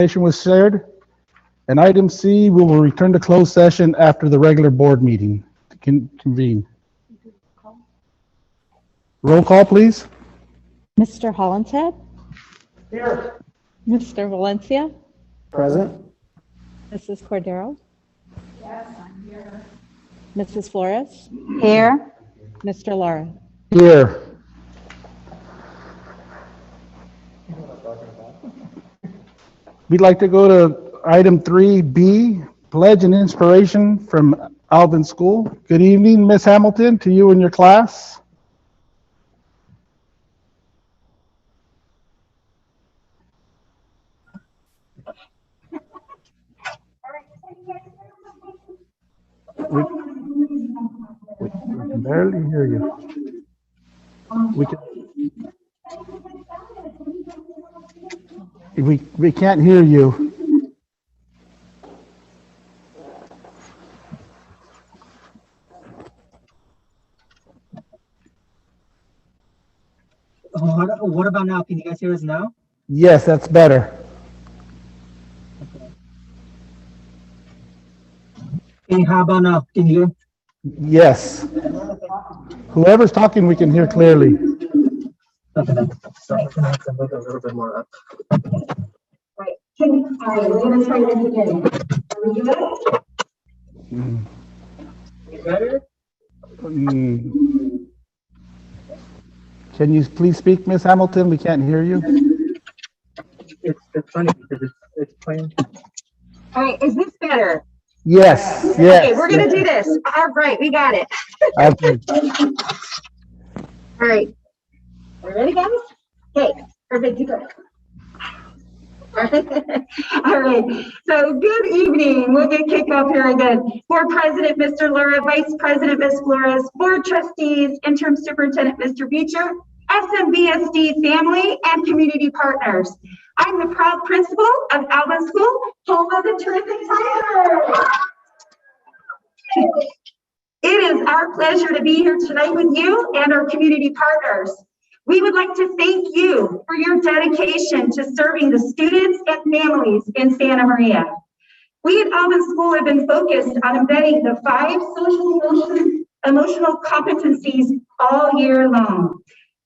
Information was shared. And item C, we will return to closed session after the regular board meeting to convene. Roll call, please. Mr. Hollinshead? Here. Mr. Valencia? Present. Mrs. Cordero? Yes, I'm here. Mrs. Flores? Here. Mr. Lara? Here. We'd like to go to item 3B, Pledge and Inspiration from Alvin School. Good evening, Ms. Hamilton, to you and your class. We can barely hear you. We can't hear you. What about now? Can you guys hear us now? Yes, that's better. Okay, how about now? Can you hear? Yes. Whoever's talking, we can hear clearly. Okay, so I'm gonna have to make it a little bit more up. Right. All right, we're gonna try this again. Are we good? Better? Can you please speak, Ms. Hamilton? We can't hear you. It's funny because it's playing. All right, is this better? Yes, yes. Okay, we're gonna do this. All right, we got it. Okay. All right. Are you ready, guys? Okay, perfect. You go. All right. So good evening. We'll get kicked off here again. Board President, Mr. Lara, Vice President, Ms. Flores, Board Trustees, Interim Superintendent, Mr. Beecher, SMBSD family, and community partners. I'm the proud principal of Alvin School, home of the terrific Tigers. It is our pleasure to be here tonight with you and our community partners. We would like to thank you for your dedication to serving the students and families in Santa Maria. We at Alvin School have been focused on embedding the 5 social emotional competencies all year long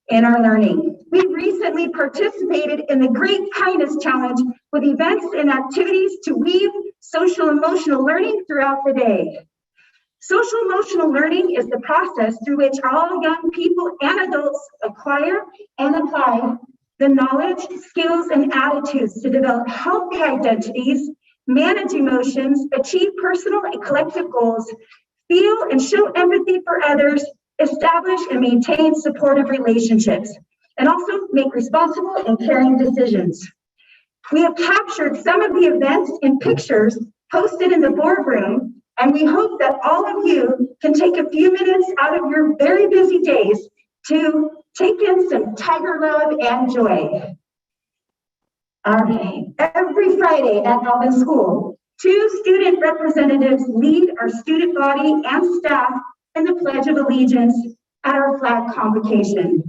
in our learning. We recently participated in the Great Kindness Challenge with events and activities to weave social emotional learning throughout the day. Social emotional learning is the process through which all young people and adults acquire and apply the knowledge, skills, and attitudes to develop healthy identities, manage emotions, achieve personal and collective goals, feel and show empathy for others, establish and maintain supportive relationships, and also make responsible and caring decisions. We have captured some of the events in pictures posted in the boardroom, and we hope that all of you can take a few minutes out of your very busy days to take in some Tiger love and joy. All right, every Friday at Alvin School, 2 student representatives lead our student body and staff in the Pledge of Allegiance at our flag convocation.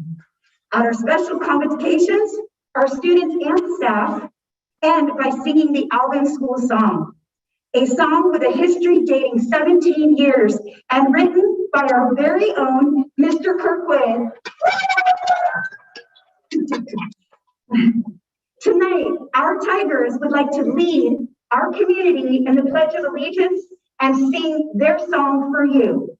At our special convocations, our students and staff end by singing the Alvin School song, a song with a history dating 17 years and written by our very own Mr. Kirkwood. Tonight, our Tigers would like to lead our community in the Pledge of Allegiance and sing their song for you.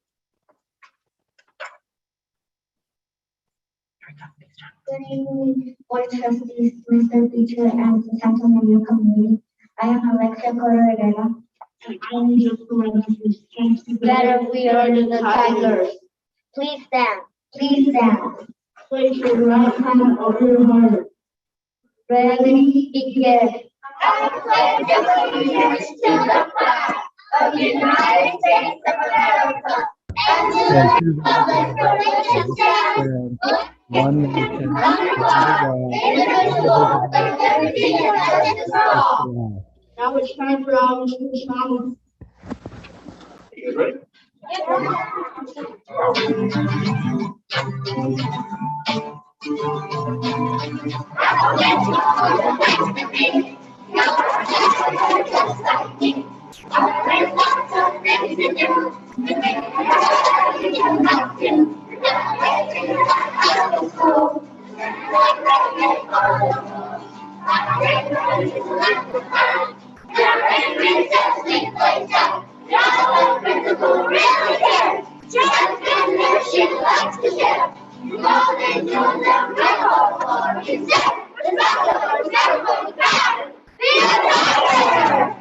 Good evening, Board Trustees, Mr. Beecher, and the Santa Maria community. I am Alexia Correa, and I need your school message. Together we are the Tigers. Please stand. Please stand. Place your right hand over your heart. Ready, begin. I pledge allegiance to the flag of the United States of America and to the republic for which it stands, One nation, indivisible, with liberty and justice for all. Now it's time for our challenge. You guys ready? just like me. There's lots of things to do. You have to. Out of school. Principal really cares. Just been there, she likes to share. More than to the record for instead. The doctor never bad. Be a doctor.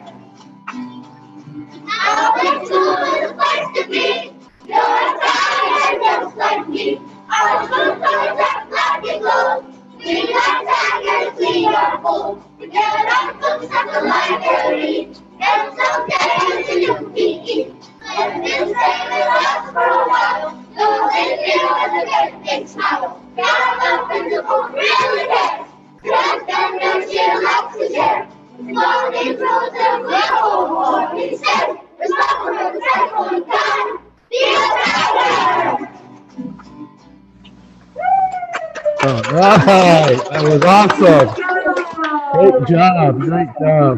Alvin School is a place to be. You're tired just like me. Our school colors are black and gold. We are tigers, we are bold. We get our books at the library. And someday it's a new PE. Let this stay with us for a while. You'll live here with a great big smile. Got the principal really cares. Just and she likes to share. Morning through the little war instead. There's no for the dreadful time. Be a tiger! All right, that was awesome. Great job, great job.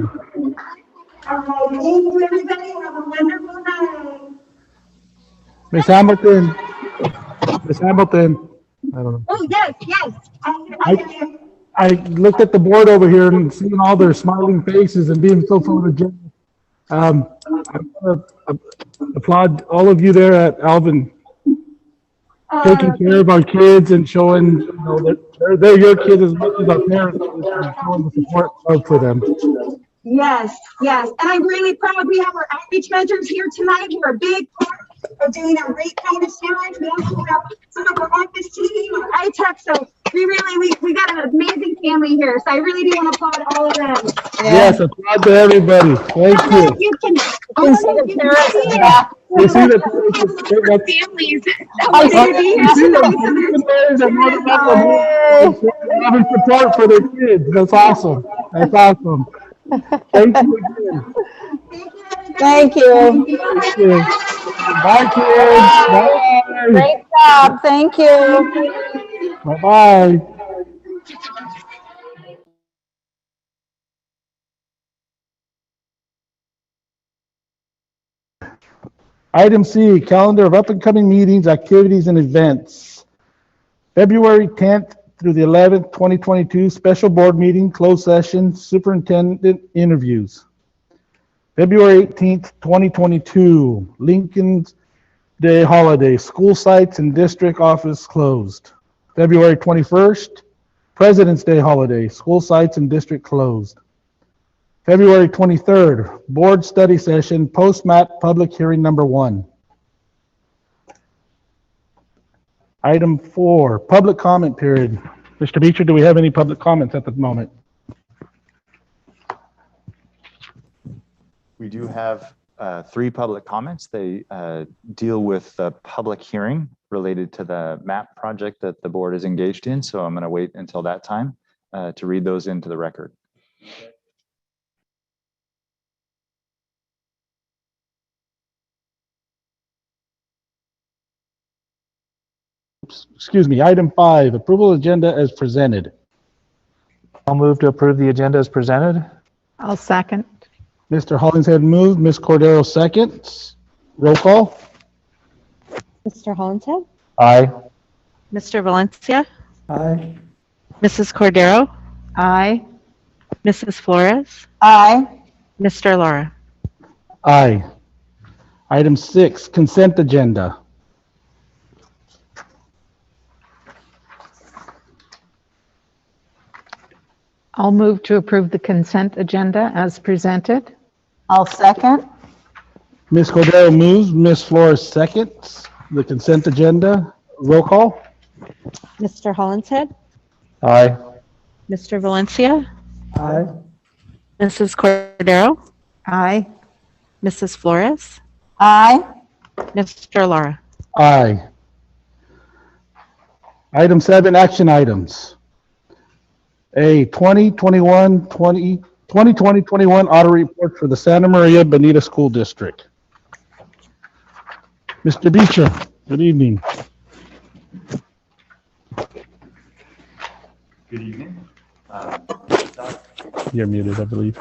All right, thank you, everybody. Have a wonderful night. Miss Hamilton. Miss Hamilton. I don't know. Oh, yes. I looked at the board over here and seeing all their smiling faces and being so photogenic. I want to applaud all of you there at Alvin, taking care of our kids and showing, that they're your kids as much as our parents, and showing the support love for them. Yes. And I'm really proud we have our outreach mentors here tonight who are a big part of doing our great kind of challenge. We also have some of our office team, our iTech, so we got an amazing family here. So I really do want to applaud all of them. Yes, applaud to everybody. Thank you. You can see You see the families. having support for their kids. That's awesome. Thank you again. Thank you. Thank you. Bye, kids. Bye. Great job. Thank you. Bye-bye. Item C, calendar of up-and-coming meetings, activities, and events. February 10th through the 11th, 2022, special board meeting, closed session, superintendent interviews. February 18th, 2022, Lincoln's Day holiday, school sites and district office closed. February 21st, President's Day holiday, school sites and district closed. February 23rd, board study session, post-MAP public hearing number 1. Item 4, public comment period. Mr. Beecher, do we have any public comments at the moment? We do have 3 public comments. They deal with the public hearing related to the MAP project that the board is engaged in. So I'm going to wait until that time to read those into the record. Excuse me, item 5, approval agenda as presented. I'll move to approve the agenda as presented. I'll second. Mr. Hollingshead moved, Ms. Cordero seconds. Roll call. Mr. Hollingshead, Aye. Mr. Valencia, Aye. Mrs. Cordero, Aye. Mrs. Flores, Aye. Mr. Lara. Aye. Item 6, consent agenda. I'll move to approve the consent agenda as presented. I'll second. Ms. Cordero moves, Ms. Flores seconds. The consent agenda. Roll call. Mr. Hollingshead, Aye. Mr. Valencia, Aye. Mrs. Cordero, Aye. Mrs. Flores, Aye. Mr. Lara. Aye. Item 7, action items. A 2020-21 audit report for the Santa Maria Bonita School District. Mr. Beecher, good evening. Good evening. You're muted, I believe.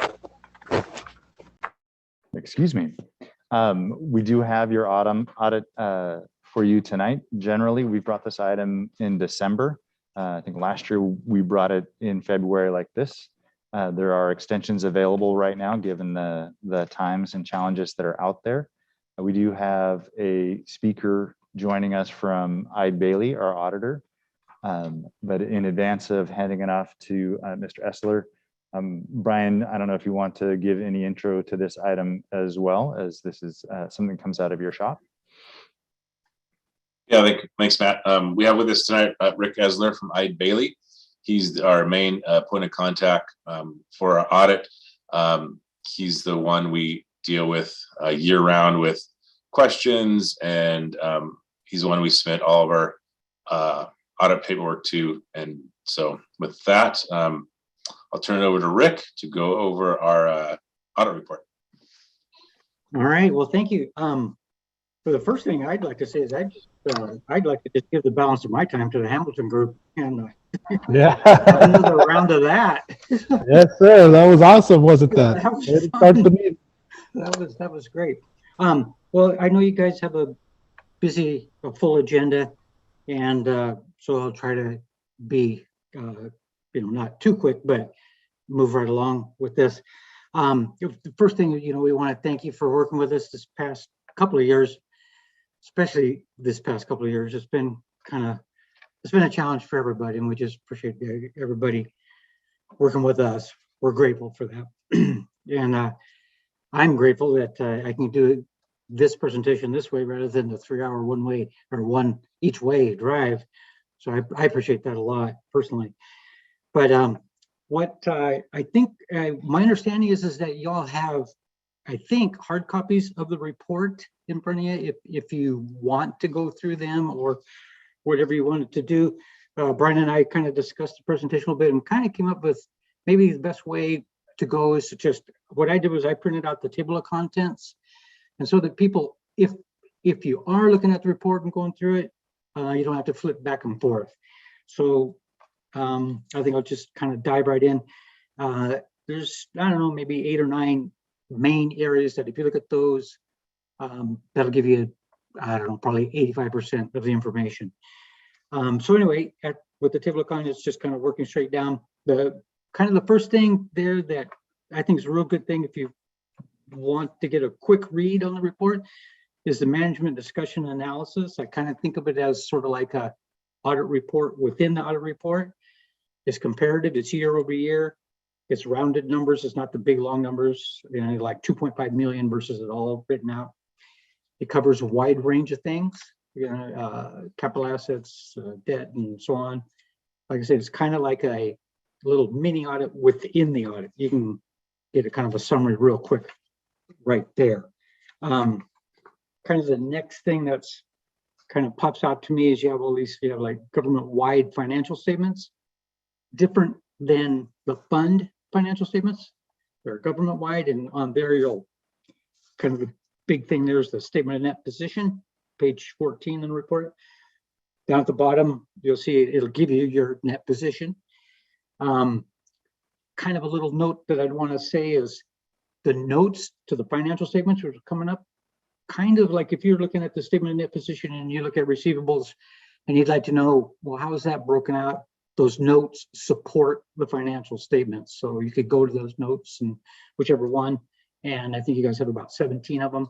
excuse me. We do have your audit for you tonight. Generally, we brought this item in December. I think last year we brought it in February like this. There are extensions available right now, given the times and challenges that are out there. We do have a speaker joining us from Ide Bailey, our auditor. But in advance of handing it off to Mr. Essler, Brian, I don't know if you want to give any intro to this item as well, as this is something that comes out of your shop. Yeah, thanks, Matt. We have with us tonight Rick Essler from Ide Bailey. He's our main point of contact for our audit. He's the one we deal with year round with questions, and he's the one we submit all of our audit paperwork to. And so with that, I'll turn it over to Rick to go over our audit report. All right, well, thank you. For the first thing I'd like to say is I'd like to just give the balance of my time to the Hamilton group and Yeah. another round of that. Yes, sir. That was awesome, wasn't that? That was It fun. started to me. That was great. Well, I know you guys have a full agenda, and so I'll try to be not too quick, but move right along with this. The first thing, we want to thank you for working with us this past couple of years, especially this past couple of years. It's been a challenge for everybody, and we just appreciate everybody working with us. We're grateful for that. And I'm grateful that I can do this presentation this way rather than the 3-hour one-way or one each way drive. So I appreciate that a lot personally. But what I think my understanding is that y'all have, I think, hard copies of the report in front of you if you want to go through them or whatever you wanted to do. Brian and I kind of discussed the presentation a little bit and kind of came up with maybe the best way to go is to just, what I did was I printed out the table of contents. And so that people, if you are looking at the report and going through it, you don't have to flip back and forth. So I think I'll just kind of dive right in. There's, I don't know, maybe 8 or 9 main areas that if you look at those, that'll give you, I don't know, probably 85% of the information. So anyway, with the table of contents, just kind of working straight down, the first thing there that I think is a real good thing if you want to get a quick read on the report is the management discussion analysis. I kind of think of it as sort of like a audit report within the audit report. It's comparative, it's year over year, it's rounded numbers, it's not the big long numbers, like 2.5 million versus it all written out. It covers a wide range of things, capital assets, debt, and so on. Like I said, it's kind of like a little mini audit within the audit. You can get a kind of a summary real quick right there. Kind of the next thing that's kind of pops out to me is you have like government-wide financial statements, different than the fund financial statements. They're government-wide, and on there you'll kind of the big thing there is the statement of net position, page 14 in the report. Down at the bottom, you'll see it'll give you your net position. Kind of a little note that I'd want to say is the notes to the financial statements which are coming up, kind of like if you're looking at the statement of net position and you look at receivables and you'd like to know, well, how is that broken out? Those notes support the financial statements. So you could go to those notes and whichever one, and I think you guys have about 17 of them.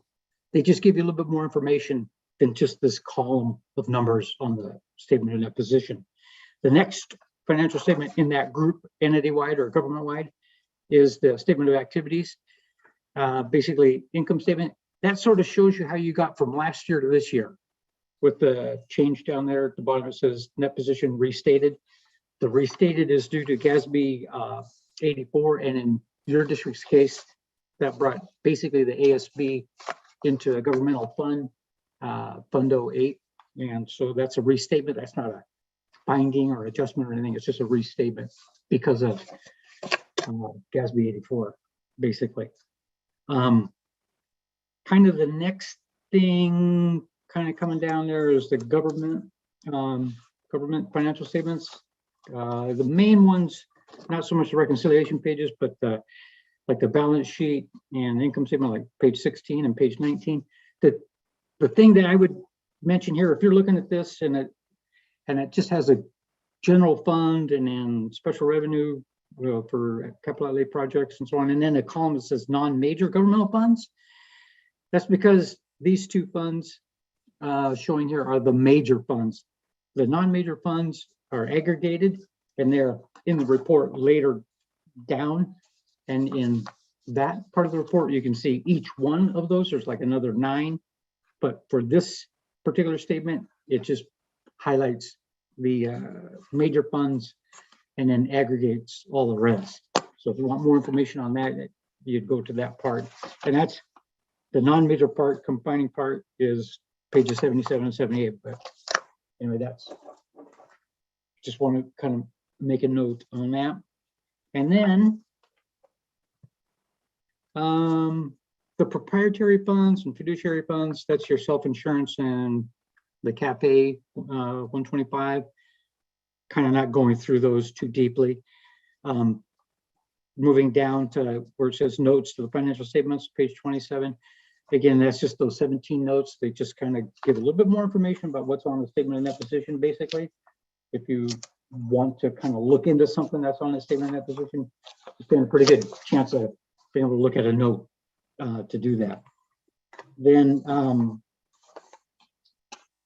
They just give you a little bit more information than just this column of numbers on the statement of net position. The next financial statement in that group, entity-wide or government-wide, is the statement of activities. Basically, income statement. That sort of shows you how you got from last year to this year. With the change down there at the bottom, it says net position restated. The restated is due to Csba 84, and in your district's case, that brought basically the ASB into a governmental fund, Fund 08. And so that's a restatement. That's not a finding or adjustment or anything. It's just a restatement because of Csba 84, basically. Kind of the next thing kind of coming down there is the government financial statements. The main ones, not so much the reconciliation pages, but the like the balance sheet and income statement, like page 16 and page 19. The thing that I would mention here, if you're looking at this and it just has a general fund and then special revenue for capital outlay projects and so on, and then a column that says non-major governmental funds, that's because these two funds showing here are the major funds. The non-major funds are aggregated and they're in the report later down. And in that part of the report, you can see each one of those. There's like another 9. But for this particular statement, it just highlights the major funds and then aggregates all the rest. So if you want more information on that, you'd go to that part. And that's the non-major part, combining part is pages 77 and 78. But anyway, that's just want to kind of make a note on that. And then the proprietary funds and fiduciary funds, that's your self-insurance and the CAPA 125, kind of not going through those too deeply. Moving down to where it says notes to the financial statements, page 27. Again, that's just those 17 notes. They just kind of give a little bit more information about what's on the statement of net position, basically. If you want to kind of look into something that's on the statement of net position, it's been a pretty good chance of being able to look at a note to do that. Then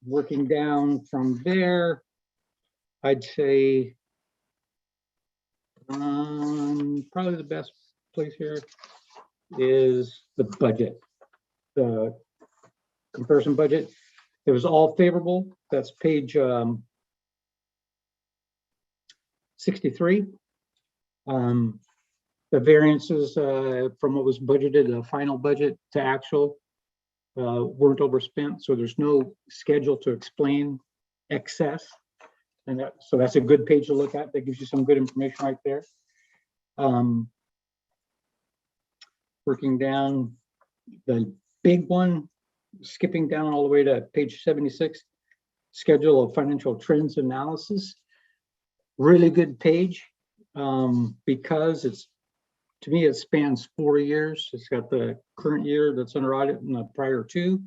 working down from there, I'd say probably the best place here is the budget, the comparison budget. It was all favorable. That's page 63. The variances from what was budgeted, the final budget to actual, weren't overspent. So there's no schedule to explain excess. And so that's a good page to look at. That gives you some good information right there. Working down, the big one, skipping down all the way to page 76, schedule of financial trends analysis. Really good page because it's, to me, it spans 4 years. It's got the current year that's under audit and the prior 2,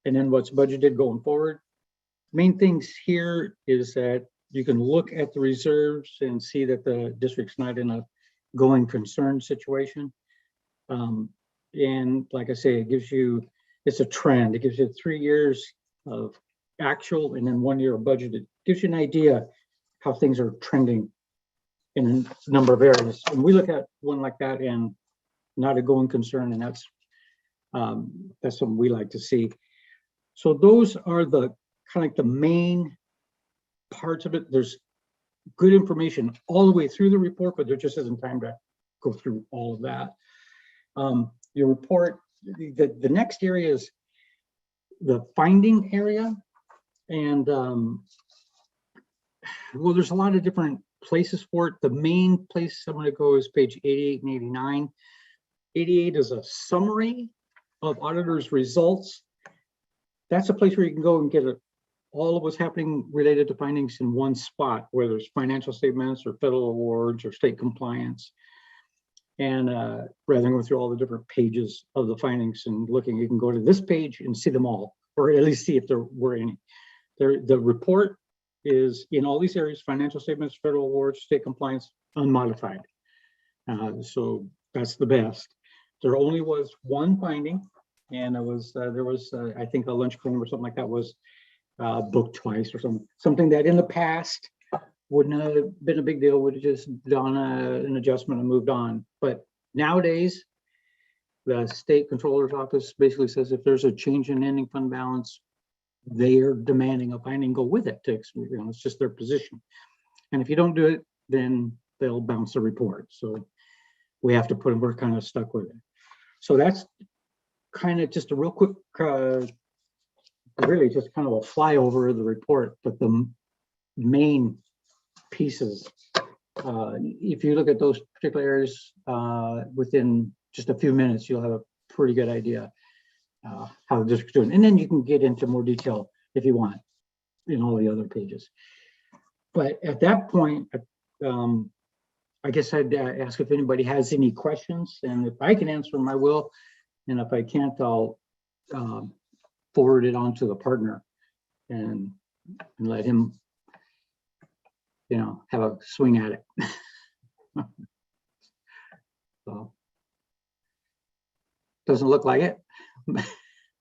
and then what's budgeted going forward. Main things here is that you can look at the reserves and see that the district's not in a going concern situation. And like I say, it gives you, it's a trend. It gives you 3 years of actual and then 1 year of budgeted. It gives you an idea how things are trending in a number of areas. And we look at one like that and not a going concern, and that's something we like to see. So those are the kind of like the main parts of it. There's good information all the way through the report, but there just isn't time to go through all of that. Your report, the next area is the finding area. And well, there's a lot of different places for it. The main place I'm going to go is page 88 and 89. 88 is a summary of auditors' results. That's a place where you can go and get all of what's happening related to findings in one spot, whether it's financial statements or federal awards or state compliance. And rather than go through all the different pages of the findings and looking, you can go to this page and see them all, or at least see if there were any. The report is in all these areas: financial statements, federal awards, state compliance, unmodified. So that's the best. There only was one finding, and it was there was I think a lunch program or something like that was booked twice or something that in the past wouldn't have been a big deal, would have just done an adjustment and moved on. But nowadays, the state controller's office basically says if there's a change in ending fund balance, they are demanding a finding go with it. It's just their position. And if you don't do it, then they'll bounce the report. So we have to put them, we're kind of stuck with it. So that's kind of just a real quick, really just kind of a flyover of the report, but the main pieces, if you look at those particular areas within just a few minutes, you'll have a pretty good idea how the district's doing. And then you can get into more detail if you want in all the other pages. But at that point, I guess I'd ask if anybody has any questions, and if I can answer them, I will. And if I can't, I'll forward it on to the partner and let him, have a swing at it. So, doesn't look like it.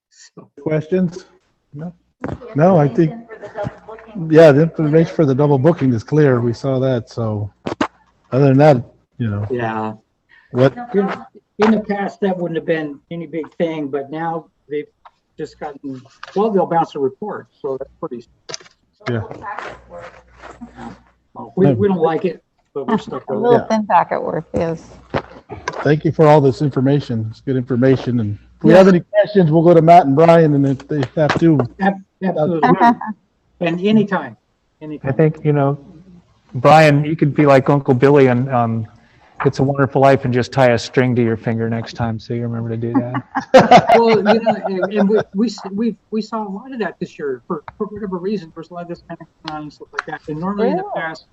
So, Questions? No. No, I think, yeah, the information for the double booking is clear. We saw that. So other than that, yeah. what? In the past, that wouldn't have been any big thing, but now they've just gotten, well, they'll bounce a report. So that's pretty. Yeah. We don't like it, but we're stuck A with little Yeah. thin packet work is. Thank you for all this information. It's good information. And if we have any questions, we'll go to Matt and Brian, and if they have to. Absolutely. And anytime. I think, Brian, you could be like Uncle Billy and It's a Wonderful Life and just tie a string to your finger next time, so you remember to do that. Well, and we saw a lot of that this year for whatever reason. There's a lot of this kind of going on and stuff like that. And normally in the past,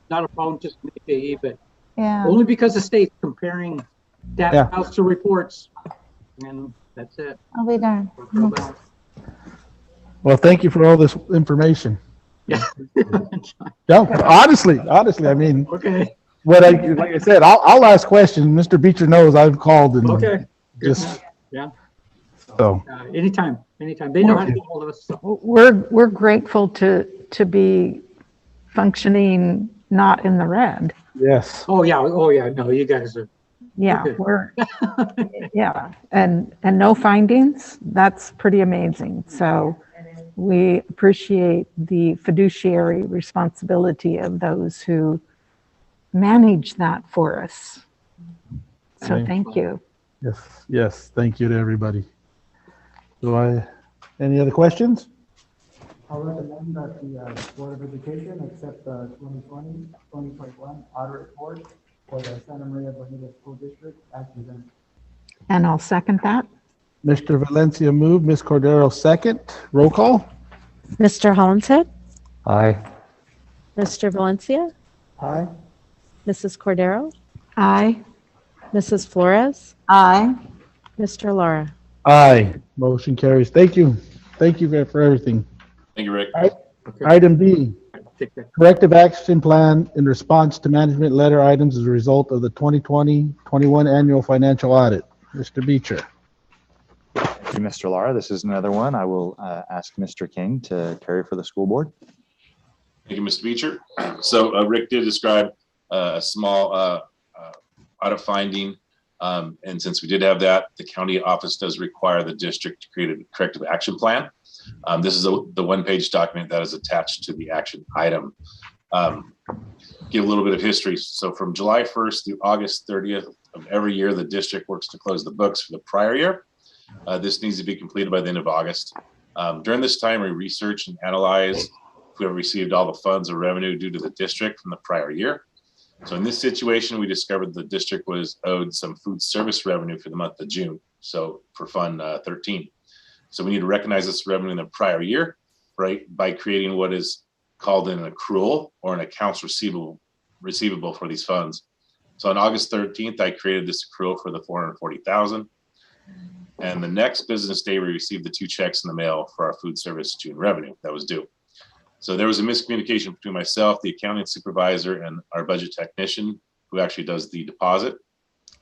not a problem just to make but only because the state's comparing data files to reports, and that's it. I'll be darned. Well, thank you for all this information. Yeah. No, honestly, I mean, Okay. like I said, I'll ask questions. Mr. Beecher knows I've called and Okay. just Yeah. so. Anytime. They know how to get hold of us. So. We're grateful to be functioning not in the red. Yes. Oh yeah. No, you guys are. Yeah, Okay. we're and no findings. That's pretty amazing. So we appreciate the fiduciary responsibility of those who manage that for us. So thank you. Yes. Thank you to everybody. Any other questions? I'll recommend that the Board of Education accept the 2020-2021 audit report for the Santa Maria Bonita School District as presented. And I'll second that. Mr. Valencia moved, Ms. Cordero second. Roll call? Mr. Hollinshead, Aye. Mr. Valencia, Aye. Mrs. Cordero, Aye. Mrs. Flores, Aye. Mr. Lara. Aye. Motion carries. Thank you. Thank you for everything. Thank you, Rick. Item B, Take that. corrective action plan in response to management letter items as a result of the 2020-21 annual financial audit. Mr. Beecher. Thank you, Mr. Lara. This is another one. I will ask Mr. King to carry for the school board. Thank you, Mr. Beecher. So Rick did describe a small audit finding. And since we did have that, the county office does require the district to create a corrective action plan. This is the one-page document that is attached to the action item. Give a little bit of history. So from July 1st through August 30th of every year, the district works to close the books for the prior year. This needs to be completed by the end of August. During this time, we research and analyze if we have received all the funds or revenue due to the district from the prior year. So in this situation, we discovered the district was owed some food service revenue for the month of June. So for Fund 13. So we need to recognize this revenue in the prior year, right, by creating what is called an accrual or an accounts receivable for these funds. So on August 13th, I created this accrual for the $440,000. And the next business day, we received the 2 checks in the mail for our food service June revenue that was due. So there was a miscommunication between myself, the accounting supervisor, and our budget technician who actually does the deposit.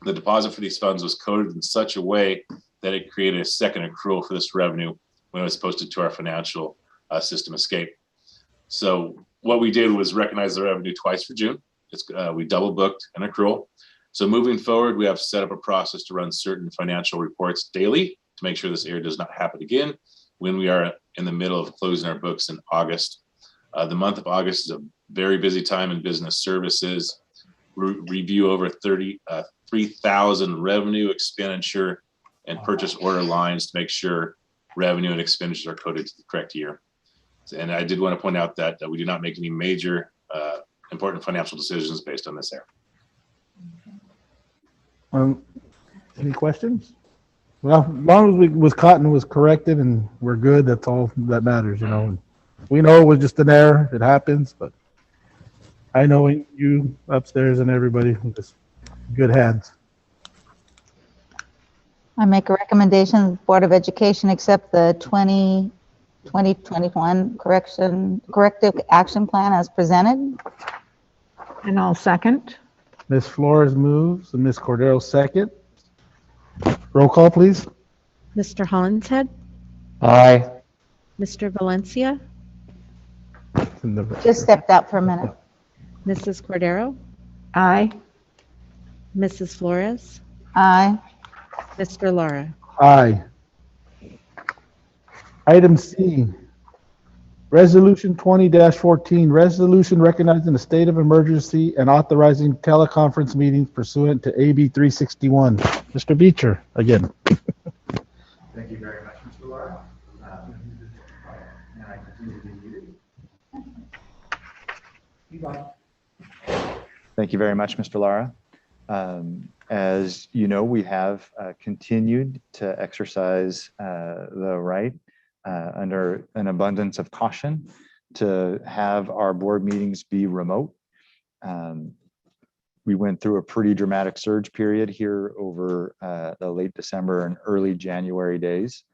The deposit for these funds was coded in such a way that it created a second accrual for this revenue when it was posted to our financial system Escape. So what we did was recognize the revenue twice for June. We double booked an accrual. So moving forward, we have set up a process to run certain financial reports daily to make sure this error does not happen again when we are in the middle of closing our books in August. The month of August is a very busy time in business services. We review over 3,000 revenue, expenditure, and purchase order lines to make sure revenue and expenditures are coded to the correct year. And I did want to point out that we do not make any major important financial decisions based on this error. Any questions? Well, as long as it was caught and was corrected and we're good, that's all that matters, you know. We know it was just an error. It happens, but I know you upstairs and everybody, just good hands. I make a recommendation, the Board of Education accept the 2021 corrective action plan as presented. And I'll second. Ms. Flores moves and Ms. Cordero second. Roll call, please. Mr. Hollinshead, Aye. Mr. Valencia, Just stepped out for a minute. Mrs. Cordero, Aye. Mrs. Flores, Aye. Mr. Lara. Aye. Item C, Resolution 20-14, resolution recognizing the state of emergency and authorizing teleconference meetings pursuant to AB 361. Mr. Beecher, again. Thank you very much, Mr. Lara. And I continue to be muted. Thank you very much, Mr. Lara. As you know, we have continued to exercise the right under an abundance of caution to have our board meetings be remote. We went through a pretty dramatic surge period here over the late December and early January days,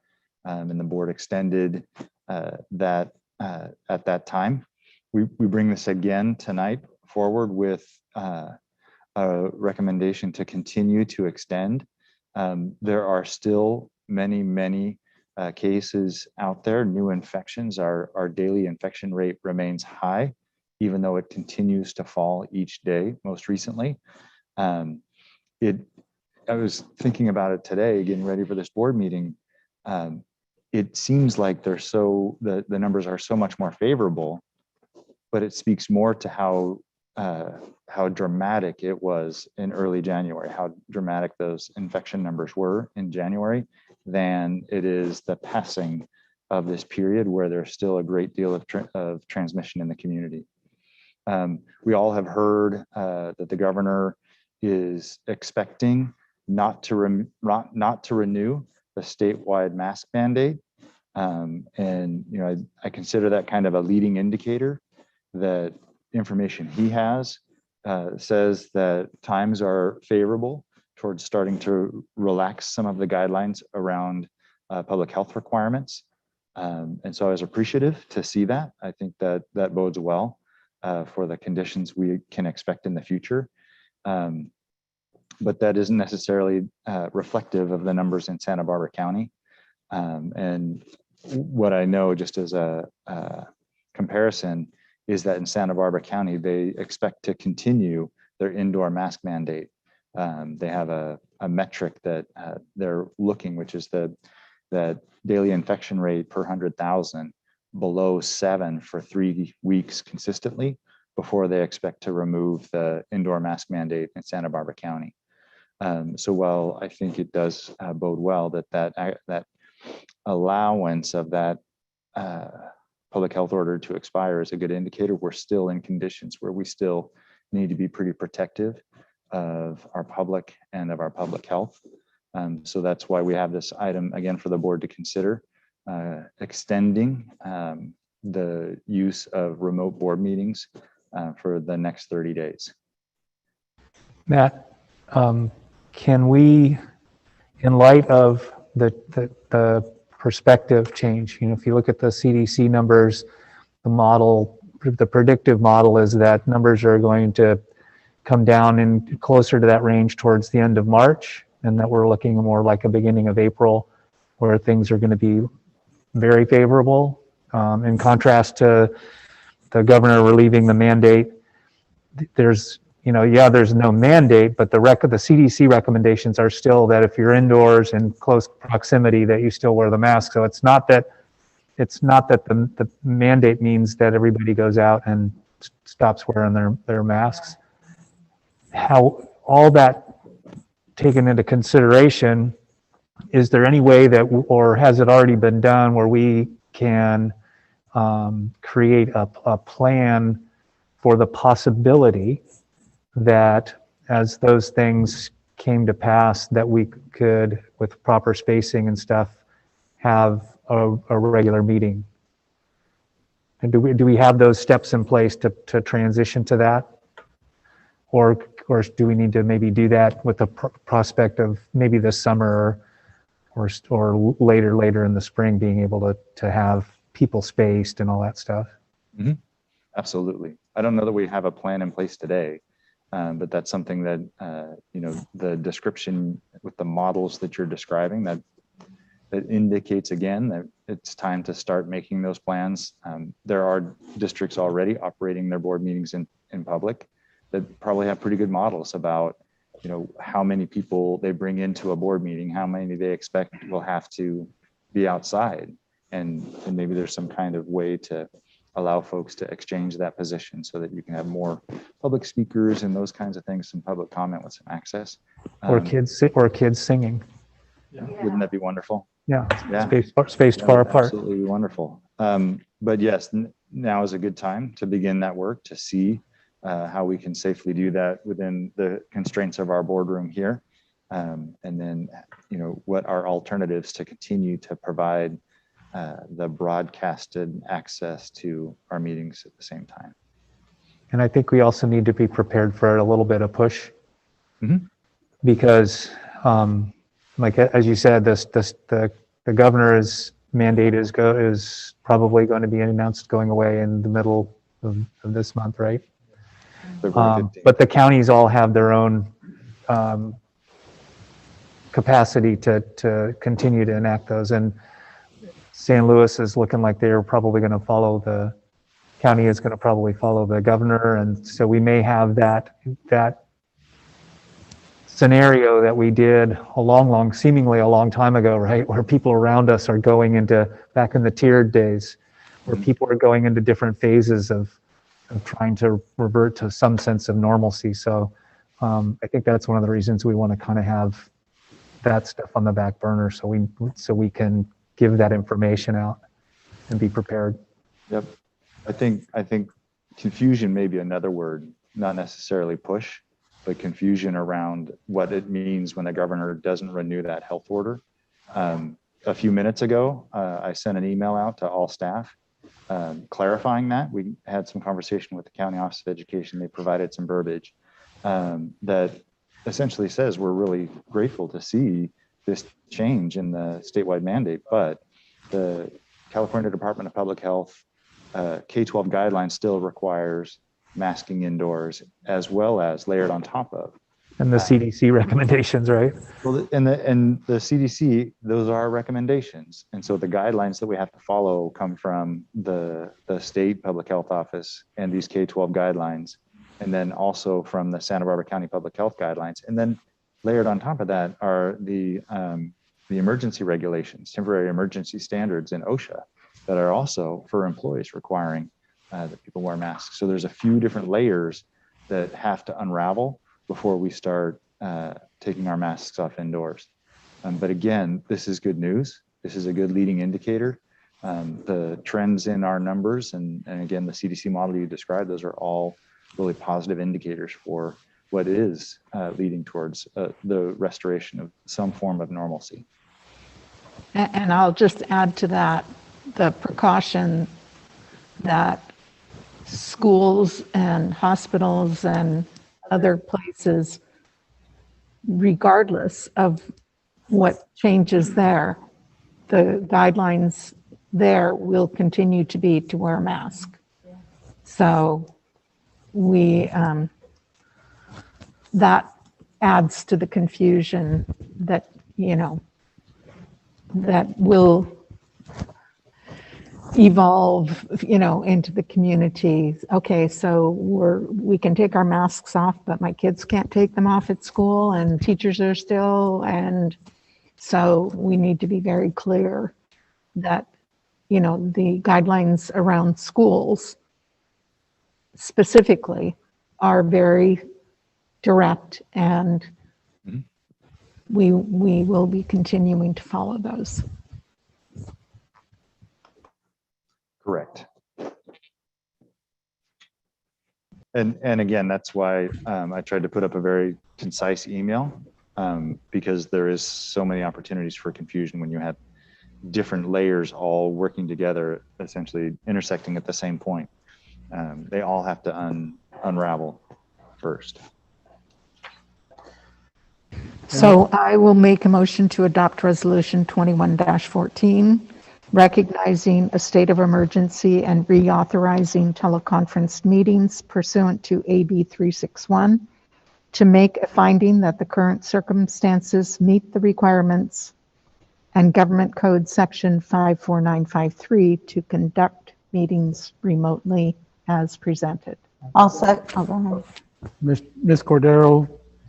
and the board extended that at that time. We bring this again tonight forward with a recommendation to continue to extend. There are still many cases out there, new infections. Our daily infection rate remains high, even though it continues to fall each day. Most recently, I was thinking about it today, getting ready for this board meeting. It seems like the numbers are so much more favorable, but it speaks more to how dramatic it was in early January, how dramatic those infection numbers were in January, than it is the passing of this period where there's still a great deal of transmission in the community. We all have heard that the governor is expecting not to renew the statewide mask mandate. And I consider that kind of a leading indicator that information he has says that times are favorable towards starting to relax some of the guidelines around public health requirements. And so I was appreciative to see that. I think that bodes well for the conditions we can expect in the future. But that isn't necessarily reflective of the numbers in Santa Barbara County. And what I know, just as a comparison, is that in Santa Barbara County, they expect to continue their indoor mask mandate. They have a metric that they're looking, which is that daily infection rate per 100,000 below 7 for 3 weeks consistently before they expect to remove the indoor mask mandate in Santa Barbara County. So while I think it does bode well that allowance of that public health order to expire is a good indicator, we're still in conditions where we still need to be pretty protective of our public and of our public health. So that's why we have this item again for the board to consider, extending the use of remote board meetings for the next 30 days. Matt, can we, in light of the perspective change, if you look at the CDC numbers, the predictive model is that numbers are going to come down in closer to that range towards the end of March, and that we're looking more like a beginning of April where things are going to be very favorable. In contrast to the governor relieving the mandate, there's no mandate, but the CDC recommendations are still that if you're indoors in close proximity, that you still wear the mask. So it's not that the mandate means that everybody goes out and stops wearing their masks. How all that taken into consideration, is there any way that, or has it already been done, where we can create a plan for the possibility that as those things came to pass, that we could, with proper spacing and stuff, have a regular meeting? And do we have those steps in place to transition to that? Or do we need to maybe do that with the prospect of maybe this summer or later in the spring being able to have people spaced and all that stuff? Mm-hmm. Absolutely. I don't know that we have a plan in place today, but that's something that, the description with the models that you're describing, that indicates again that it's time to start making those plans. There are districts already operating their board meetings in public that probably have pretty good models about, how many people they bring into a board meeting, how many they expect will have to be outside. And maybe there's some kind of way to allow folks to exchange that position so that you can have more public speakers and those kinds of things, some public comment with some access. Or kids singing. Wouldn't that be wonderful? Yeah, Yeah. Spaced far apart. Absolutely wonderful. But yes, now is a good time to begin that work, to see how we can safely do that within the constraints of our boardroom here. And then, what are alternatives to continue to provide the broadcasted access to our meetings at the same time. And I think we also need to be prepared for a little bit of push. Mm-hmm. Because like, as you said, the governor's mandate is probably going to be announced going away in the middle of this month, right? But the counties all have their own capacity to continue to enact those. And San Luis is looking like they're probably going to follow the county is going to probably follow the governor. And so we may have that scenario that we did seemingly a long time ago, right? Where people around us are going into, back in the tiered days, where people are going into different phases of trying to revert to some sense of normalcy. So I think that's one of the reasons we want to kind of have that stuff on the back burner so we can give that information out and be prepared. Yep. I think confusion may be another word, not necessarily push, but confusion around what it means when the governor doesn't renew that health order. A few minutes ago, I sent an email out to all staff clarifying that. We had some conversation with the County Office of Education. They provided some verbiage that essentially says we're really grateful to see this change in the statewide mandate, but the California Department of Public Health K-12 guidelines still requires masking indoors, as well as layered on top of. And the CDC recommendations, right? Well, and the CDC, those are recommendations. And so the guidelines that we have to follow come from the state public health office and these K-12 guidelines, and then also from the Santa Barbara County Public Health guidelines. And then layered on top of that are the emergency regulations, temporary emergency standards in OSHA that are also for employees requiring that people wear masks. So there's a few different layers that have to unravel before we start taking our masks off indoors. But again, this is good news. This is a good leading indicator. The trends in our numbers and again, the CDC model you described, those are all really positive indicators for what is leading towards the restoration of some form of normalcy. And I'll just add to that the precaution that schools and hospitals and other places, regardless of what changes there, the guidelines there will continue to be to wear a mask. So that adds to the confusion that, that will evolve, into the community. Okay, so we can take our masks off, but my kids can't take them off at school and teachers are still, and so we need to be very clear that, the guidelines around schools specifically are very direct, and we will be continuing to follow those. Correct. And again, that's why I tried to put up a very concise email because there is so many opportunities for confusion when you have different layers all working together, essentially intersecting at the same point. They all have to unravel first. So I will make a motion to adopt Resolution 21-14, recognizing a state of emergency and reauthorizing teleconference meetings pursuant to AB 361 to make a finding that the current circumstances meet the requirements and Government Code Section 54953 to conduct meetings remotely as presented. I'll second, oh, go ahead. Ms. Cordero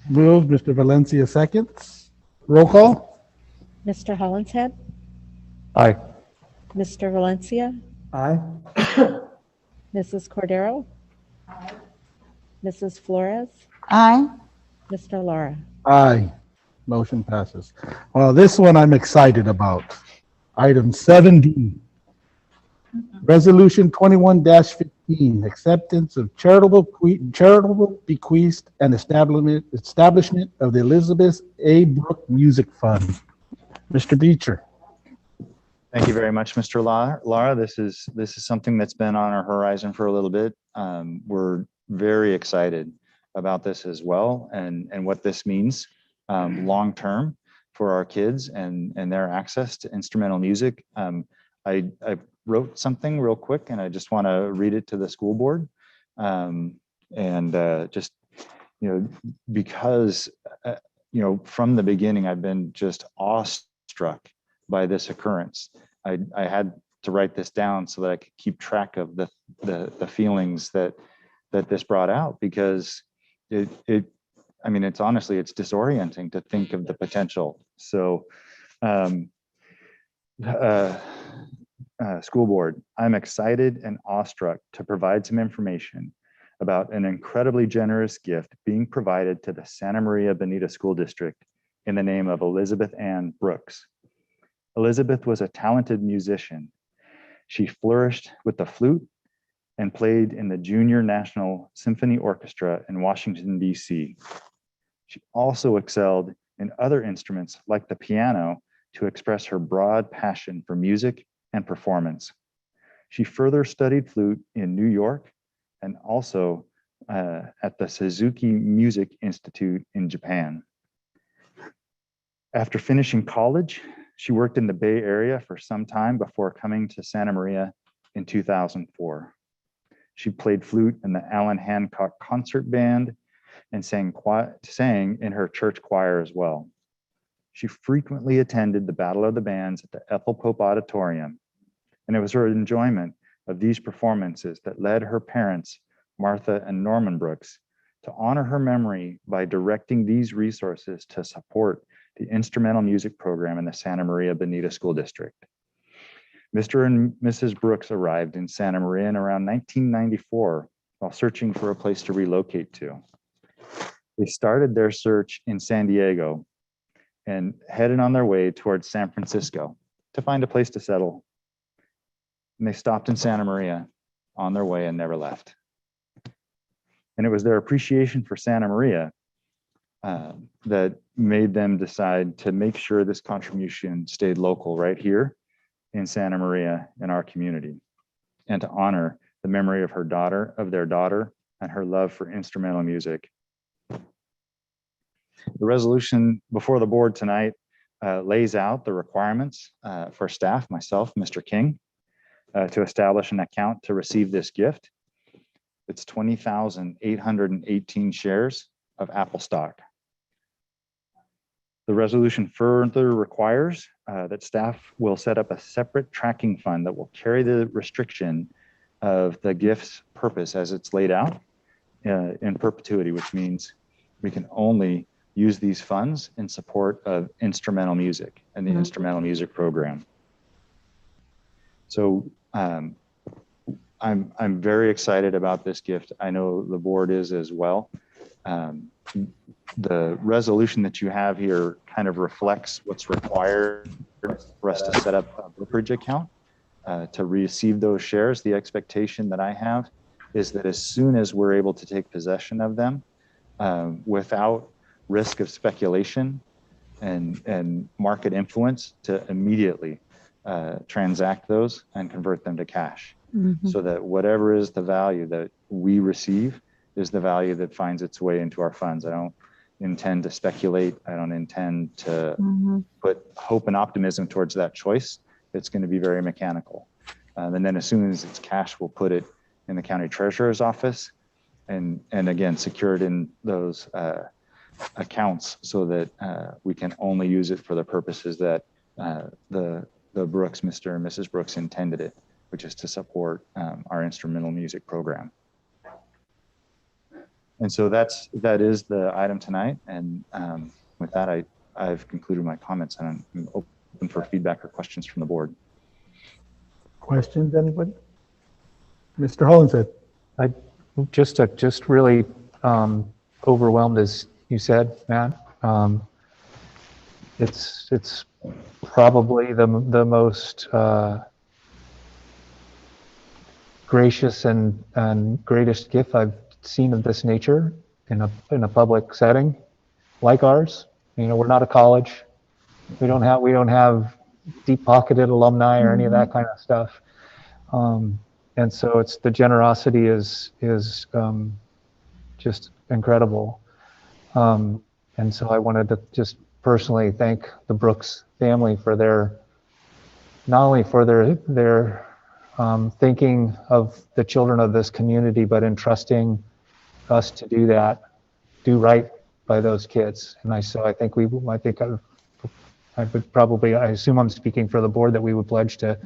moves, Mr. Valencia seconds. Roll call? Mr. Hollinshead, Aye. Mr. Valencia, Aye. Mrs. Cordero, Mrs. Flores, Aye. Mr. Lara. Aye. Motion passes. Well, this one I'm excited about. Item 7D. Resolution 21-15, acceptance of charitable bequeast and establishment of the Elizabeth A. Brooke Music Fund. Mr. Beecher. Thank you very much, Mr. Lara. This is something that's been on our horizon for a little bit. We're very excited about this as well, and what this means long term for our kids and their access to instrumental music. I wrote something real quick, and I just want to read it to the school board. Just, because, from the beginning, I've been just awestruck by this occurrence. I had to write this down so that I could keep track of the feelings that this brought out, because it's honestly, it's disorienting to think of the potential. So, school board, I'm excited and awestruck to provide some information about an incredibly generous gift being provided to the Santa Maria Bonita School District in the name of Elizabeth Ann Brooks. Elizabeth was a talented musician. She flourished with the flute and played in the Junior National Symphony Orchestra in Washington, D.C. She also excelled in other instruments like the piano to express her broad passion for music and performance. She further studied flute in New York and also at the Suzuki Music Institute in Japan. After finishing college, she worked in the Bay Area for some time before coming to Santa Maria in 2004. She played flute in the Allen Hancock Concert Band and sang in her church choir as well. She frequently attended the Battle of the Bands at the Ethel Pope Auditorium, and it was her enjoyment of these performances that led her parents, Martha and Norman Brooks, to honor her memory by directing these resources to support the instrumental music program in the Santa Maria Bonita School District. Mr. and Mrs. Brooks arrived in Santa Maria in around 1994 while searching for a place to relocate to. They started their search in San Diego and headed on their way towards San Francisco to find a place to settle. And they stopped in Santa Maria on their way and never left. And it was their appreciation for Santa Maria that made them decide to make sure this contribution stayed local right here in Santa Maria in our community, and to honor the memory of their daughter, and her love for instrumental music. The resolution before the board tonight lays out the requirements for staff, myself, Mr. King, to establish an account to receive this gift. It's 20,818 shares of Apple stock. The resolution further requires that staff will set up a separate tracking fund that will carry the restriction of the gift's purpose as it's laid out in perpetuity, which means we can only use these funds in support of instrumental music and the instrumental music program. So I'm very excited about this gift. I know the board is as well. The resolution that you have here kind of reflects what's required for us to set up a brokerage account to receive those shares. The expectation that I have is that as soon as we're able to take possession of them without risk of speculation and market influence, to immediately transact those and convert them to cash. So that whatever is the value that we receive is the value that finds its way into our funds. I don't intend to speculate. I don't intend to put hope and optimism towards that choice. It's going to be very mechanical. And then as soon as it's cash, we'll put it in the county treasurer's office and again, secure it in those accounts so that we can only use it for the purposes that the Brooks, Mr. and Mrs. Brooks intended it, which is to support our instrumental music program. And so that is the item tonight. And with that, I've concluded my comments and I'm open for feedback or questions from the board. Questions, anybody? Mr. Hollinshead. I just really overwhelmed, as you said, Matt. It's probably the most gracious and greatest gift I've seen of this nature in a public setting like ours. You know, we're not a college. We don't have deep-pocketed alumni or any of that kind of stuff. And so it's the generosity is just incredible. And so I wanted to just personally thank the Brooks family for not only for their thinking of the children of this community, but entrusting us to do right by those kids. And so I think I would probably, I assume I'm speaking for the board, that we would pledge to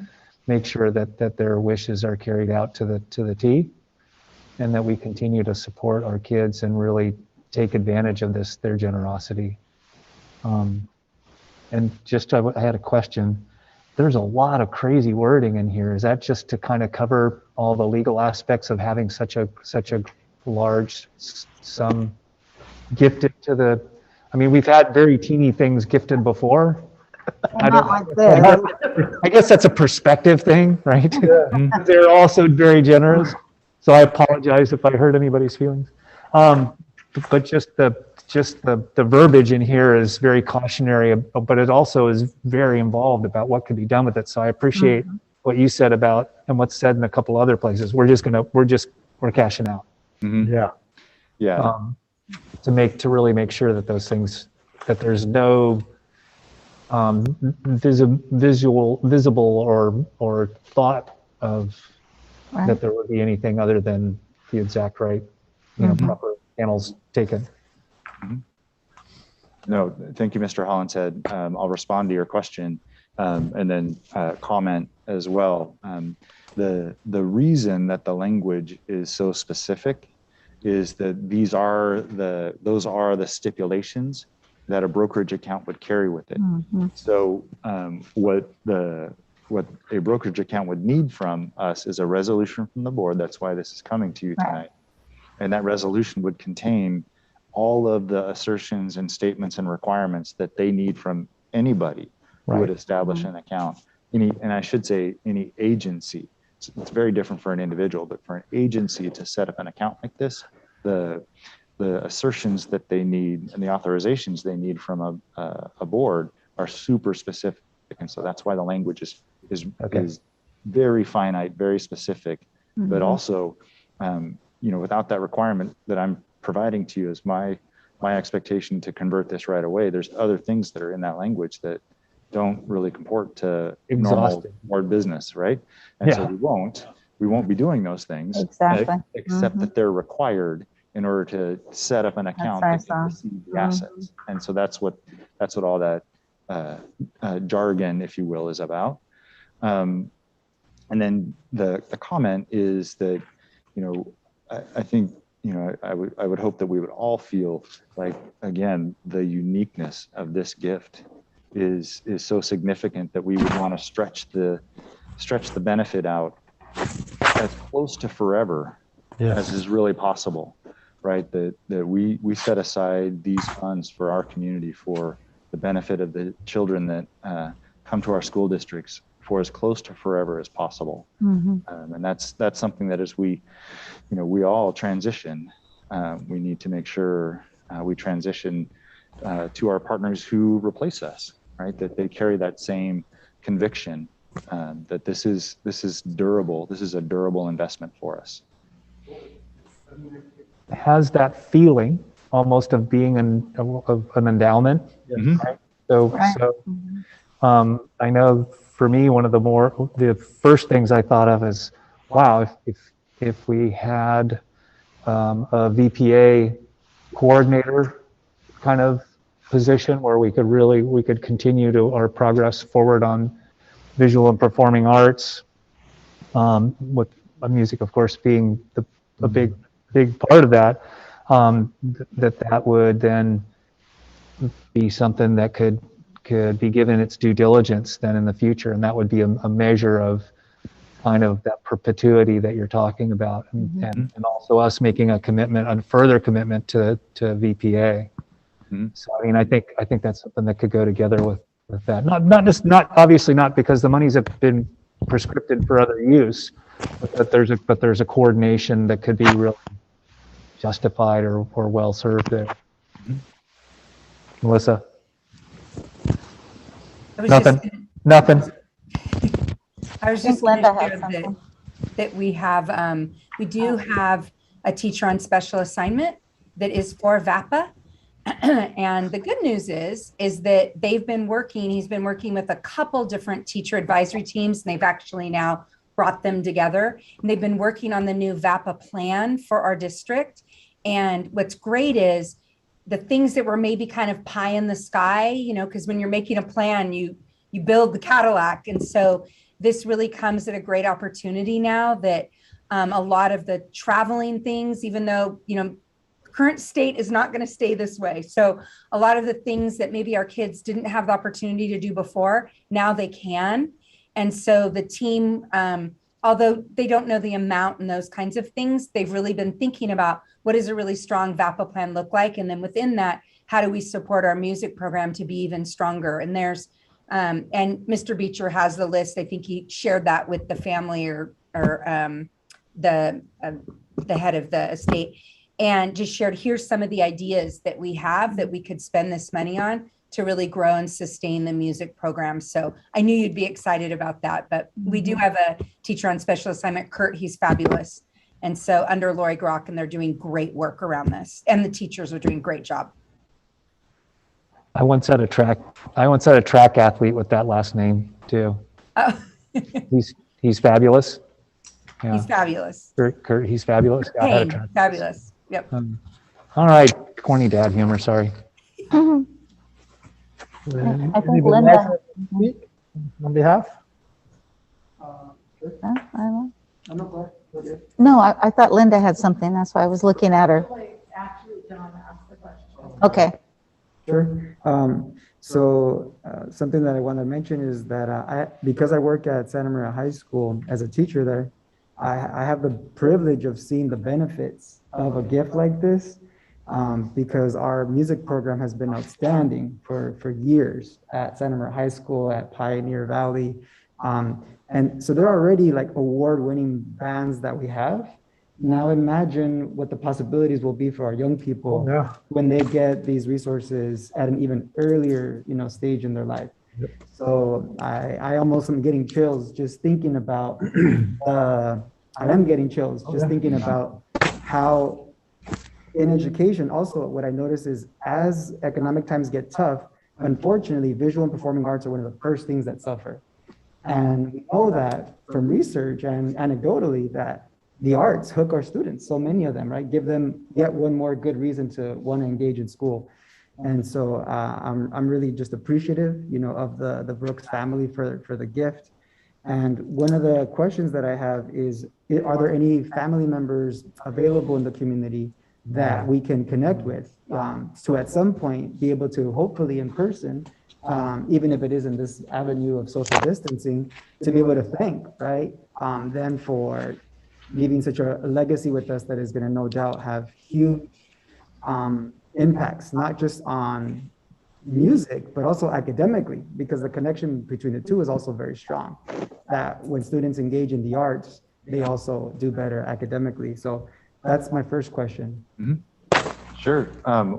make sure that their wishes are carried out to the T, and that we continue to support our kids and really take advantage of their generosity. And just, I had a question. There's a lot of crazy wording in here. Is that just to kind of cover all the legal aspects of having such a large sum gifted to the, I mean, we've had very teeny things gifted before. I guess that's a perspective thing, right? Yeah. They're also very generous. So I apologize if I hurt anybody's feelings. But just the verbiage in here is very cautionary, but it also is very involved about what can be done with it. So I appreciate what you said about, and what's said in a couple other places. We're cashing out. Yeah. To really make sure that those things, that there's no visible or thought of that there would be anything other than the exact right, proper channels taken. No, thank you, Mr. Hollinshead. I'll respond to your question and then comment as well. The reason that the language is so specific is that those are the stipulations that a brokerage account would carry with it. So what a brokerage account would need from us is a resolution from the board. That's why this is coming to you tonight. And that resolution would contain all of the assertions and statements and requirements that they need from anybody who would establish an account. And I should say any agency. It's very different for an individual, but for an agency to set up an account like this, the assertions that they need and the authorizations they need from a board are super specific. And so that's why the language is very finite, very specific, but also, without that requirement that I'm providing to you as my expectation to convert this right away, there's other things that are in that language that don't really comport to normal board business, right? And so we won't be doing those things except that they're required in order to set up an account that can receive the assets. And so that's what all that jargon, if you will, is about. And then the comment is that, I think, I would hope that we would all feel like, again, the uniqueness of this gift is so significant that we would want to stretch the benefit out as close to forever as is really possible, right? That we set aside these funds for our community for the benefit of the children that come to our school districts for as close to forever as possible. And that's something that as we all transition, we need to make sure we transition to our partners who replace us, right? That they carry that same conviction that this is durable. This is a durable investment for us. Has that feeling almost of being of an endowment. Mhm. Right? So, Right. I know for me, one of the first things I thought of is, wow, if we had a VPA coordinator kind of position where we could continue our progress forward on visual and performing arts, with music, of course, being a big part of that, that would then be something that could be given its due diligence then in the future, and that would be a measure of kind of that perpetuity that you're talking about, and also us making a further commitment to VPA. So I mean, I think that's something that could go together with that. Not obviously not because the monies have been prescripted for other use, but there's a coordination that could be really justified or well served there. Melissa? Nothing. I was think just going Linda to had share something. that we do have a teacher on special assignment that is for VAPA. And the good news is that he's been working with a couple different teacher advisory teams, and they've actually now brought them together. And they've been working on the new VAPA plan for our district. And what's great is the things that were maybe kind of pie in the sky, because when you're making a plan, you build the Cadillac. And so this really comes at a great opportunity now that a lot of the traveling things, even though, current state is not going to stay this way. So a lot of the things that maybe our kids didn't have the opportunity to do before, now they can. And so the team, although they don't know the amount and those kinds of things, they've really been thinking about what does a really strong VAPA plan look like? And then within that, how do we support our music program to be even stronger? And there's, and Mr. Beecher has the list. I think he shared that with the family or the head of the estate, and just shared, here's some of the ideas that we have that we could spend this money on to really grow and sustain the music program. So I knew you'd be excited about that, but we do have a teacher on special assignment, Kurt, he's fabulous. And so under Lori Grock, and they're doing great work around this, and the teachers are doing a great job. I once had a track athlete with that last name too. Oh. He's fabulous. Yeah. He's fabulous. Kurt, he's fabulous. I had a track. Fabulous. Yep. All right, corny dad humor. Sorry. I think Linda. On behalf? No, I thought Linda had something. That's why I was looking at her. Okay. Sure. Something that I want to mention is that because I work at Santa Maria High School as a teacher there, I have the privilege of seeing the benefits of a gift like this, because our music program has been outstanding for years at Santa Maria High School, at Pioneer Valley. And so there are already like award-winning bands that we have. Now imagine what the possibilities will be for our young people when they get these resources at an even earlier, stage in their life. So I almost am getting chills just thinking about, thinking about how in education also what I notice is as economic times get tough, unfortunately, visual and performing arts are one of the first things that suffer. And we know that from research and anecdotally that the arts hook our students, so many of them, right? Give them yet one more good reason to want to engage in school. And so I'm really just appreciative, of the Brooks family for the gift. And one of the questions that I have is, are there any family members available in the community that we can connect with to at some point be able to hopefully in person, even if it is in this avenue of social distancing, to be able to thank, right? Them for leaving such a legacy with us that is going to no doubt have huge impacts, not just on music, but also academically, because the connection between the two is also very strong. That when students engage in the arts, they also do better academically. So that's my first question. Sure.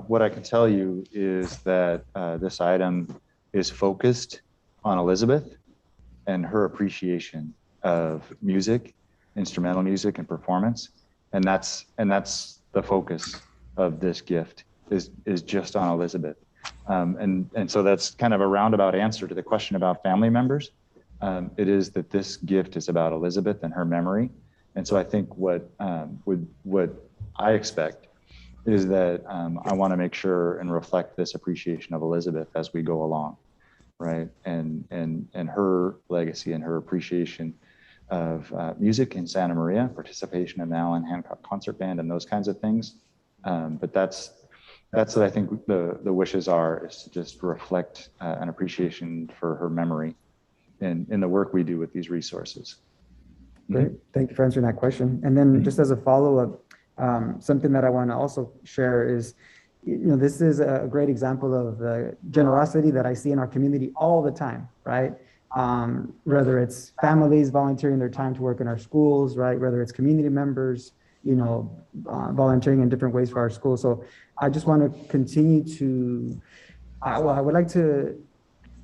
What I can tell you is that this item is focused on Elizabeth and her appreciation of music, instrumental music and performance. And that's the focus of this gift is just on Elizabeth. And so that's kind of a roundabout answer to the question about family members. It is that this gift is about Elizabeth and her memory. And so I think what I expect is that I want to make sure and reflect this appreciation of Elizabeth as we go along, right? And her legacy and her appreciation of music in Santa Maria, participation in the Allen Hancock Concert Band and those kinds of things. But that's what I think the wishes are, is to just reflect an appreciation for her memory in the work we do with these resources. Great, thank you for answering that question. And then just as a follow-up, something that I want to also share is, this is a great example of the generosity that I see in our community all the time, right? Whether it's families volunteering their time to work in our schools, right? Whether it's community members, volunteering in different ways for our schools. So I just want to continue to, I would like to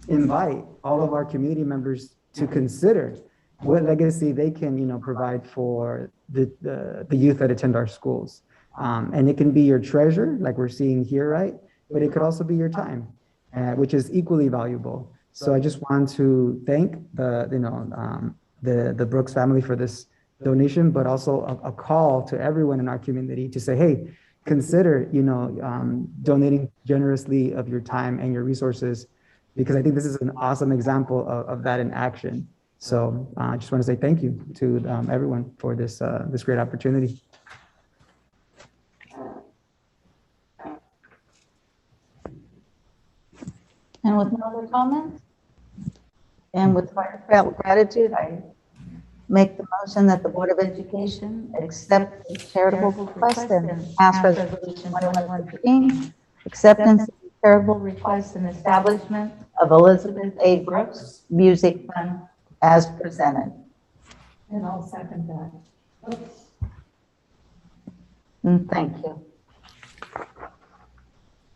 invite all of our community members to consider what legacy they can, provide for the youth that attend our schools. And it can be your treasure, like we're seeing here, right? But it could also be your time, which is equally valuable. So I just want to thank the Brooks family for this donation, but also a call to everyone in our community to say, hey, consider, donating generously of your time and your resources, because I think this is an awesome example of that in action. So I just want to say thank you to everyone for this great opportunity. And with no other comments, and with heartfelt gratitude, I make the motion that the Board of Education accept the charitable request and pass resolution 2115, acceptance of the charitable request and establishment of Elizabeth A. Brooks Music Fund as presented. And I'll second that. And thank you.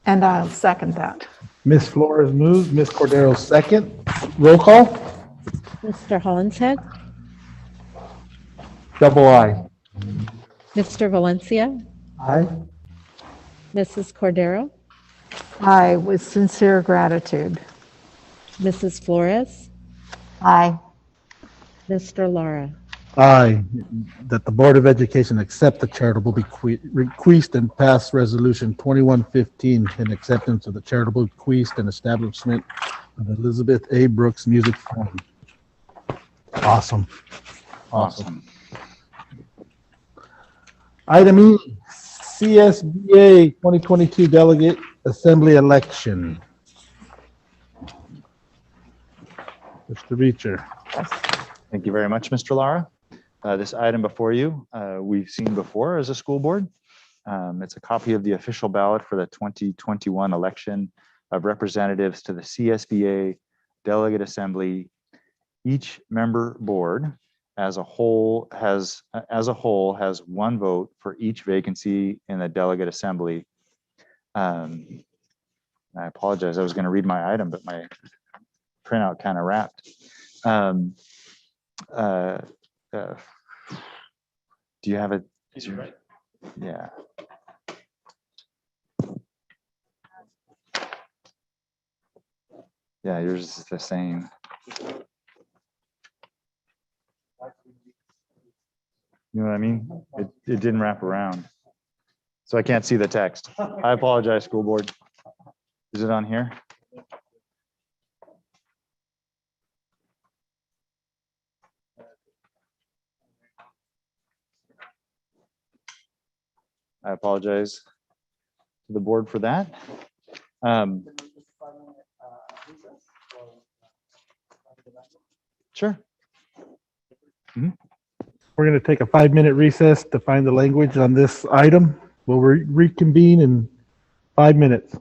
And I'll second that. Ms. Flores moves, Ms. Cordero second. Roll call? Mr. Hollinshead, Double I. Mr. Valencia, Aye. Mrs. Cordero, Aye, with sincere gratitude. Mrs. Flores, Aye. Mr. Lara. Aye. That the Board of Education accept the charitable bequest and pass resolution 2115 in acceptance of the charitable bequest and establishment of Elizabeth A. Brooks Music Fund. Awesome. Awesome. Item E, CSBA 2022 Delegate Assembly Election. Mr. Beecher. Thank you very much, Mr. Lara. This item before you, we've seen before as a school board. It's a copy of the official ballot for the 2021 election of representatives to the CSBA Delegate Assembly. Each member board as a whole has one vote for each vacancy in the Delegate Assembly. I apologize, I was going to read my item, but my printout kind of wrapped. Do you have it? Is it right? Yeah. Yeah, yours is the same. You know what I mean? It didn't wrap around. So I can't see the text. I apologize, school board. Is it on here? I apologize to the board for that. Sure. We're going to take a 5-minute recess to find the language on this item. We'll reconvene in 5 minutes.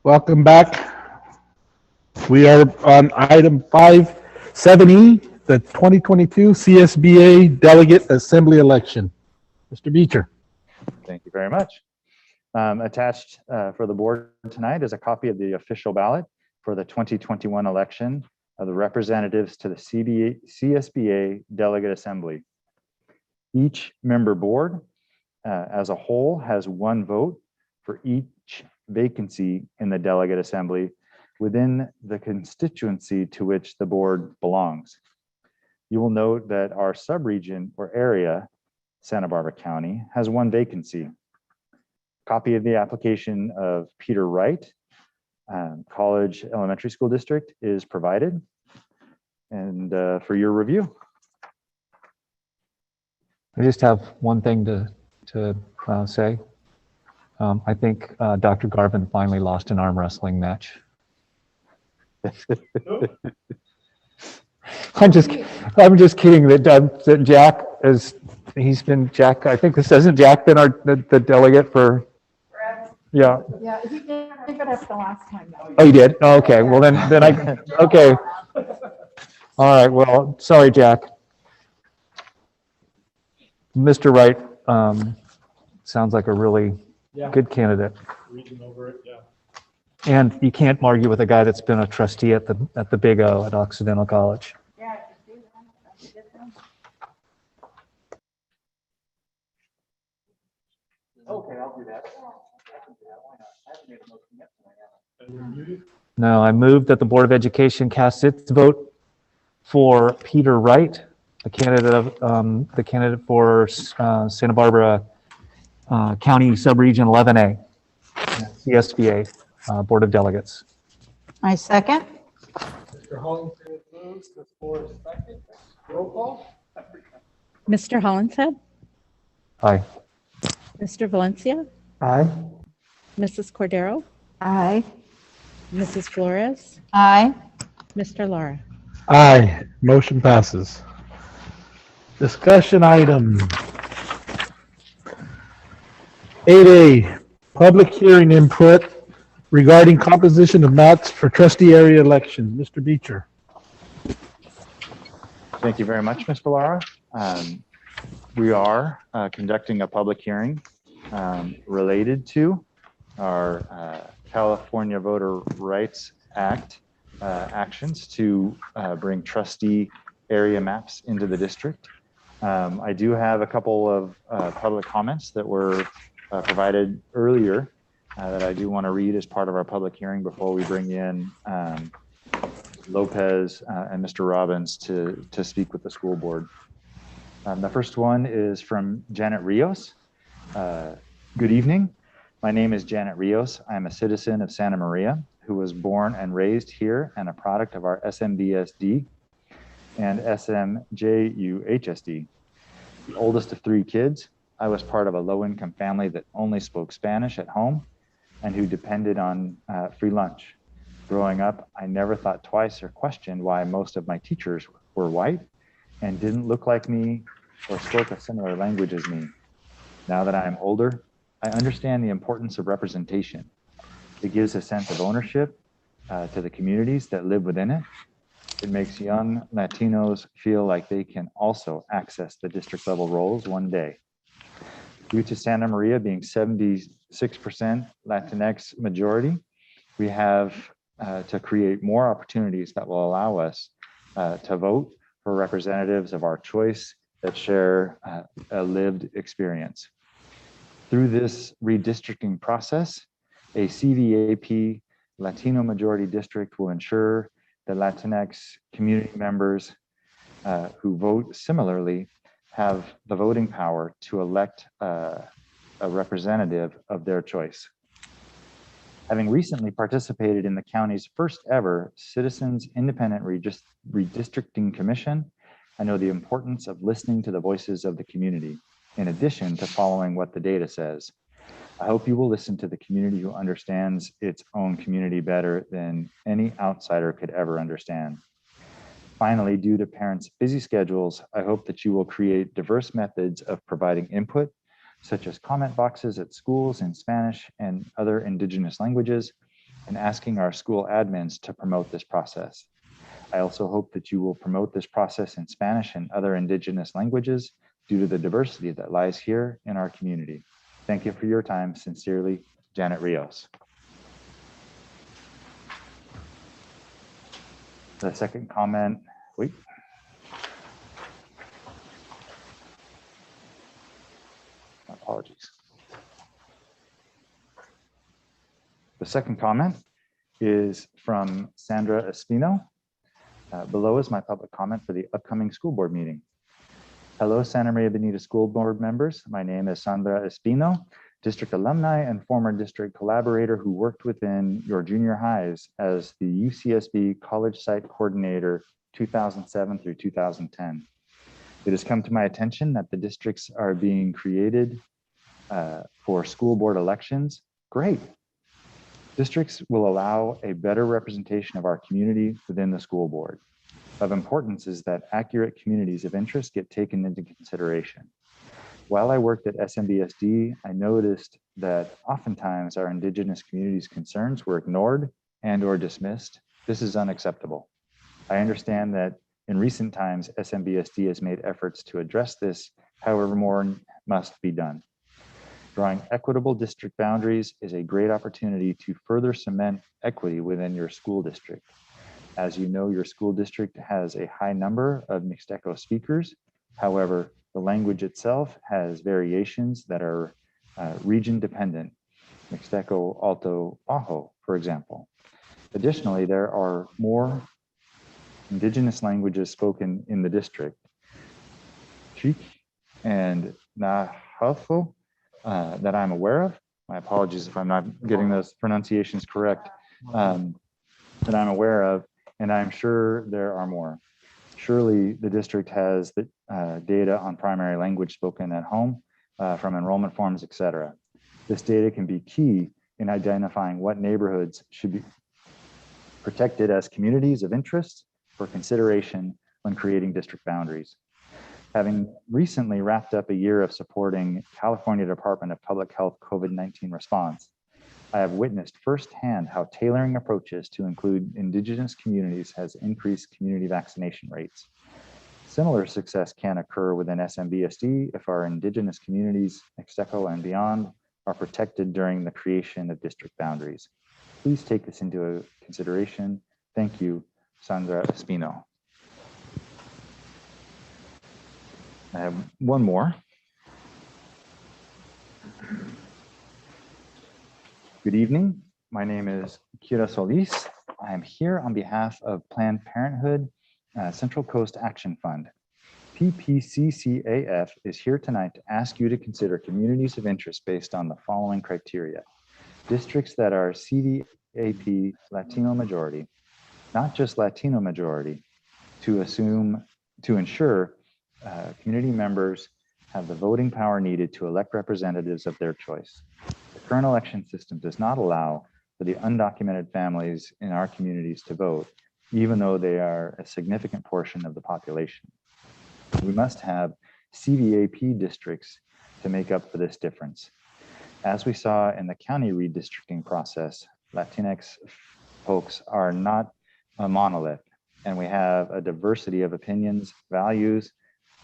Welcome back. We are on item 7E, the 2022 CSBA Delegate Assembly Election. Mr. Beecher. Thank you very much. Attached for the board tonight is a copy of the official ballot for the 2021 election of the representatives to the CSBA Delegate Assembly. Each member board as a whole has one vote for each vacancy in the Delegate Assembly within the constituency to which the board belongs. You will note that our subregion or area, Santa Barbara County, has one vacancy. Copy of the application of Peter Wright, College Elementary School District is provided and for your review. I just have one thing to say. I think Dr. Garvin finally lost an arm wrestling match. I'm just kidding that Jack is, Jack, I think this hasn't Jack been the delegate for, yeah. Yeah, he gave it up the last time. Oh, you did? Oh, okay, well then I, okay. All right, well, sorry, Jack. Mr. Wright sounds like a really good candidate. Reading over it, yeah. And you can't argue with a guy that's been a trustee at the Big O at Occidental College. Okay, I'll do that. No, I move that the Board of Education cast its vote for Peter Wright, the candidate for Santa Barbara County Subregion 11A, CSBA Board of Delegates. I second. Mr. Hollington moves, Ms. Flores second. Roll call. Mr. Hollinshead, Aye. Mr. Valencia, Aye. Mrs. Cordero, Aye. Mrs. Flores, Aye. Mr. Lara. Aye, motion passes. Discussion item 8A, public hearing input regarding composition of maps for trustee area elections. Mr. Beecher. Thank you very much, Mr. Lara. We are conducting a public hearing related to our California Voter Rights Act actions to bring trustee area maps into the district. I do have a couple of public comments that were provided earlier that I do want to read as part of our public hearing before we bring in Lopez and Mr. Robbins to speak with the school board. The first one is from Janet Rios. Good evening. My name is Janet Rios. I'm a citizen of Santa Maria who was born and raised here and a product of our SMBSD and SMJUHSD. The oldest of 3 kids, I was part of a low-income family that only spoke Spanish at home and who depended on free lunch. Growing up, I never thought twice or questioned why most of my teachers were white and didn't look like me or spoke a similar language as me. Now that I am older, I understand the importance of representation. It gives a sense of ownership to the communities that live within it. It makes young Latinos feel like they can also access the district level roles one day. Due to Santa Maria being 76% Latinx majority, we have to create more opportunities that will allow us to vote for representatives of our choice that share a lived experience. Through this redistricting process, a CVAP Latino majority district will ensure that Latinx community members who vote similarly have the voting power to elect a representative of their choice. Having recently participated in the county's first ever Citizens Independent Redistricting Commission, I know the importance of listening to the voices of the community, in addition to following what the data says. I hope you will listen to the community who understands its own community better than any outsider could ever understand. Finally, due to parents' busy schedules, I hope that you will create diverse methods of providing input, such as comment boxes at schools in Spanish and other indigenous languages, and asking our school admins to promote this process. I also hope that you will promote this process in Spanish and other indigenous languages due to the diversity that lies here in our community. Thank you for your time. Sincerely, Janet Rios. The second comment, wait. Apologies. The second comment is from Sandra Espino. Below is my public comment for the upcoming school board meeting. Hello, Santa Maria Bonita School Board members. My name is Sandra Espino, district alumni and former district collaborator who worked within your junior highs as the UCSB College Site Coordinator 2007 through 2010. It has come to my attention that the districts are being created for school board elections. Great. Districts will allow a better representation of our community within the school board. Of importance is that accurate communities of interest get taken into consideration. While I worked at SMBSD, I noticed that oftentimes our Indigenous communities' concerns were ignored and or dismissed. This is unacceptable. I understand that in recent times, SMBSD has made efforts to address this, however, more must be done. Drawing equitable district boundaries is a great opportunity to further cement equity within your school district. As you know, your school district has a high number of Mixteco speakers. However, the language itself has variations that are region dependent. Mixteco, Alto, Bajo, for example. Additionally, there are more Indigenous languages spoken in the district. Chik and Nahuatl that I'm aware of. My apologies if I'm not getting those pronunciations correct, that I'm aware of, and I'm sure there are more. Surely the district has the data on primary language spoken at home from enrollment forms, etc. This data can be key in identifying what neighborhoods should be protected as communities of interest for consideration when creating district boundaries. Having recently wrapped up a year of supporting California Department of Public Health COVID-19 response, I have witnessed firsthand how tailoring approaches to include Indigenous communities has increased community vaccination rates. Similar success can occur within SMBSD if our Indigenous communities, Mixteco and beyond, are protected during the creation of district boundaries. Please take this into consideration. Thank you, Sandra Espino. I have one more. Good evening. My name is Kira Solis. I am here on behalf of Planned Parenthood Central Coast Action Fund. PPCCAF is here tonight to ask you to consider communities of interest based on the following criteria. Districts that are CDAP Latino majority, not just Latino majority, to ensure community members have the voting power needed to elect representatives of their choice. The current election system does not allow for the undocumented families in our communities to vote, even though they are a significant portion of the population. We must have CVAP districts to make up for this difference. As we saw in the county redistricting process, Latinx folks are not a monolith, and we have a diversity of opinions, values,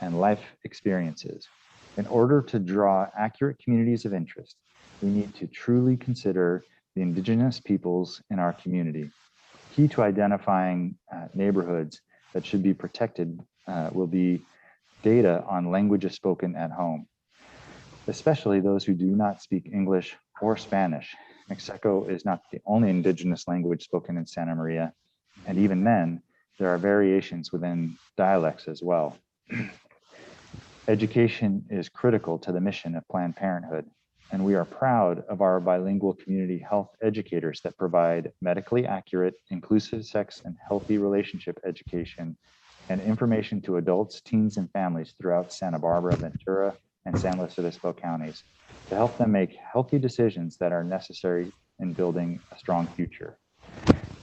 and life experiences. In order to draw accurate communities of interest, we need to truly consider the Indigenous peoples in our community. Key to identifying neighborhoods that should be protected will be data on languages spoken at home, especially those who do not speak English or Spanish. Mixteco is not the only Indigenous language spoken in Santa Maria, and even then, there are variations within dialects as well. Education is critical to the mission of Planned Parenthood, and we are proud of our bilingual community health educators that provide medically accurate, inclusive sex and healthy relationship education and information to adults, teens, and families throughout Santa Barbara, Ventura, and San Luis Obispo counties to help them make healthy decisions that are necessary in building a strong future.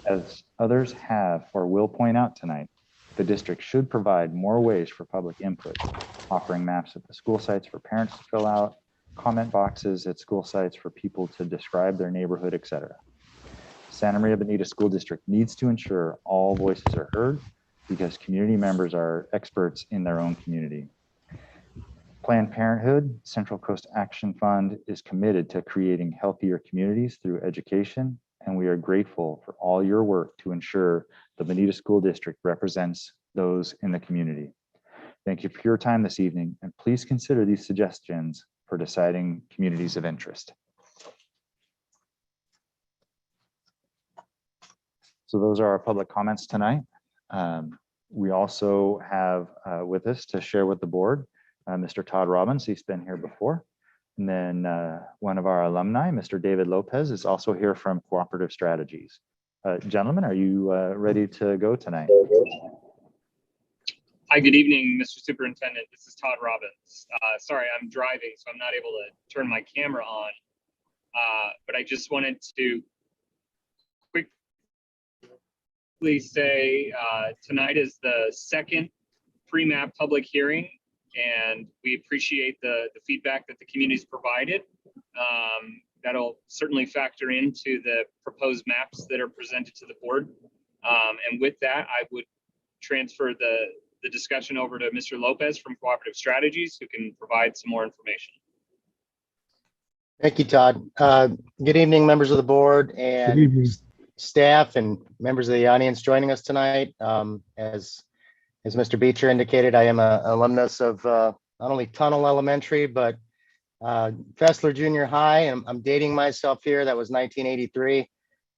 As others have or will point out tonight, the district should provide more ways for public input, offering maps at the school sites for parents to fill out, comment boxes at school sites for people to describe their neighborhood, etc. Santa Maria Bonita School District needs to ensure all voices are heard because community members are experts in their own community. Planned Parenthood Central Coast Action Fund is committed to creating healthier communities through education, and we are grateful for all your work to ensure the Bonita School District represents those in the community. Thank you for your time this evening, and please consider these suggestions for deciding communities of interest. So those are our public comments tonight. We also have with us to share with the board, Mr. Todd Robbins. He's been here before. And then one of our alumni, Mr. David Lopez, is also here from Cooperative Strategies. Gentlemen, are you ready to go tonight? Hi, good evening, Mr. Superintendent. This is Todd Robbins. Sorry, I'm driving, so I'm not able to turn my camera on. But I just wanted to quickly say tonight is the second pre-map public hearing, and we appreciate the feedback that the community's provided. That'll certainly factor into the proposed maps that are presented to the board. And with that, I would transfer the discussion over to Mr. Lopez from Cooperative Strategies, who can provide some more information. Thank you, Todd. Good evening, members of the board and staff and members of the audience joining us tonight. As Mr. Beecher indicated, I am an alumnus of not only Tunnel Elementary, but Fessler Junior High. I'm dating myself here. That was 1983.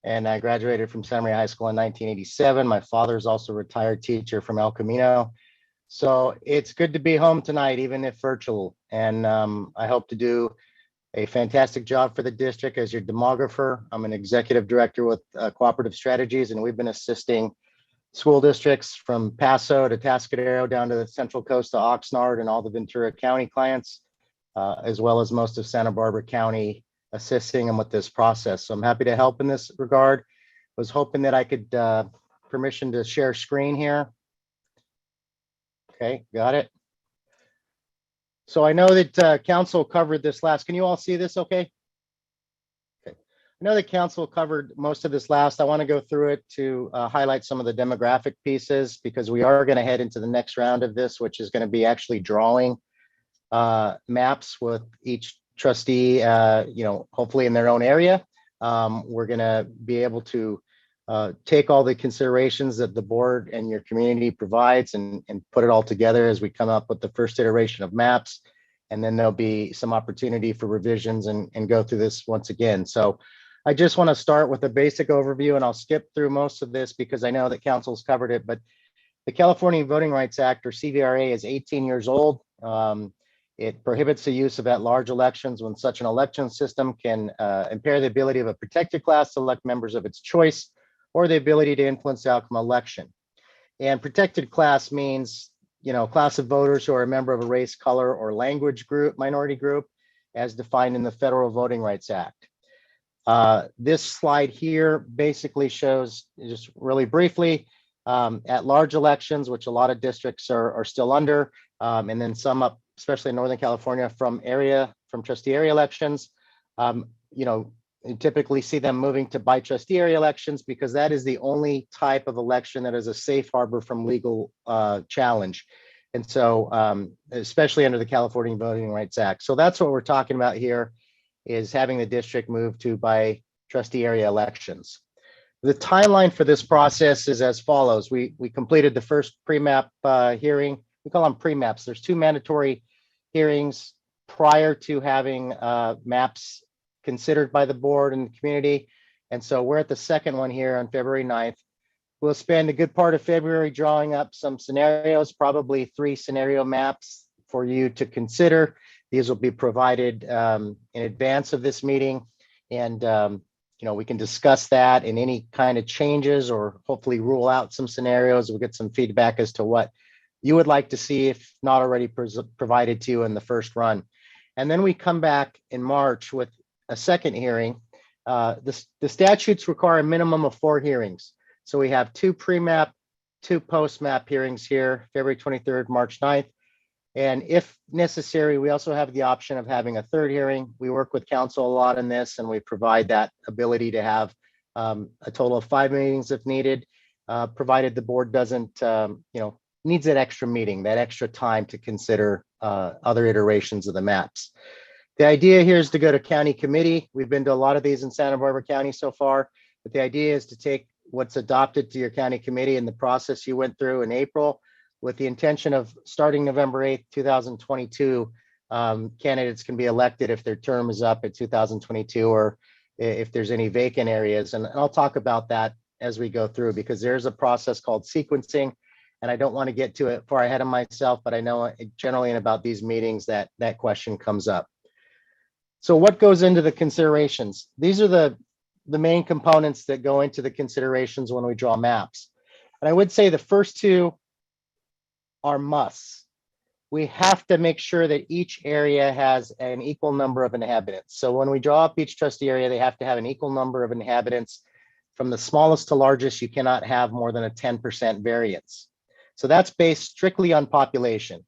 And I graduated from Santa Maria High School in 1987. My father is also a retired teacher from El Camino. So it's good to be home tonight, even if virtual. And I hope to do a fantastic job for the district as your demographer. I'm an executive director with Cooperative Strategies, and we've been assisting school districts from Paso to Tascadero down to the Central Coast to Oxnard and all the Ventura County clients, as well as most of Santa Barbara County, assisting them with this process. So I'm happy to help in this regard. Was hoping that I could permission to share screen here. Okay, got it. So I know that council covered this last. Can you all see this okay? Okay. I know that council covered most of this last. I want to go through it to highlight some of the demographic pieces, because we are going to head into the next round of this, which is going to be actually drawing maps with each trustee, hopefully in their own area. We're going to be able to take all the considerations that the board and your community provides and put it all together as we come up with the first iteration of maps. And then there'll be some opportunity for revisions and go through this once again. So I just want to start with a basic overview, and I'll skip through most of this because I know that council's covered it, but the California Voting Rights Act, or CVRA, is 18 years old. It prohibits the use of at-large elections when such an election system can impair the ability of a protected class to elect members of its choice or the ability to influence the outcome of election. And protected class means, class of voters who are a member of a race, color, or language group, minority group, as defined in the Federal Voting Rights Act. This slide here basically shows, just really briefly, at-large elections, which a lot of districts are still under, and then some up, especially in Northern California, from trustee area elections. You typically see them moving to by trustee area elections because that is the only type of election that is a safe harbor from legal challenge. And so, especially under the California Voting Rights Act. So that's what we're talking about here, is having the district move to by trustee area elections. The timeline for this process is as follows. We completed the first pre-map hearing. We call them pre-maps. There's two mandatory hearings prior to having maps considered by the board and the community. And so we're at the second one here on February 9th. We'll spend a good part of February drawing up some scenarios, probably 3 scenario maps for you to consider. These will be provided in advance of this meeting. And we can discuss that and any kind of changes, or hopefully rule out some scenarios. We'll get some feedback as to what you would like to see, if not already provided to you in the first run. And then we come back in March with a second hearing. The statutes require a minimum of 4 hearings. So we have 2 pre-map, 2 post-map hearings here, February 23rd, March 9th. And if necessary, we also have the option of having a 3rd hearing. We work with council a lot in this, and we provide that ability to have a total of 5 meetings if needed, provided the board doesn't, needs that extra meeting, that extra time to consider other iterations of the maps. The idea here is to go to county committee. We've been to a lot of these in Santa Barbara County so far, but the idea is to take what's adopted to your county committee and the process you went through in April with the intention of starting November 8th, 2022. Candidates can be elected if their term is up at 2022 or if there's any vacant areas. And I'll talk about that as we go through, because there's a process called sequencing, and I don't want to get to it far ahead of myself, but I know generally in about these meetings that question comes up. So what goes into the considerations? These are the main components that go into the considerations when we draw maps. And I would say the first two are musts. We have to make sure that each area has an equal number of inhabitants. So when we draw up each trustee area, they have to have an equal number of inhabitants. From the smallest to largest, you cannot have more than a 10% variance. So that's based strictly on population,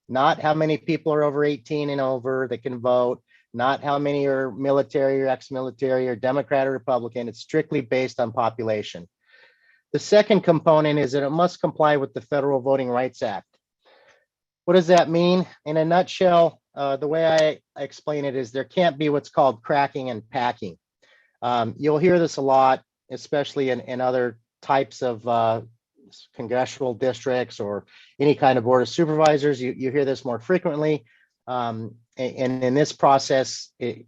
not how many people are over 18 and over that can vote, not how many are military or ex-military or Democrat or Republican. It's strictly based on population. The second component is that it must comply with the Federal Voting Rights Act. What does that mean? In a nutshell, the way I explain it is there can't be what's called cracking and packing. You'll hear this a lot, especially in other types of congressional districts or any kind of board of supervisors. You hear this more frequently. And in this process, we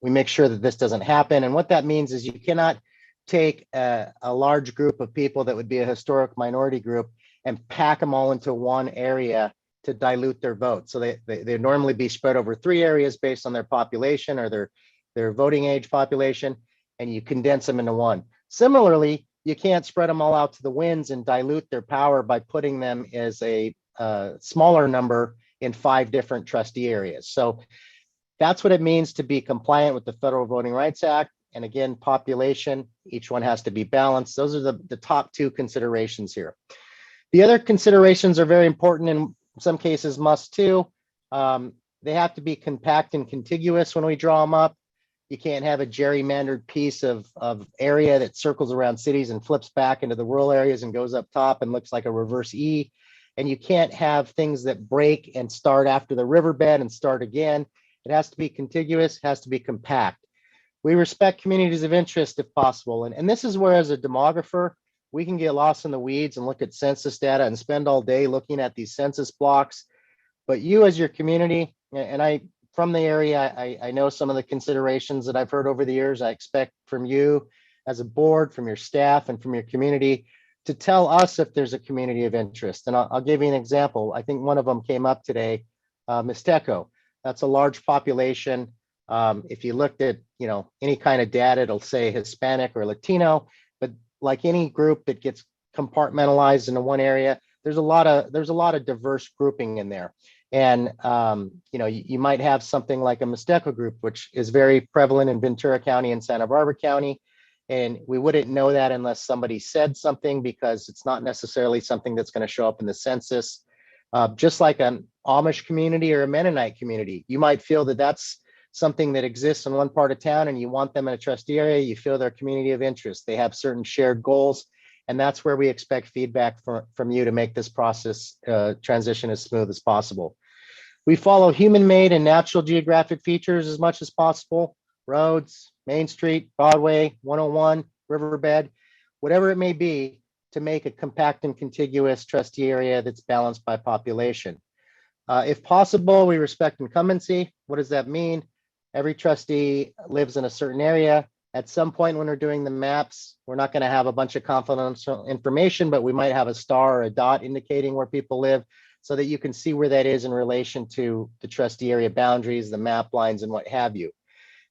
make sure that this doesn't happen. And what that means is you cannot take a large group of people that would be a historic minority group and pack them all into one area to dilute their vote. So they normally be spread over 3 areas based on their population or their voting age population, and you condense them into one. Similarly, you can't spread them all out to the winds and dilute their power by putting them as a smaller number in 5 different trustee areas. So that's what it means to be compliant with the Federal Voting Rights Act. And again, population, each one has to be balanced. Those are the top 2 considerations here. The other considerations are very important, and in some cases must too. They have to be compact and contiguous when we draw them up. You can't have a gerrymandered piece of area that circles around cities and flips back into the rural areas and goes up top and looks like a reverse E. And you can't have things that break and start after the riverbed and start again. It has to be contiguous, has to be compact. We respect communities of interest if possible. And this is where, as a demographer, we can get lost in the weeds and look at census data and spend all day looking at these census blocks. But you as your community, and from the area, I know some of the considerations that I've heard over the years. I expect from you as a board, from your staff, and from your community to tell us if there's a community of interest. And I'll give you an example. I think one of them came up today, Mixteco. That's a large population. If you looked at any kind of data, it'll say Hispanic or Latino. But like any group that gets compartmentalized into one area, there's a lot of diverse grouping in there. And you might have something like a Mixteco group, which is very prevalent in Ventura County and Santa Barbara County. And we wouldn't know that unless somebody said something, because it's not necessarily something that's going to show up in the census. Just like an Amish community or a Mennonite community, you might feel that that's something that exists in one part of town and you want them in a trustee area. You feel their community of interest. They have certain shared goals. And that's where we expect feedback from you to make this process transition as smooth as possible. We follow human-made and natural geographic features as much as possible. Roads, Main Street, Broadway, 101, Riverbed, whatever it may be, to make a compact and contiguous trustee area that's balanced by population. If possible, we respect incumbency. What does that mean? Every trustee lives in a certain area. At some point when we're doing the maps, we're not going to have a bunch of confidential information, but we might have a star or a dot indicating where people live so that you can see where that is in relation to the trustee area boundaries, the map lines, and what have you.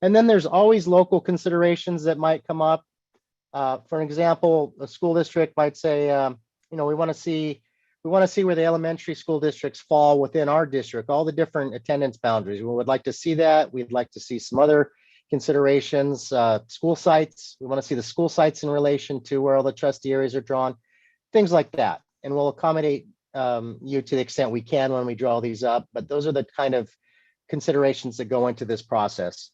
And then there's always local considerations that might come up. For example, a school district might say, we want to see where the elementary school districts fall within our district, all the different attendance boundaries. We would like to see that. We'd like to see some other considerations, school sites. We want to see the school sites in relation to where all the trustee areas are drawn, things like that. And we'll accommodate you to the extent we can when we draw these up. But those are the kind of considerations that go into this process.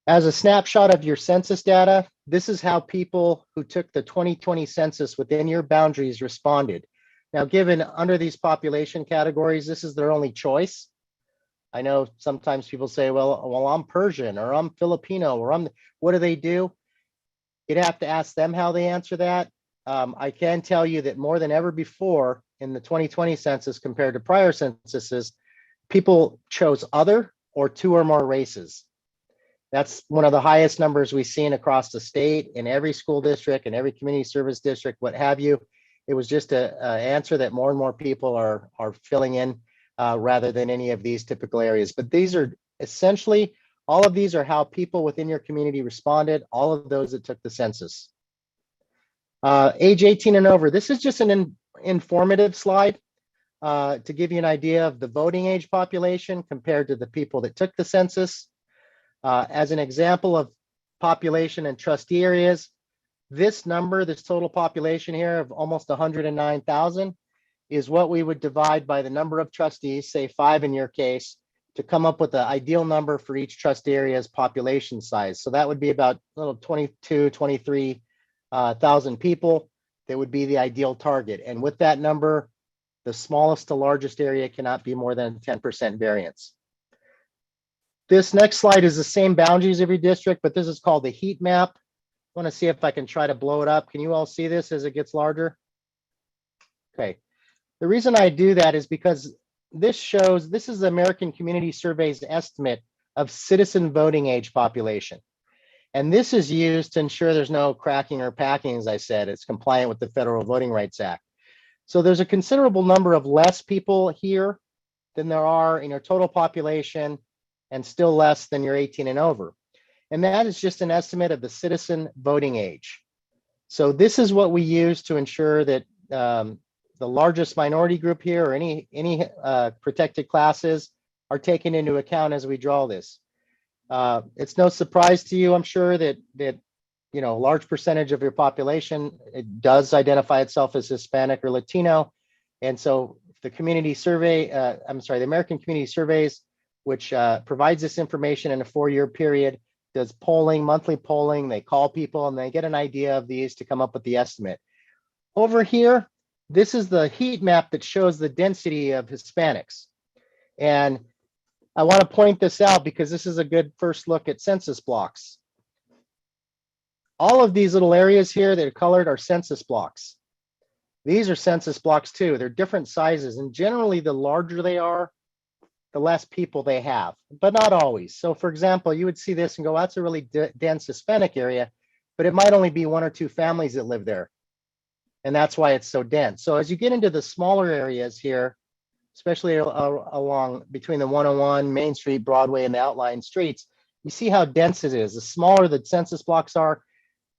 As a snapshot of your census data, this is how people who took the 2020 census within your boundaries responded. Now, given under these population categories, this is their only choice. I know sometimes people say, well, I'm Persian or I'm Filipino or what do they do? You'd have to ask them how they answer that. I can tell you that more than ever before in the 2020 census compared to prior censuses, people chose other or two or more races. That's one of the highest numbers we've seen across the state in every school district and every community service district, what have you. It was just an answer that more and more people are filling in rather than any of these typical areas. But these are essentially, all of these are how people within your community responded, all of those that took the census. Age 18 and over, this is just an informative slide to give you an idea of the voting age population compared to the people that took the census. As an example of population and trustee areas, this number, this total population here of almost 109,000 is what we would divide by the number of trustees, say 5 in your case, to come up with the ideal number for each trustee area's population size. So that would be about 22, 23,000 people. That would be the ideal target. And with that number, the smallest to largest area cannot be more than 10% variance. This next slide is the same boundaries every district, but this is called the heat map. I want to see if I can try to blow it up. Can you all see this as it gets larger? Okay. The reason I do that is because this shows, this is the American Community Survey's estimate of citizen voting age population. And this is used to ensure there's no cracking or packing, as I said. It's compliant with the Federal Voting Rights Act. So there's a considerable number of less people here than there are in your total population, and still less than your 18 and over. And that is just an estimate of the citizen voting age. So this is what we use to ensure that the largest minority group here or any protected classes are taken into account as we draw this. It's no surprise to you, I'm sure, that you know, a large percentage of your population, it does identify itself as Hispanic or Latino. And so the community survey, the American Community Surveys, which provides this information in a 4-year period, does polling, monthly polling. They call people and they get an idea of these to come up with the estimate. Over here, this is the heat map that shows the density of Hispanics. And I want to point this out because this is a good first look at census blocks. All of these little areas here that are colored are census blocks. These are census blocks too. They're different sizes, and generally the larger they are, the less people they have, but not always. So for example, you would see this and go, that's a really dense Hispanic area, but it might only be 1 or 2 families that live there. And that's why it's so dense. So as you get into the smaller areas here, especially along between the 101, Main Street, Broadway, and the outlying streets, you see how dense it is. The smaller the census blocks are,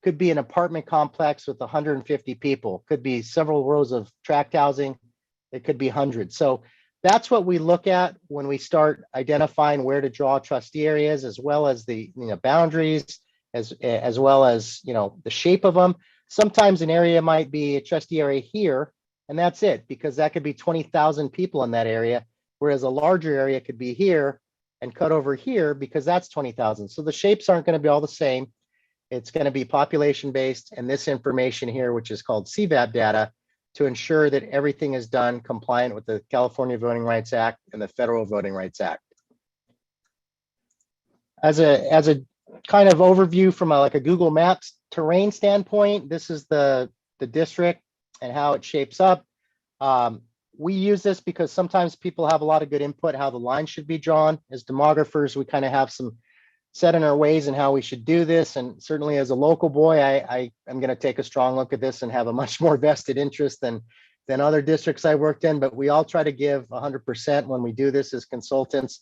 could be an apartment complex with 150 people, could be several rows of tract housing, it could be hundreds. So that's what we look at when we start identifying where to draw trustee areas, as well as the boundaries, as well as the shape of them. Sometimes an area might be a trustee area here, and that's it, because that could be 20,000 people in that area, whereas a larger area could be here and cut over here because that's 20,000. So the shapes aren't going to be all the same. It's going to be population based, and this information here, which is called CVAP data, to ensure that everything is done compliant with the California Voting Rights Act and the Federal Voting Rights Act. As a kind of overview from like a Google Maps terrain standpoint, this is the district and how it shapes up. We use this because sometimes people have a lot of good input how the line should be drawn. As demographers, we kind of have some set in our ways and how we should do this. And certainly as a local boy, I am going to take a strong look at this and have a much more vested interest than other districts I worked in. But we all try to give 100% when we do this as consultants.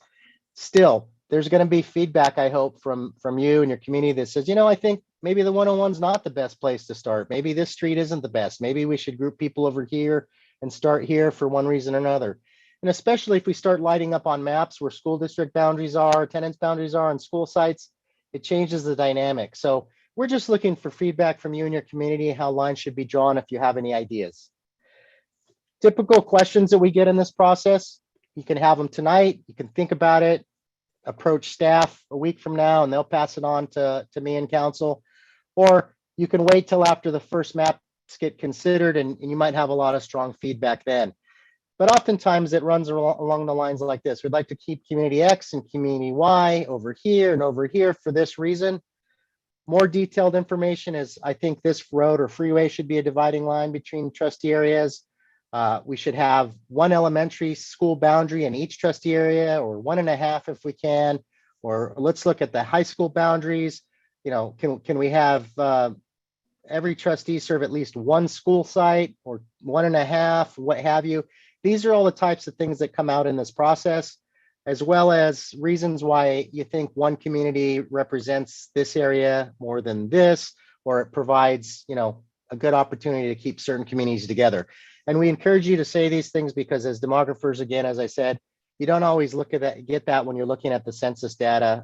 Still, there's going to be feedback, I hope, from you and your community that says, I think maybe the 101's not the best place to start. Maybe this street isn't the best. Maybe we should group people over here and start here for one reason or another. And especially if we start lighting up on maps where school district boundaries are, attendance boundaries are on school sites, it changes the dynamic. So we're just looking for feedback from you and your community, how lines should be drawn if you have any ideas. Typical questions that we get in this process, you can have them tonight, you can think about it, approach staff a week from now and they'll pass it on to me and council. Or you can wait till after the first maps get considered and you might have a lot of strong feedback then. But oftentimes it runs along the lines like this. We'd like to keep community X and community Y over here and over here for this reason. More detailed information is, I think this road or freeway should be a dividing line between trustee areas. We should have one elementary school boundary in each trustee area, or 1.5 if we can. Or let's look at the high school boundaries. You know, can we have every trustee serve at least one school site, or 1.5, what have you? These are all the types of things that come out in this process, as well as reasons why you think one community represents this area more than this, or it provides, you know, a good opportunity to keep certain communities together. And we encourage you to say these things because as demographers, again, as I said, you don't always look at that, get that when you're looking at the census data,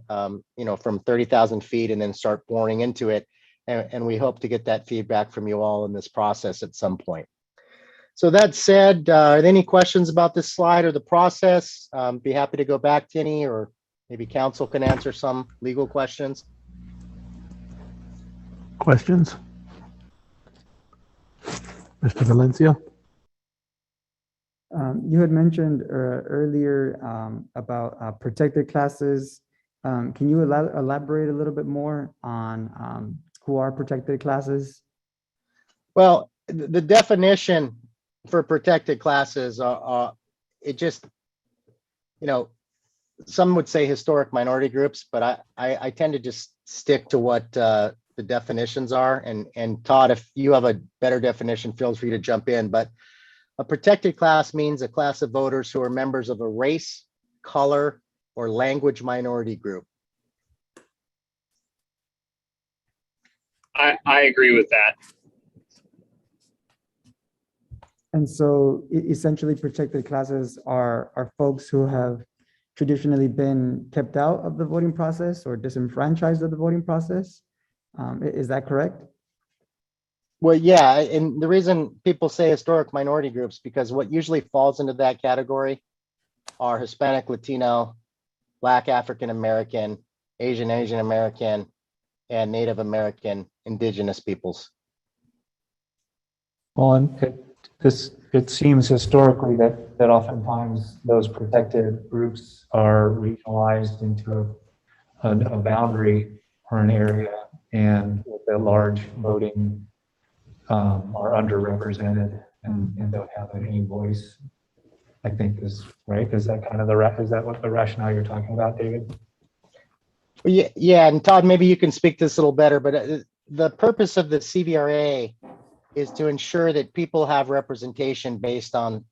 you know, from 30,000 feet and then start boring into it. And we hope to get that feedback from you all in this process at some point. So that said, are there any questions about this slide or the process? Be happy to go back to any, or maybe council can answer some legal questions. Questions? Mr. Valencia? You had mentioned earlier about protected classes. Can you elaborate a little bit more on who are protected classes? Well, the definition for protected classes, it just, you know, some would say historic minority groups, but I tend to just stick to what the definitions are. And Todd, if you have a better definition, feel free to jump in. But a protected class means a class of voters who are members of a race, color, or language minority group. I agree with that. And so essentially protected classes are folks who have traditionally been kept out of the voting process or disenfranchised of the voting process. Is that correct? Well, yeah, and the reason people say historic minority groups, because what usually falls into that category are Hispanic, Latino, Black, African American, Asian American, and Native American indigenous peoples. Well, and it seems historically that oftentimes those protected groups are regionalized into a boundary or an area, and with a large voting are underrepresented and don't have any voice, I think is right. Is that kind of is that what the rationale you're talking about, David? Yeah, and Todd, maybe you can speak to this a little better, but the purpose of the CVRA is to ensure that people have representation based on,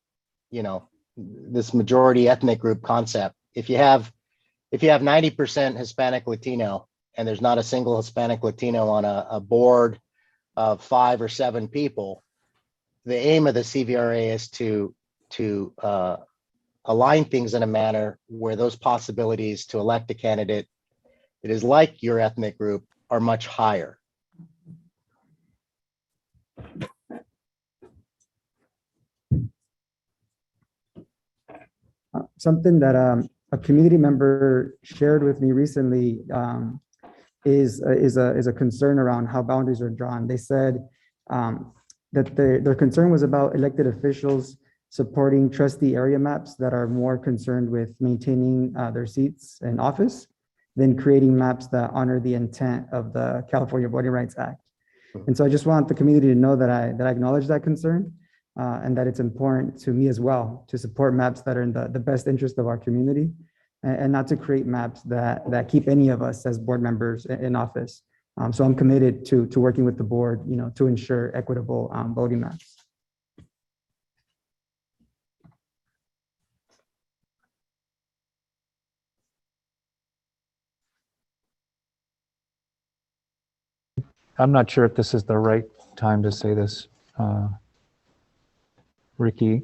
you know, this majority ethnic group concept. If you have 90% Hispanic Latino and there's not a single Hispanic Latino on a board of 5 or 7 people, the aim of the CVRA is to align things in a manner where those possibilities to elect a candidate that is like your ethnic group are much higher. Something that a community member shared with me recently is a concern around how boundaries are drawn. They said that their concern was about elected officials supporting trustee area maps that are more concerned with maintaining their seats in office than creating maps that honor the intent of the California Voting Rights Act. And so I just want the community to know that I acknowledge that concern and that it's important to me as well to support maps that are in the best interest of our community and not to create maps that keep any of us as board members in office. So I'm committed to working with the board, you know, to ensure equitable voting maps. I'm not sure if this is the right time to say this, Ricky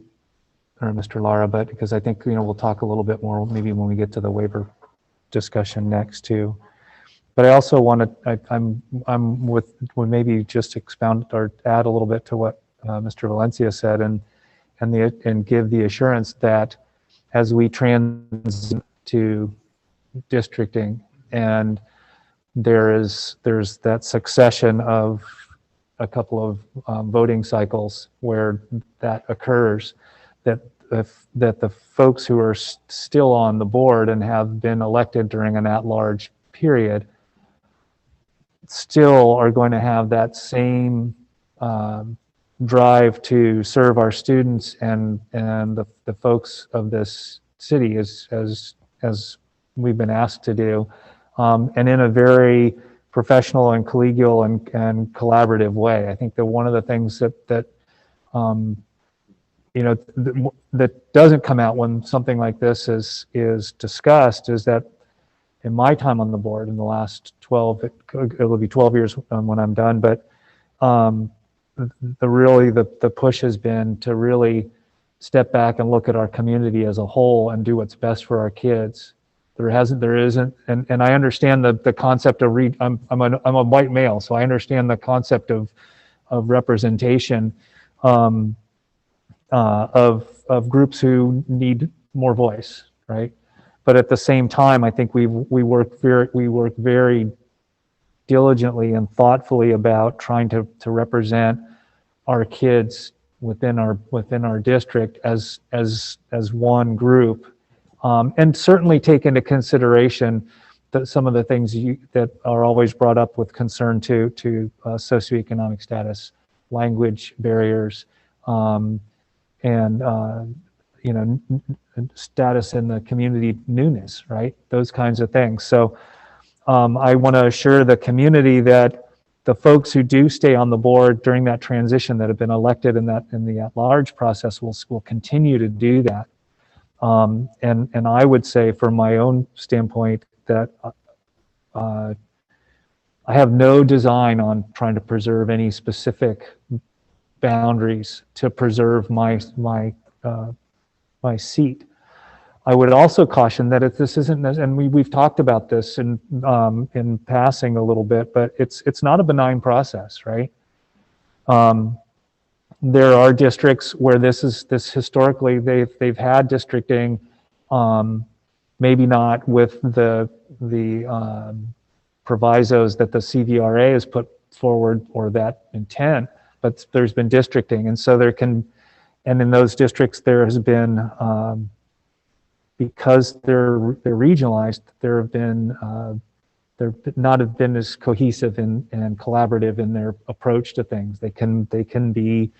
or Mr. Lara, but because I think, you know, we'll talk a little bit more maybe when we get to the waiver discussion next too. But I also want to, I'm with maybe just expound or add a little bit to what Mr. Valencia said and give the assurance that as we transition to districting, and there's that succession of a couple of voting cycles where that occurs, that the folks who are still on the board and have been elected during an at-large period still are going to have that same drive to serve our students and the folks of this city as we've been asked to do, and in a very professional and collegial and collaborative way. I think that one of the things that you know, that doesn't come out when something like this is discussed is that in my time on the board in the last 12, it'll be 12 years when I'm done, but the push has been to really step back and look at our community as a whole and do what's best for our kids. There isn't, and I understand the concept of I'm a white male, so I understand the concept of representation of groups who need more voice, right? But at the same time, I think we work very diligently and thoughtfully about trying to represent our kids within our district as one group, and certainly take into consideration that some of the things that are always brought up with concern to socioeconomic status, language barriers, and you know, status in the community, newness, right? Those kinds of things. So I want to assure the community that the folks who do stay on the board during that transition that have been elected in the at-large process will continue to do that. And I would say, from my own standpoint, that I have no design on trying to preserve any specific boundaries to preserve my seat. I would also caution that if this isn't, and we've talked about this in passing a little bit, but it's not a benign process, right? There are districts where this historically they've had districting, maybe not with the provisos that the CVRA has put forward or that intent, but there's been districting, and so and in those districts there has been, because they're regionalized, they've not have been as cohesive and collaborative in their approach to things. They can be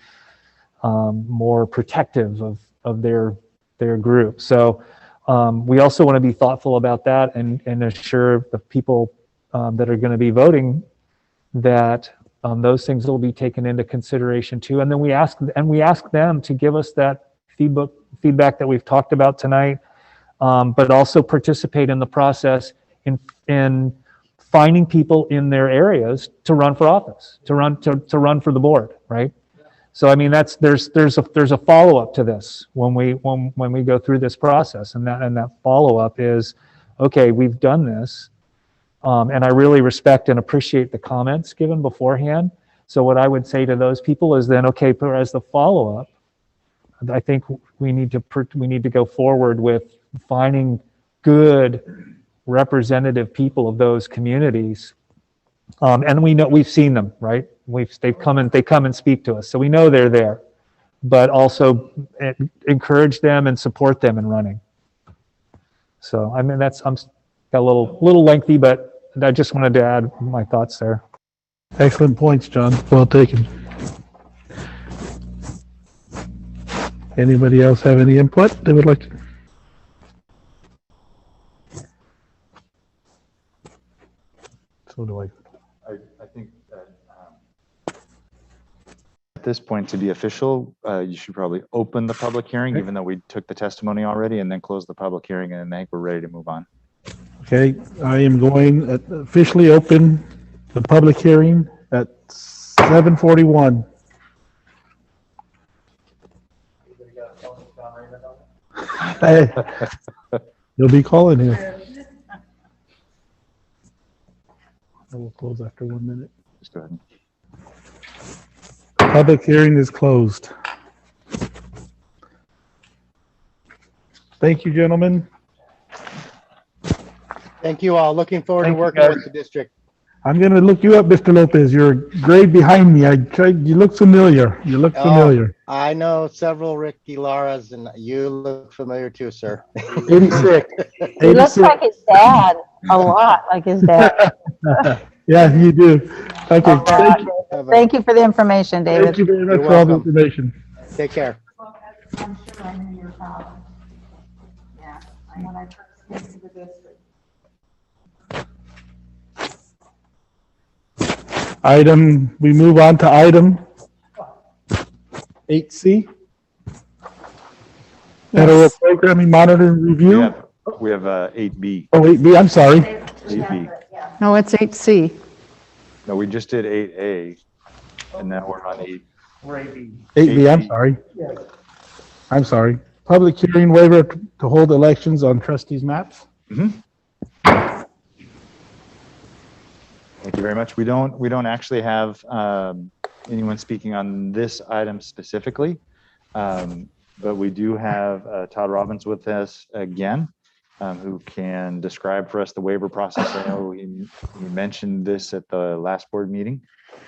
more protective of their group. So we also want to be thoughtful about that and assure the people that are going to be voting that those things will be taken into consideration too. And then we ask them to give us that feedback that we've talked about tonight, but also participate in the process in finding people in their areas to run for office, to run for the board, right? So I mean, there's a follow-up to this when we go through this process, and that follow-up is, okay, we've done this, and I really respect and appreciate the comments given beforehand. So what I would say to those people is then, okay, as the follow-up, I think we need to go forward with finding good representative people of those communities, and we know we've seen them, right? They come and speak to us, so we know they're there, but also encourage them and support them in running. So I mean, I'm got a little lengthy, but I just wanted to add my thoughts there. Excellent points, John. Well taken. Anybody else have any input they would like to? So do I think that at this point, to be official, you should probably open the public hearing, even though we took the testimony already, and then close the public hearing, and I think we're ready to move on. Okay, I am going to officially open the public hearing at 7:41. Hey, you'll be calling here. I will close after 1 minute. Just go ahead. Public hearing is closed. Thank you, gentlemen. Thank you all. Looking forward to Thank you, working guys. with the district. I'm gonna look you up, Mr. Lopez. You're grade behind me. I tried, you look familiar. You look Oh, familiar. I know several Ricky Laras, and you look familiar too, sir. 86. He looks 86. like his dad, a lot like his dad. Yeah, you do. Okay, thank you. Bye-bye. Thank you for the information, David. Thank you very much You're for all the welcome. information. Take care. I'm sure I'm in your file. Yeah, when I first came to the district. We move on to item 8C. Federal Yes. Programming Monitoring Review. We have 8B. Oh, 8B, I'm sorry. 8B. No, it's 8C. No, we just did 8A, and now we're on 8. 8B, I'm sorry. I'm sorry. Public hearing waiver to hold elections on trustees' maps. Thank you very much. We don't actually have anyone speaking on this item specifically, but we do have Todd Robbins with us again, who can describe for us the waiver process. I know he mentioned this at the last board meeting,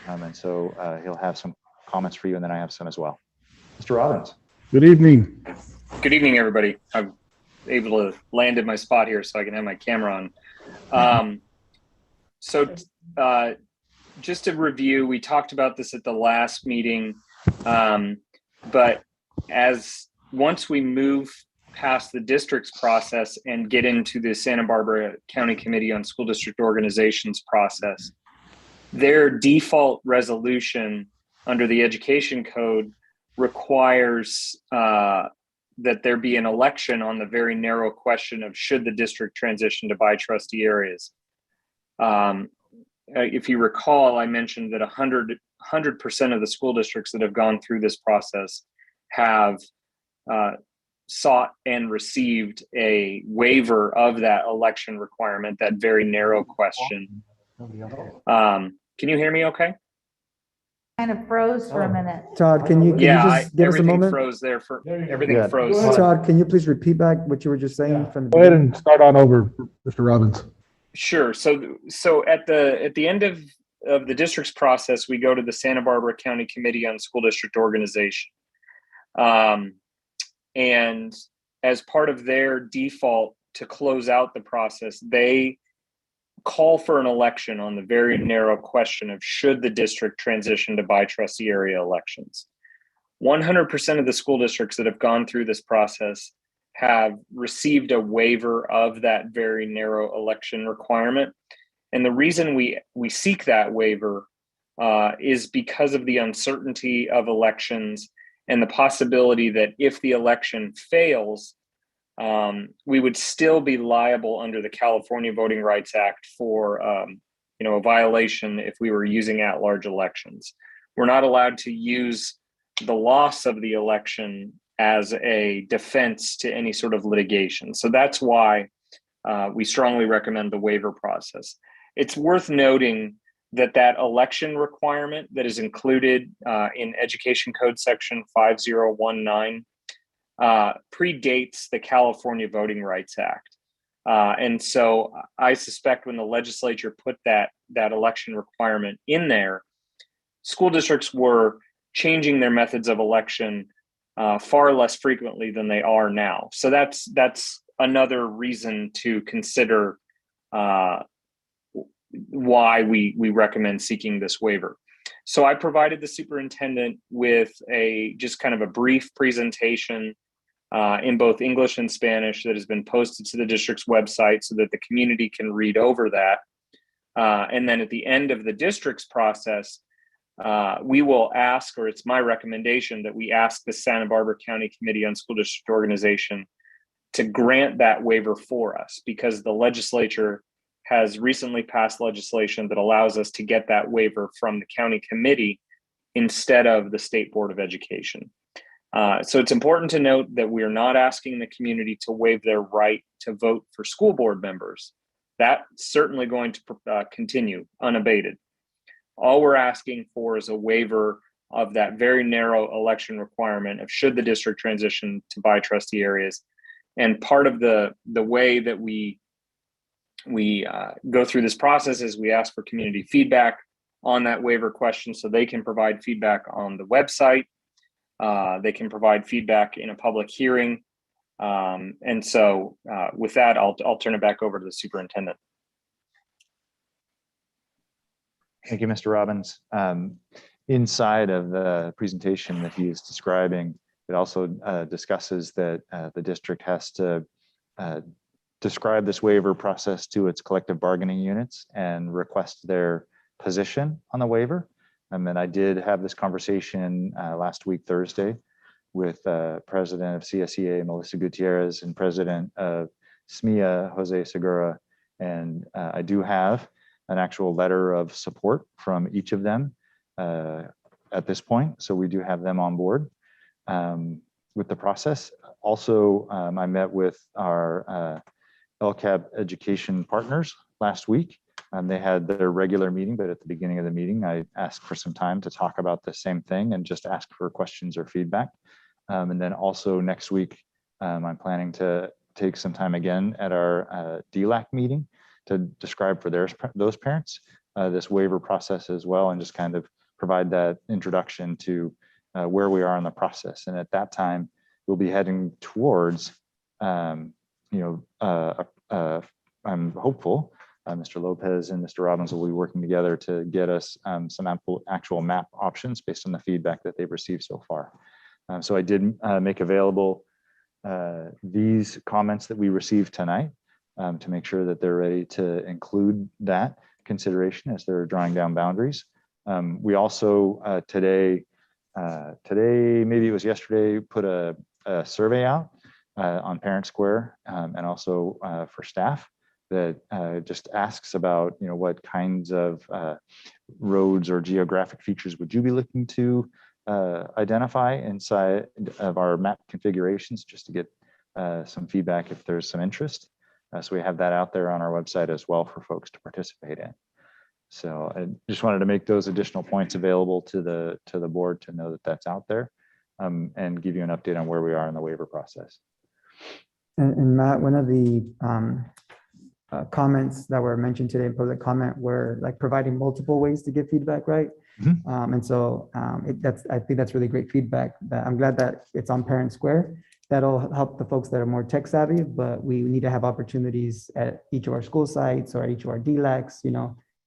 and so he'll have some comments for you, and then I have some as well. Mr. Robbins. Good evening. Good evening, everybody. I'm able to land in my spot here so I can have my camera on. Just to review, we talked about this at the last meeting, but once we move past the district's process and get into the Santa Barbara County Committee on School District Organizations process, their default resolution under the Education Code requires that there be an election on the very narrow question of should the district transition to by-trustee areas. If you recall, I mentioned that 100% of the school districts that have gone through this process have sought and received a waiver of that election requirement, that very narrow question. Can you hear me okay? Kind of froze for a minute. Todd, can you just give us a everything moment? froze there for everything froze. Todd, can you please repeat back what you were just saying from the Go ahead and start on over, Mr. Robbins. Sure. So at the end of the district's process, we go to the Santa Barbara County Committee on School District Organization. And as part of their default to close out the process, they call for an election on the very narrow question of should the district transition to by-trustee area elections. 100% of the school districts that have gone through this process have received a waiver of that very narrow election requirement. And the reason we seek that waiver is because of the uncertainty of elections and the possibility that if the election fails, we would still be liable under the California Voting Rights Act for a violation if we were using at-large elections. We're not allowed to use the loss of the election as a defense to any sort of litigation. So that's why we strongly recommend the waiver process. It's worth noting that election requirement that is included in Education Code Section 5019 predates the California Voting Rights Act. And so I suspect when the legislature put that election requirement in there, school districts were changing their methods of election far less frequently than they are now. So that's another reason to consider why we recommend seeking this waiver. So I provided the superintendent with just kind of a brief presentation in both English and Spanish that has been posted to the district's website so that the community can read over that. And then at the end of the district's process, we will ask, or it's my recommendation that we ask the Santa Barbara County Committee on School District Organization to grant that waiver for us, because the legislature has recently passed legislation that allows us to get that waiver from the county committee instead of the State Board of Education. So it's important to note that we are not asking the community to waive their right to vote for school board members. That's certainly going to continue unabated. All we're asking for is a waiver of that very narrow election requirement of should the district transition to by-trustee areas. And part of the way that we we go through this process is we ask for community feedback on that waiver question, so they can provide feedback on the website. They can provide feedback in a public hearing. And so with that, I'll turn it back over to the superintendent. Thank you, Mr. Robbins. Inside of the presentation that he is describing, it also discusses that the district has to describe this waiver process to its collective bargaining units and request their position on the waiver. And then I did have this conversation last week, Thursday, with President of CSEA, Melissa Gutierrez, and President of SMEA, Jose Segura. And I do have an actual letter of support from each of them at this point. So we do have them on board with the process. Also, I met with our LCAP education partners last week. They had their regular meeting, but at the beginning of the meeting, I asked for some time to talk about the same thing and just ask for questions or feedback. And then also next week, I'm planning to take some time again at our DLAC meeting to describe for those parents this waiver process as well, and just kind of provide that introduction to where we are in the process. And at that time, we'll be heading towards, I'm hopeful, Mr. Lopez and Mr. Robbins will be working together to get us some actual map options based on the feedback that they've received so far. So I did make available these comments that we received tonight to make sure that they're ready to include that consideration as they're drawing down boundaries. We also today, maybe it was yesterday, put a survey out on Parent Square and also for staff that just asks about, what kinds of roads or geographic features would you be looking to identify inside of our map configurations, just to get some feedback if there's some interest. So we have that out there on our website as well for folks to participate in. So I just wanted to make those additional points available to the board to know that that's out there, and give you an update on where we are in the waiver process. And Matt, one of the comments that were mentioned today in public comment were like providing multiple ways to give feedback, right? Mm-hmm. And so I think that's really great feedback. That I'm glad that it's on Parent Square. That'll help the folks that are more tech savvy, but we need to have opportunities at each of our school sites or each of our DLACs,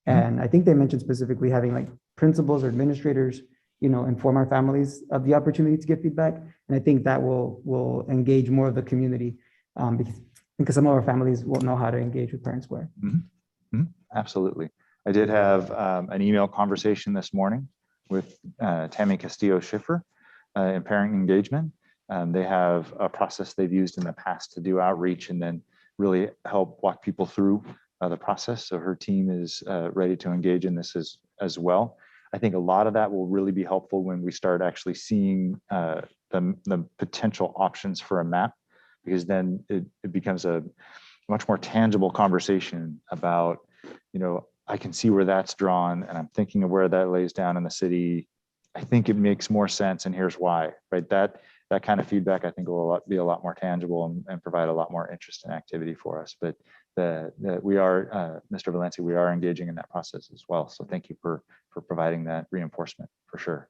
and I think they mentioned specifically having like principals or administrators, inform our families of the opportunity to give feedback. And I think that will engage more of the community because some of our families won't know how to engage with Parent Square. Mm-hmm. Mm-hmm. Absolutely. I did have an email conversation this morning with Tammy Castillo-Schiffer in parent engagement. They have a process they've used in the past to do outreach and then really help walk people through the process. So her team is ready to engage in this as well. I think a lot of that will really be helpful when we start actually seeing the potential options for a map, because then it becomes a much more tangible conversation about, I can see where that's drawn and I'm thinking of where that lays down in the city. I think it makes more sense and here's why, right? That kind of feedback I think will be a lot more tangible and provide a lot more interest and activity for us. But we are, Mr. Valencia, we are engaging in that process as well. So thank you for providing that reinforcement for sure.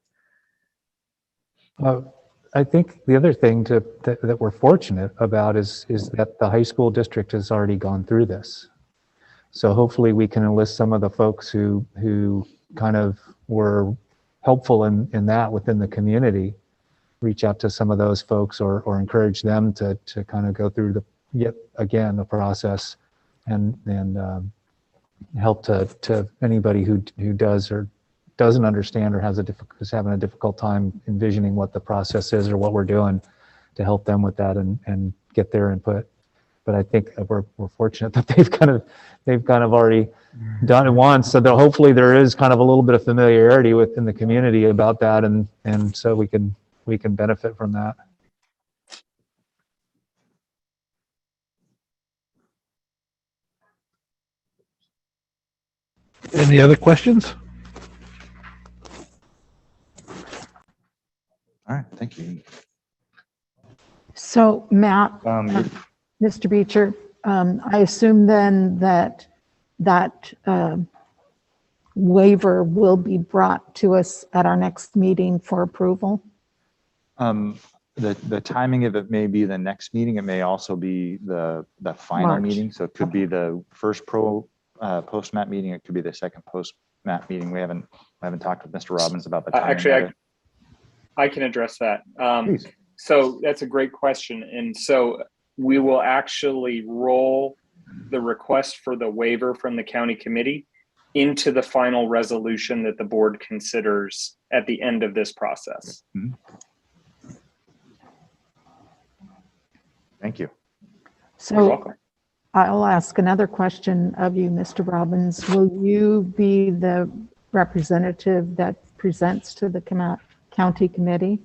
I think the other thing that we're fortunate about is that the high school district has already gone through this. So hopefully we can enlist some of the folks who kind of were helpful in that within the community, reach out to some of those folks or encourage them to kind of go through the process and help to anybody who does or doesn't understand or is having a difficult time envisioning what the process is or what we're doing, to help them with that and get their input. But I think we're fortunate that they've kind of already done it once, so that hopefully there is kind of a little bit of familiarity within the community about that, and so we can benefit from that. Any other questions? All right, thank you. So Matt, Mr. Beecher, I assume then that waiver will be brought to us at our next meeting for approval? The timing of it may be the next meeting. It may also be the final March. meeting. So it could be the first post-MAP meeting. It could be the second post-MAP meeting. I haven't talked with Mr. Robbins about the timing. Actually, I can address that. Please. So that's a great question. And so we will actually roll the request for the waiver from the county committee into the final resolution that the board considers at the end of this process. Mm-hmm. Thank you. So You're welcome. I'll ask another question of you, Mr. Robbins. Will you be the representative that presents to the county committee?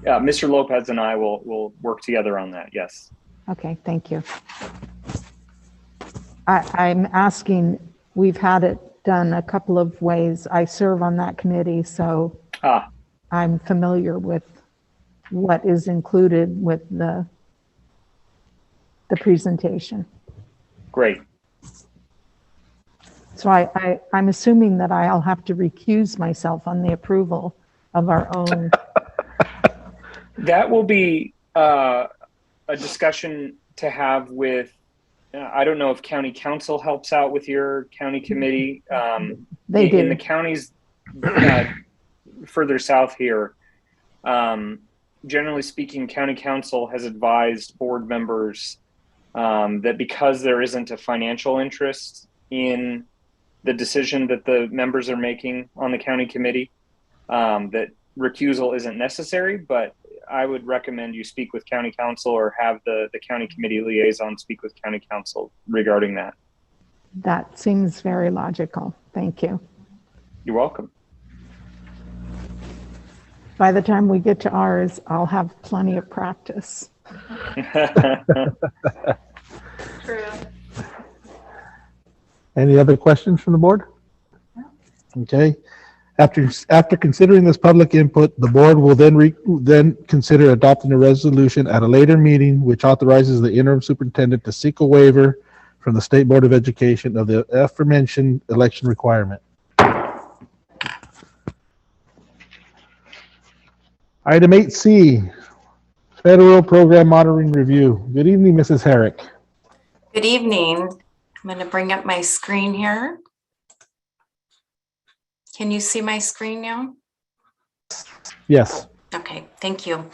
Yeah, Mr. Lopez and I will work together on that. Yes. Okay, thank you. I'm asking, we've had it done a couple of ways. I serve on that committee, so I'm familiar with what is included with the presentation. Great. So I'm assuming that I'll have to recuse myself on the approval of our own. That will be a discussion to have with, I don't know if county council helps out with your county committee. They do. In the counties further south here, generally speaking, county council has advised board members that because there isn't a financial interest in the decision that the members are making on the county committee, that recusal isn't necessary, but I would recommend you speak with county council or have the county committee liaison speak with county council regarding that. That seems very logical. Thank you. You're welcome. By the time we get to ours, I'll have plenty of practice. True. Any other questions from the board? Okay. After considering this public input, the board will then consider adopting a resolution at a later meeting, which authorizes the interim superintendent to seek a waiver from the State Board of Education of the aforementioned election requirement. Item 8C, Federal Program Monitoring Review. Good evening, Mrs. Herrick. Good evening. I'm going to bring up my screen here. Can you see my screen now? Yes. Okay, thank you.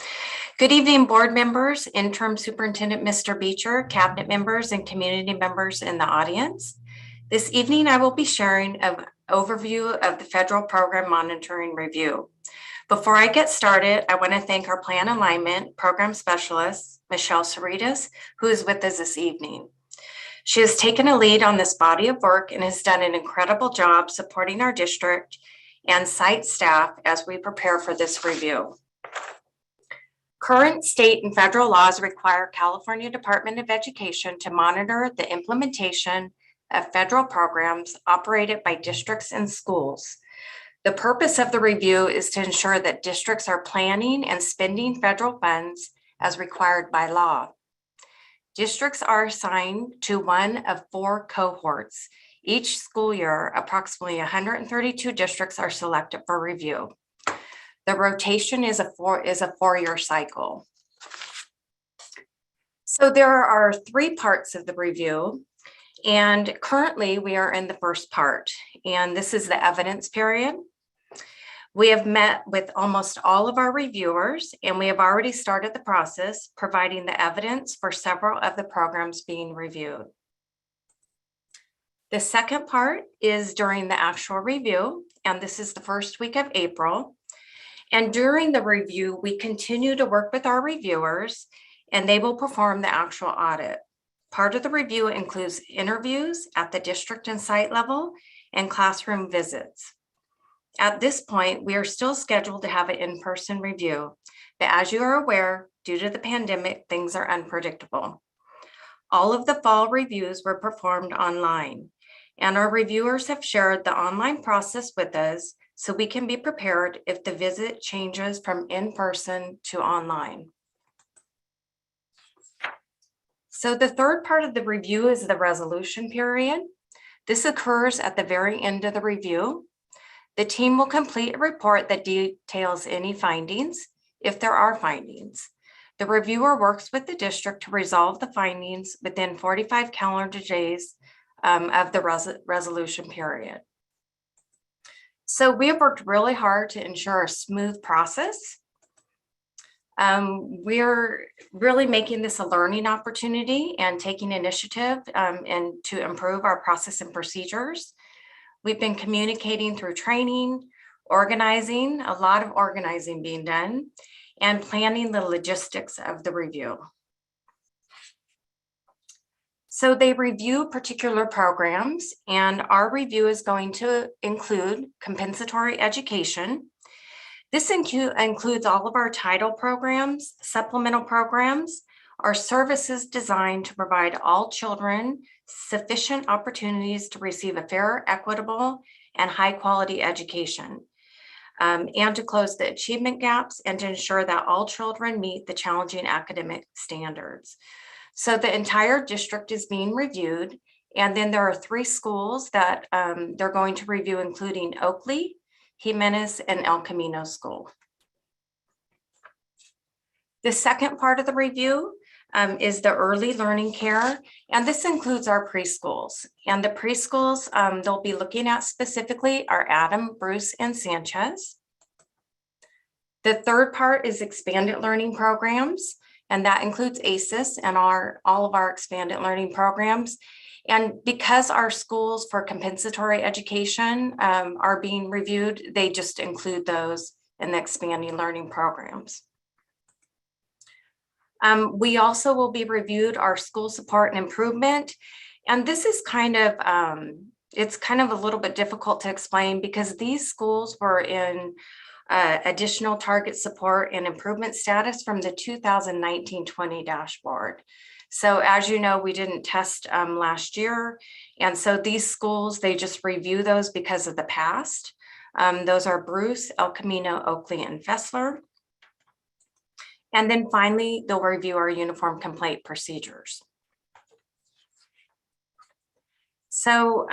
Good evening, board members, interim superintendent Mr. Beecher, cabinet members, and community members in the audience. This evening, I will be sharing an overview of the Federal Program Monitoring Review. Before I get started, I want to thank our Plan Alignment Program Specialist, Michelle Cerritas, who is with us this evening. She has taken a lead on this body of work and has done an incredible job supporting our district and site staff as we prepare for this review. Current state and federal laws require California Department of Education to monitor the implementation of federal programs operated by districts and schools. The purpose of the review is to ensure that districts are planning and spending federal funds as required by law. Districts are assigned to one of 4 cohorts. Each school year, approximately 132 districts are selected for review. The rotation is a 4-year cycle. So there are 3 parts of the review, and currently we are in the first part, and this is the evidence period. We have met with almost all of our reviewers, and we have already started the process providing the evidence for several of the programs being reviewed. The second part is during the actual review, and this is the first week of April. And during the review, we continue to work with our reviewers, and they will perform the actual audit. Part of the review includes interviews at the district and site level and classroom visits. At this point, we are still scheduled to have an in-person review, but as you are aware, due to the pandemic, things are unpredictable. All of the fall reviews were performed online, and our reviewers have shared the online process with us so we can be prepared if the visit changes from in-person to online. So the third part of the review is the resolution period. This occurs at the very end of the review. The team will complete a report that details any findings, if there are findings. The reviewer works with the district to resolve the findings within 45 calendar days of the resolution period. So we have worked really hard to ensure a smooth process. We're really making this a learning opportunity and taking initiative and to improve our process and procedures. We've been communicating through training, organizing, a lot of organizing being done, and planning the logistics of the review. So they review particular programs, and our review is going to include compensatory education. This includes all of our title programs, supplemental programs, our services designed to provide all children sufficient opportunities to receive a fair, equitable, and high-quality education, and to close the achievement gaps and to ensure that all children meet the challenging academic standards. So the entire district is being reviewed, and then there are 3 schools that they're going to review, including Oakley, Jimenez, and El Camino School. The second part of the review is the early learning care, and this includes our preschools. And the preschools they'll be looking at specifically are Adam, Bruce, and Sanchez. The third part is expanded learning programs, and that includes ACES and all of our expanded learning programs. And because our schools for compensatory education are being reviewed, they just include those in the expanding learning programs. We also will be reviewed our school support and improvement. And this is kind of, it's kind of a little bit difficult to explain because these schools were in additional target support and improvement status from the 2019-20 dashboard. So as you know, we didn't test last year. And so these schools, they just review those because of the past. Those are Bruce, El Camino, Oakley, and Fessler. And then finally, they'll review our uniform complaint procedures. So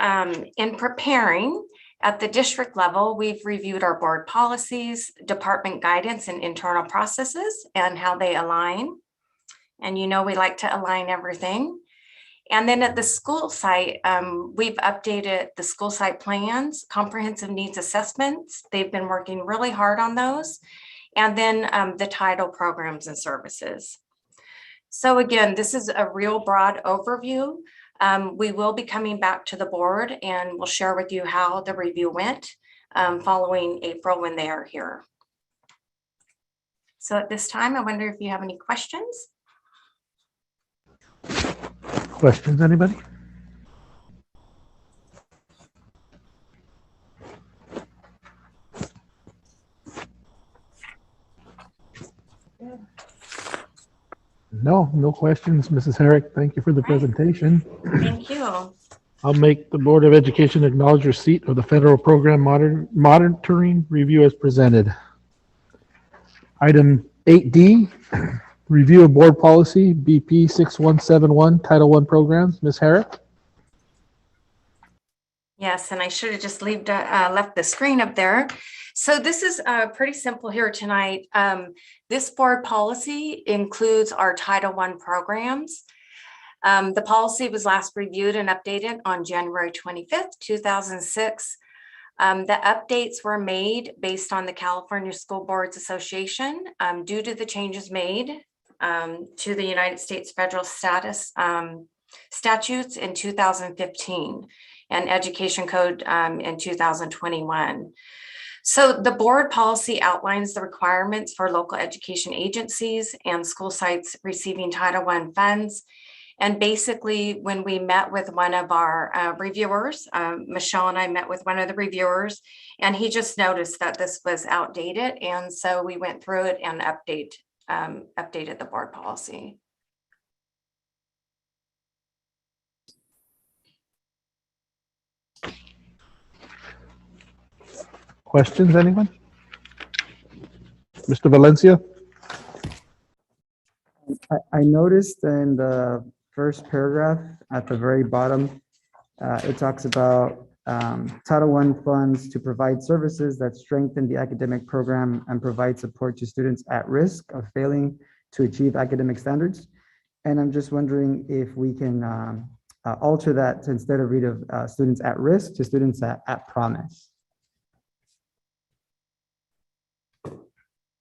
in preparing at the district level, we've reviewed our board policies, department guidance, and internal processes and how they align. And you know, we like to align everything. And then at the school site, we've updated the school site plans, comprehensive needs assessments. They've been working really hard on those. And then the title programs and services. So again, this is a real broad overview. We will be coming back to the board and we'll share with you how the review went following April when they are here. So at this time, I wonder if you have any questions. Questions, anybody? No questions. Mrs. Herrick, thank you for the presentation. Thank you. I'll make the Board of Education acknowledge receipt of the federal program monitoring review as presented. Item 8D, review of board policy BP 6171 Title I programs. Ms. Herrick? Yes, and I should have just left the screen up there. So this is pretty simple here tonight. This board policy includes our Title I programs. The policy was last reviewed and updated on January 25th, 2006. The updates were made based on the California School Boards Association due to the changes made to the United States federal statutes in 2015 and Education Code in 2021. So the board policy outlines the requirements for local education agencies and school sites receiving Title I funds. And basically, when we met with one of our reviewers, Michelle and I met with one of the reviewers, and he just noticed that this was outdated. And so we went through it and updated the board policy. Questions, anyone? Mr. Valencia? I noticed in the first paragraph at the very bottom. It talks about Title I funds to provide services that strengthen the academic program and provide support to students at risk of failing to achieve academic standards. And I'm just wondering if we can alter that to, instead of read of students at risk, to students at promise.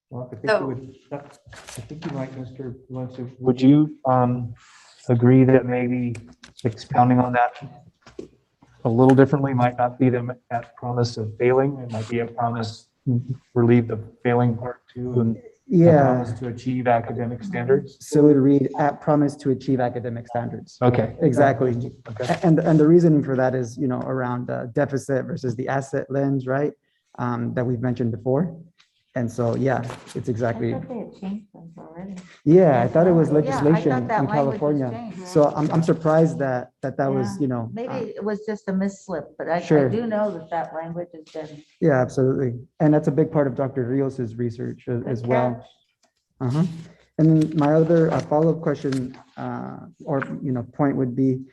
Well, I think you might, Mr. Valencia, would you agree that maybe expounding on that a little differently might not be them at promise of failing? It might be a promise, relieve the failing part too, and a promise to achieve academic standards. So it would read at promise to achieve academic standards. Okay. Exactly. Okay. And the reasoning for that is, around deficit versus the asset lens, right? That we've mentioned before. And so, yeah, it's exactly. I thought they had changed those already. Yeah, I thought it was Yeah, I legislation thought that in language was California. changed. So I'm surprised that was, Maybe it was just a misslip, but I Sure. do know that language has been. Yeah, absolutely. And that's a big part of Dr. Rios's research as well. And then my other follow-up question or point would be,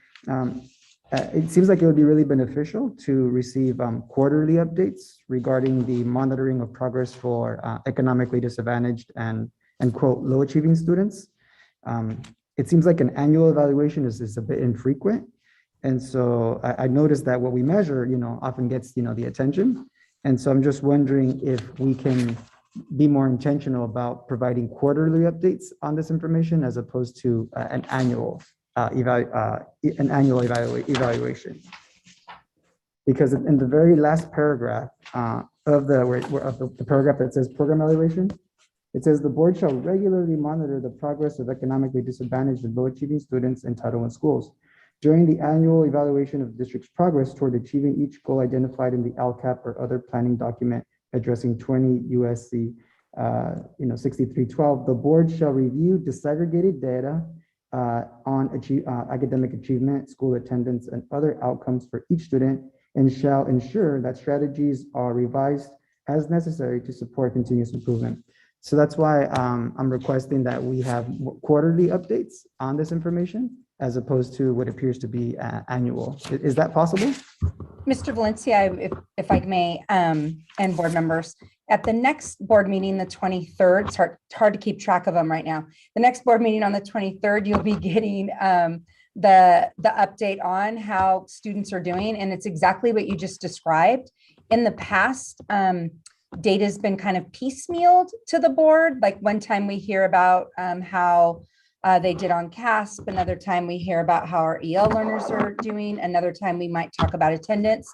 it seems like it would be really beneficial to receive quarterly updates regarding the monitoring of progress for economically disadvantaged and quote low achieving students. It seems like an annual evaluation is a bit infrequent. And so I noticed that what we measure, often gets, the attention. And so I'm just wondering if we can be more intentional about providing quarterly updates on this information as opposed to an annual evaluation. Because in the very last paragraph of the paragraph that says program evaluation, it says the board shall regularly monitor the progress of economically disadvantaged and low achieving students in Title I schools. During the annual evaluation of the district's progress toward achieving each goal identified in the LCAP or other planning document addressing 20 USC 6312, the board shall review disaggregated data on academic achievement, school attendance, and other outcomes for each student, and shall ensure that strategies are revised as necessary to support continuous improvement. So that's why I'm requesting that we have quarterly updates on this information as opposed to what appears to be annual. Is that possible? Mr. Valencia, if I may, and board members, at the next board meeting, the 23rd, it's hard to keep track of them right now. The next board meeting on the 23rd, you'll be getting the update on how students are doing. And it's exactly what you just described. In the past, data has been kind of piecemealed to the board. Like one time we hear about how they did on CASP. Another time we hear about how our EL learners are doing. Another time we might talk about attendance.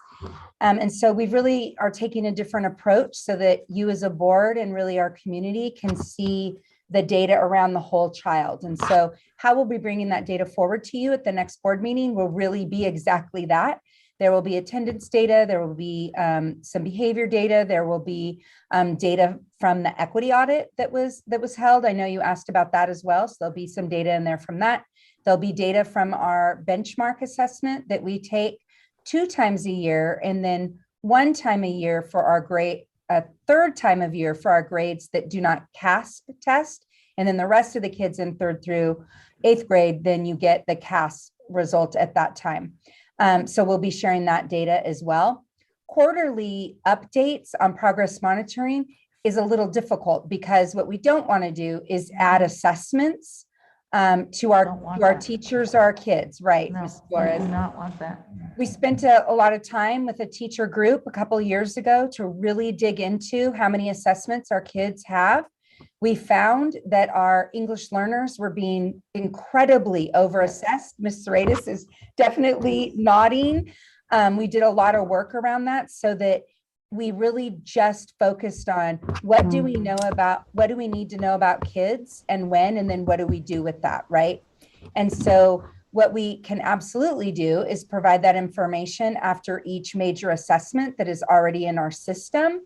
And so we really are taking a different approach so that you as a board and really our community can see the data around the whole child. And so how we'll be bringing that data forward to you at the next board meeting will really be exactly that. There will be attendance data, there will be some behavior data, there will be data from the equity audit that was held. I know you asked about that as well, so there'll be some data in there from that. There'll be data from our benchmark assessment that we take 2 times a year, and then 1 time a year for our grade, a 3rd time of year for our grades that do not CASP test, and then the rest of the kids in 3rd through 8th grade, then you get the CASP result at that time. So we'll be sharing that data as well. Quarterly updates on progress monitoring is a little difficult because what we don't want to do is add assessments to our teachers or our kids, right, Ms. Flores? I do not want that. We spent a lot of time with a teacher group a couple of years ago to really dig into how many assessments our kids have. We found that our English learners were being incredibly overassessed. Ms. Serratis is definitely nodding. We did a lot of work around that so that we really just focused on what do we know about, what do we need to know about kids and when, and then what do we do with that, right? And so what we can absolutely do is provide that information after each major assessment that is already in our system,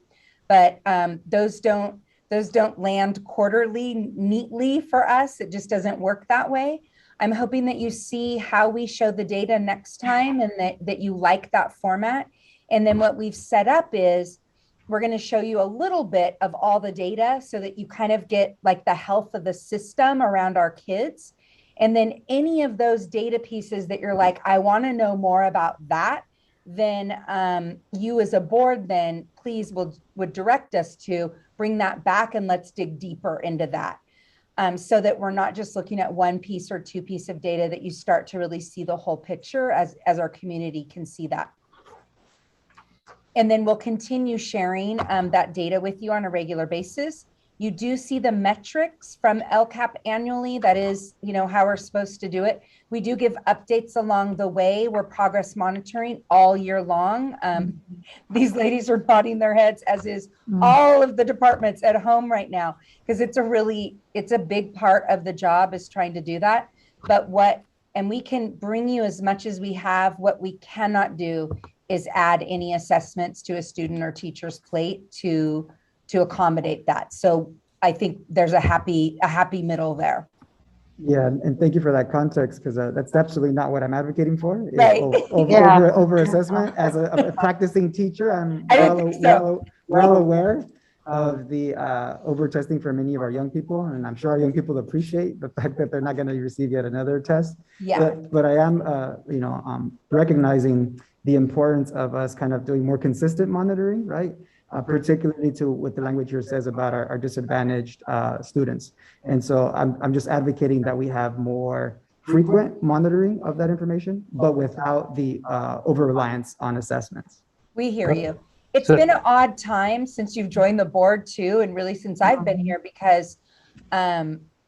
but those don't land quarterly neatly for us. It just doesn't work that way. I'm hoping that you see how we show the data next time and that you like that format. And then what we've set up is we're going to show you a little bit of all the data so that you kind of get like the health of the system around our kids. And then any of those data pieces that you're like, I want to know more about that, then you as a board then please would direct us to bring that back and let's dig deeper into that. So that we're not just looking at one piece or two pieces of data, that you start to really see the whole picture as our community can see that. And then we'll continue sharing that data with you on a regular basis. You do see the metrics from LCAP annually. That is, how we're supposed to do it. We do give updates along the way. We're progress monitoring all year long. These ladies are nodding their heads, as is all of the departments at home right now, because it's a big part of the job is trying to do that. And we can bring you as much as we have. What we cannot do is add any assessments to a student or teacher's plate to accommodate that. So I think there's a happy middle there. Yeah, and thank you for that context, because that's absolutely not what I'm advocating for. Right. Over assessment. As a practicing teacher, I'm well aware of the over testing for many of our young people, and I'm sure our young people appreciate the fact that they're not going to receive yet another test. Yeah. But I am, recognizing the importance of us kind of doing more consistent monitoring, right? Particularly to what the language here says about our disadvantaged students. And so I'm just advocating that we have more frequent monitoring of that information, but without the over-reliance on assessments. We hear you. It's been an odd time since you've joined the board too, and really since I've been here, because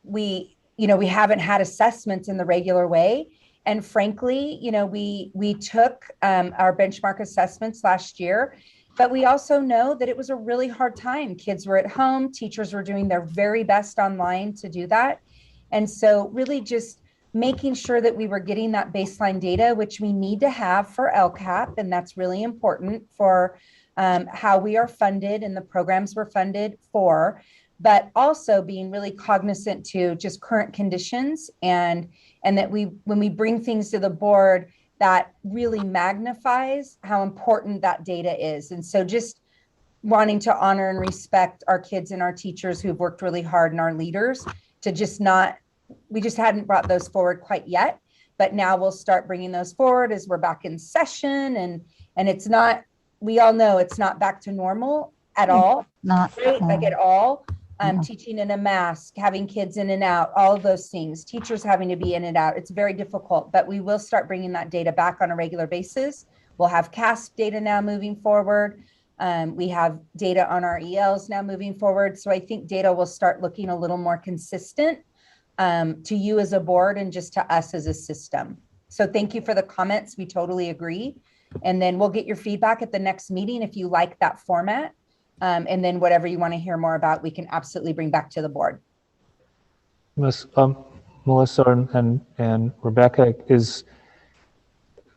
we haven't had assessments in the regular way. And frankly, we took our benchmark assessments last year, but we also know that it was a really hard time. Kids were at home, teachers were doing their very best online to do that. And so really just making sure that we were getting that baseline data, which we need to have for LCAP, and that's really important for how we are funded and the programs we're funded for, but also being really cognizant to just current conditions, and that when we bring things to the board, that really magnifies how important that data is. And so just wanting to honor and respect our kids and our teachers who've worked really hard, and our leaders to we just hadn't brought those forward quite yet, but now we'll start bringing those forward as we're back in session. And it's not, we all know it's not back to normal at all. Not right? Like at all. Teaching in a mask, having kids in and out, all of those things, teachers having to be in and out. It's very difficult, but we will start bringing that data back on a regular basis. We'll have CASP data now moving forward. We have data on our ELs now moving forward. So I think data will start looking a little more consistent to you as a board and just to us as a system. So thank you for the comments. We totally agree. And then we'll get your feedback at the next meeting if you like that format. And then whatever you want to hear more about, we can absolutely bring back to the board. Melissa and Rebecca,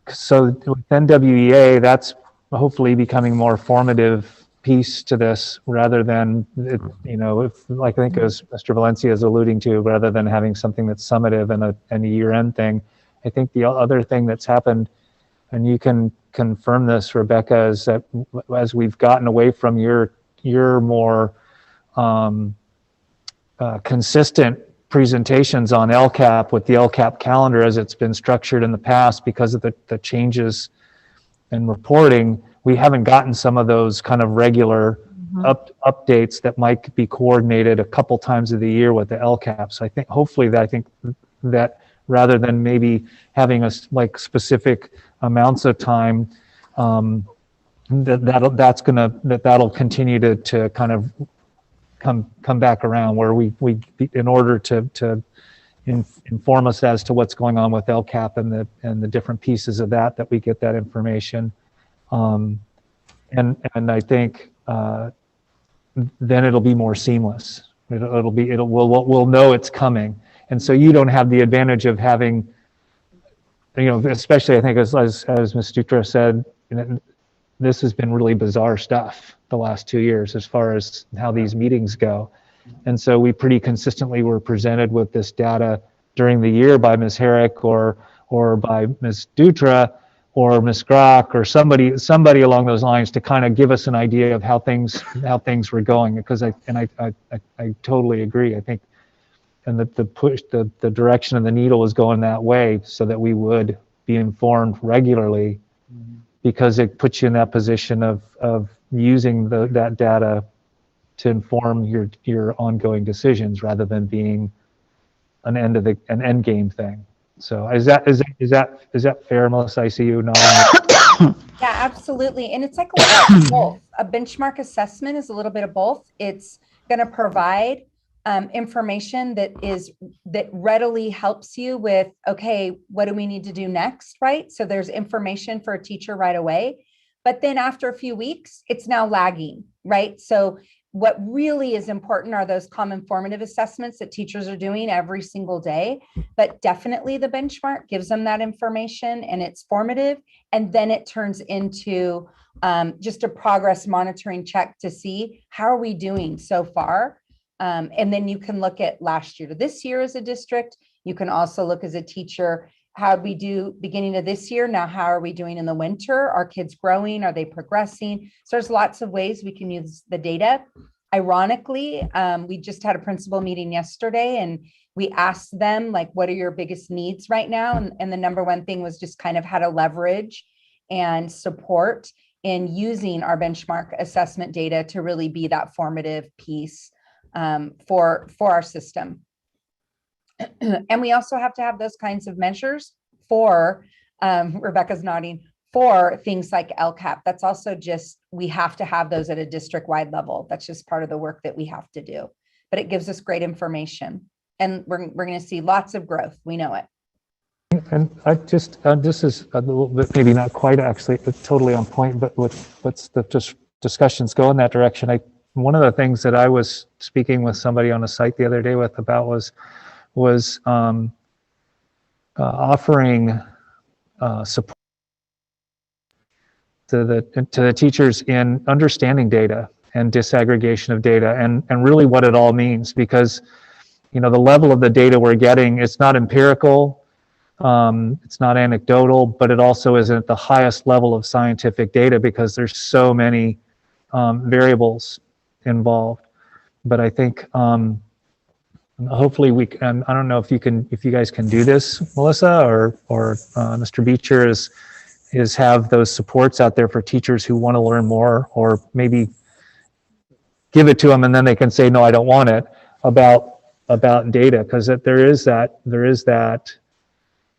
so with NWEA, that's hopefully becoming more formative piece to this, rather than, like I think as Mr. Valencia is alluding to, rather than having something that's summative and a year-end thing. I think the other thing that's happened, and you can confirm this, Rebecca, is that as we've gotten away from your more consistent presentations on LCAP with the LCAP calendar as it's been structured in the past, because of the changes in reporting, we haven't gotten some of those kind of regular updates that might be coordinated a couple times of the year with the LCAP. So I think hopefully that rather than maybe having like specific amounts of time, that'll continue to kind of come back around, where we in order to inform us as to what's going on with LCAP and the different pieces of that we get that information, and I think then it'll be more seamless. We'll know it's coming, and so you don't have the advantage of having, especially I think as Ms. Dutra said, this has been really bizarre stuff the last 2 years as far as how these meetings go. And so we pretty consistently were presented with this data during the year by Ms. Herrick or by Ms. Dutra or Ms. Grock or somebody along those lines to kind of give us an idea of how things were going. Because I totally agree. I think the push, the direction of the needle is going that way, so that we would be informed regularly, because it puts you in that position of using that data to inform your ongoing decisions, rather than being an end game thing. So is that fair, Melissa? I see you nodding. Yeah, absolutely. And it's like a little bit of both. A benchmark assessment is a little bit of both. It's going to provide information that readily helps you with, okay, what do we need to do next, right? So there's information for a teacher right away. But then after a few weeks, it's now lagging, right? So what really is important are those common formative assessments that teachers are doing every single day. But definitely the benchmark gives them that information, and it's formative. And then it turns into just a progress monitoring check to see how are we doing so far. And then you can look at last year to this year as a district. You can also look as a teacher, how we do beginning of this year. Now, how are we doing in the winter? Are kids growing? Are they progressing? So there's lots of ways we can use the data. Ironically, we just had a principal meeting yesterday, and we asked them, like, what are your biggest needs right now? And the number one thing was just kind of how to leverage and support in using our benchmark assessment data to really be that formative piece for our system. And we also have to have those kinds of measures for, Rebecca's nodding, for things like LCAP. That's also just, we have to have those at a district-wide level. That's just part of the work that we have to do. But it gives us great information. And we're going to see lots of growth. We know it. And I just, this is a little bit, maybe not quite actually totally on point, but what's the just discussions go in that direction. One of the things that I was speaking with somebody on a site the other day about was offering support to the teachers in understanding data and disaggregation of data, and really what it all means, because the level of the data we're getting, it's not empirical, it's not anecdotal, but it also isn't at the highest level of scientific data, because there's so many variables involved. But I think hopefully we can, I don't know if you guys can do this, Melissa or Mr. Beecher, is have those supports out there for teachers who want to learn more, or maybe give it to them and then they can say, no, I don't want it, about data, because there is that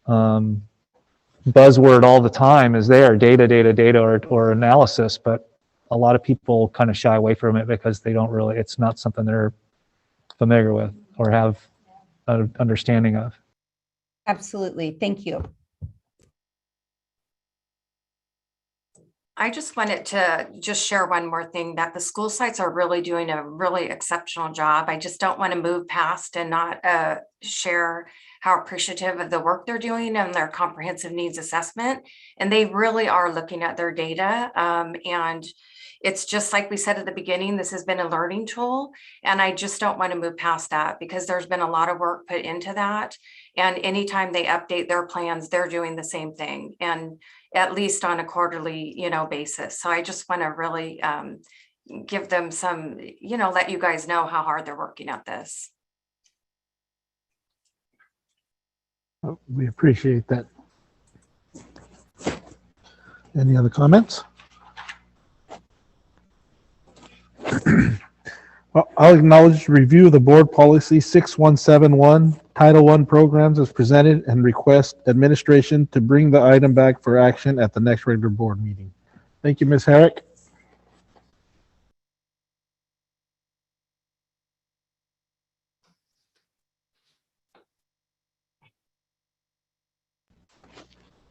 buzzword all the time is there, data or analysis, but a lot of people kind of shy away from it because they don't really, it's not something they're familiar with or have an understanding of. Absolutely. Thank you. I just wanted to just share one more thing, that the school sites are really doing a really exceptional job. I just don't want to move past and not share how appreciative of the work they're doing and their comprehensive needs assessment. And they really are looking at their data. And it's just like we said at the beginning, this has been a learning tool. And I just don't want to move past that, because there's been a lot of work put into that. And anytime they update their plans, they're doing the same thing, and at least on a quarterly, basis. So I just want to really give them some, let you guys know how hard they're working at this. We appreciate that. Any other comments? Well, I'll acknowledge review of the board policy 6171, Title I programs as presented, and request administration to bring the item back for action at the next regular board meeting. Thank you, Ms. Herrick.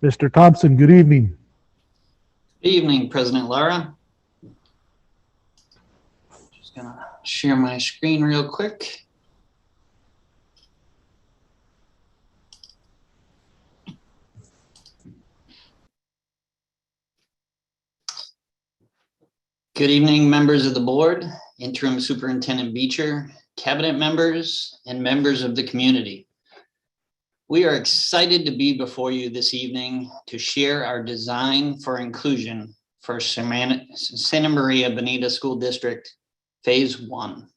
Mr. Thompson, good evening. Good evening, President Lara. Just gonna share my screen real quick. Good evening, members of the board, Interim Superintendent Beecher, cabinet members, and members of the community. We are excited to be before you this evening to share our design for inclusion for Santa Maria Bonita School District Phase 1.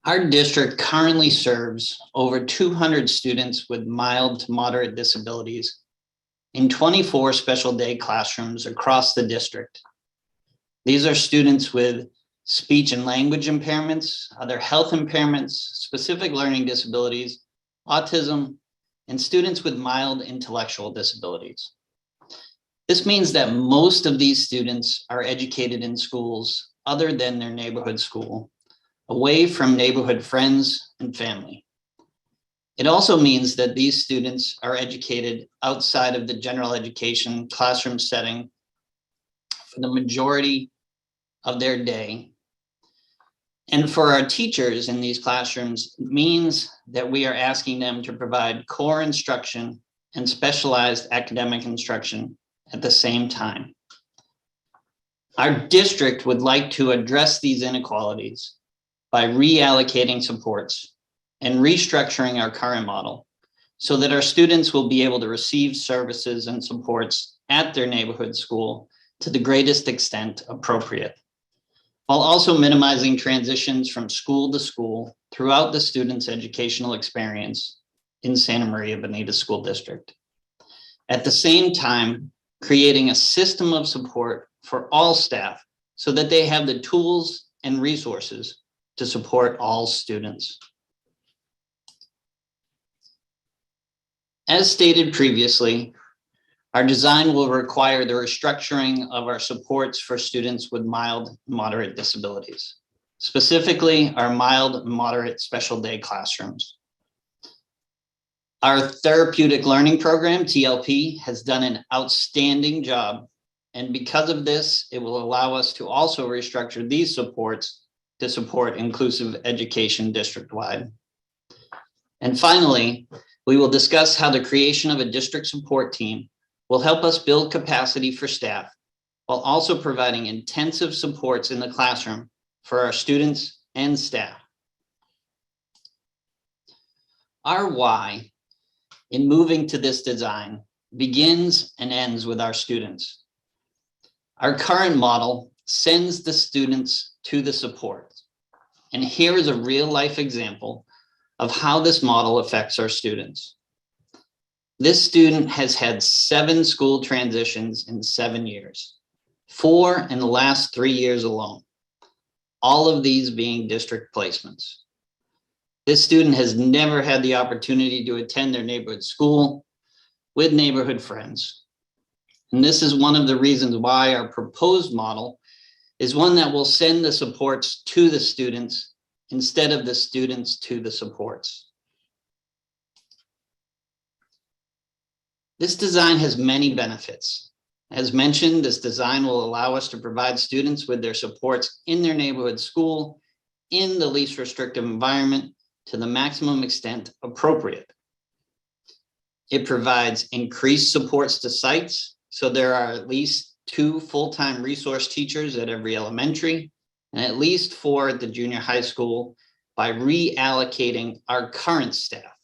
Our district currently serves over 200 students with mild to moderate disabilities in 24 special day classrooms across the district. These are students with speech and language impairments, other health impairments, specific learning disabilities, autism, and students with mild intellectual disabilities. This means that most of these students are educated in schools other than their neighborhood school, away from neighborhood friends and family. It also means that these students are educated outside of the general education classroom setting for the majority of their day. And for our teachers in these classrooms, it means that we are asking them to provide core instruction and specialized academic instruction at the same time. Our district would like to address these inequalities by reallocating supports and restructuring our current model so that our students will be able to receive services and supports at their neighborhood school to the greatest extent appropriate, while also minimizing transitions from school to school throughout the student's educational experience in Santa Maria Bonita School District. At the same time, creating a system of support for all staff so that they have the tools and resources to support all students. As stated previously, our design will require the restructuring of our supports for students with mild and moderate disabilities, specifically our mild and moderate special day classrooms. Our therapeutic learning program, TLP, has done an outstanding job. And because of this, it will allow us to also restructure these supports to support inclusive education district-wide. And finally, we will discuss how the creation of a district support team will help us build capacity for staff while also providing intensive supports in the classroom for our students and staff. Our why in moving to this design begins and ends with our students. Our current model sends the students to the support. And here is a real life example of how this model affects our students. This student has had 7 school transitions in 7 years, 4 in the last 3 years alone, all of these being district placements. This student has never had the opportunity to attend their neighborhood school with neighborhood friends. And this is one of the reasons why our proposed model is one that will send the supports to the students instead of the students to the supports. This design has many benefits. As mentioned, this design will allow us to provide students with their supports in their neighborhood school in the least restrictive environment to the maximum extent appropriate. It provides increased supports to sites, so there are at least 2 full-time resource teachers at every elementary and at least 4 at the junior high school by reallocating our current staff.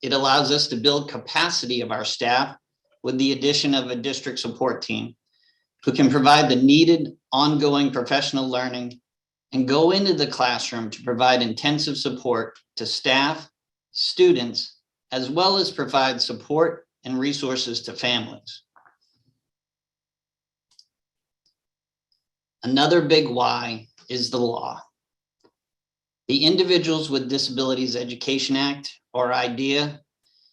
It allows us to build capacity of our staff with the addition of a district support team who can provide the needed ongoing professional learning and go into the classroom to provide intensive support to staff, students, as well as provide support and resources to families. Another big why is the law. The Individuals with Disabilities Education Act, or IDEA,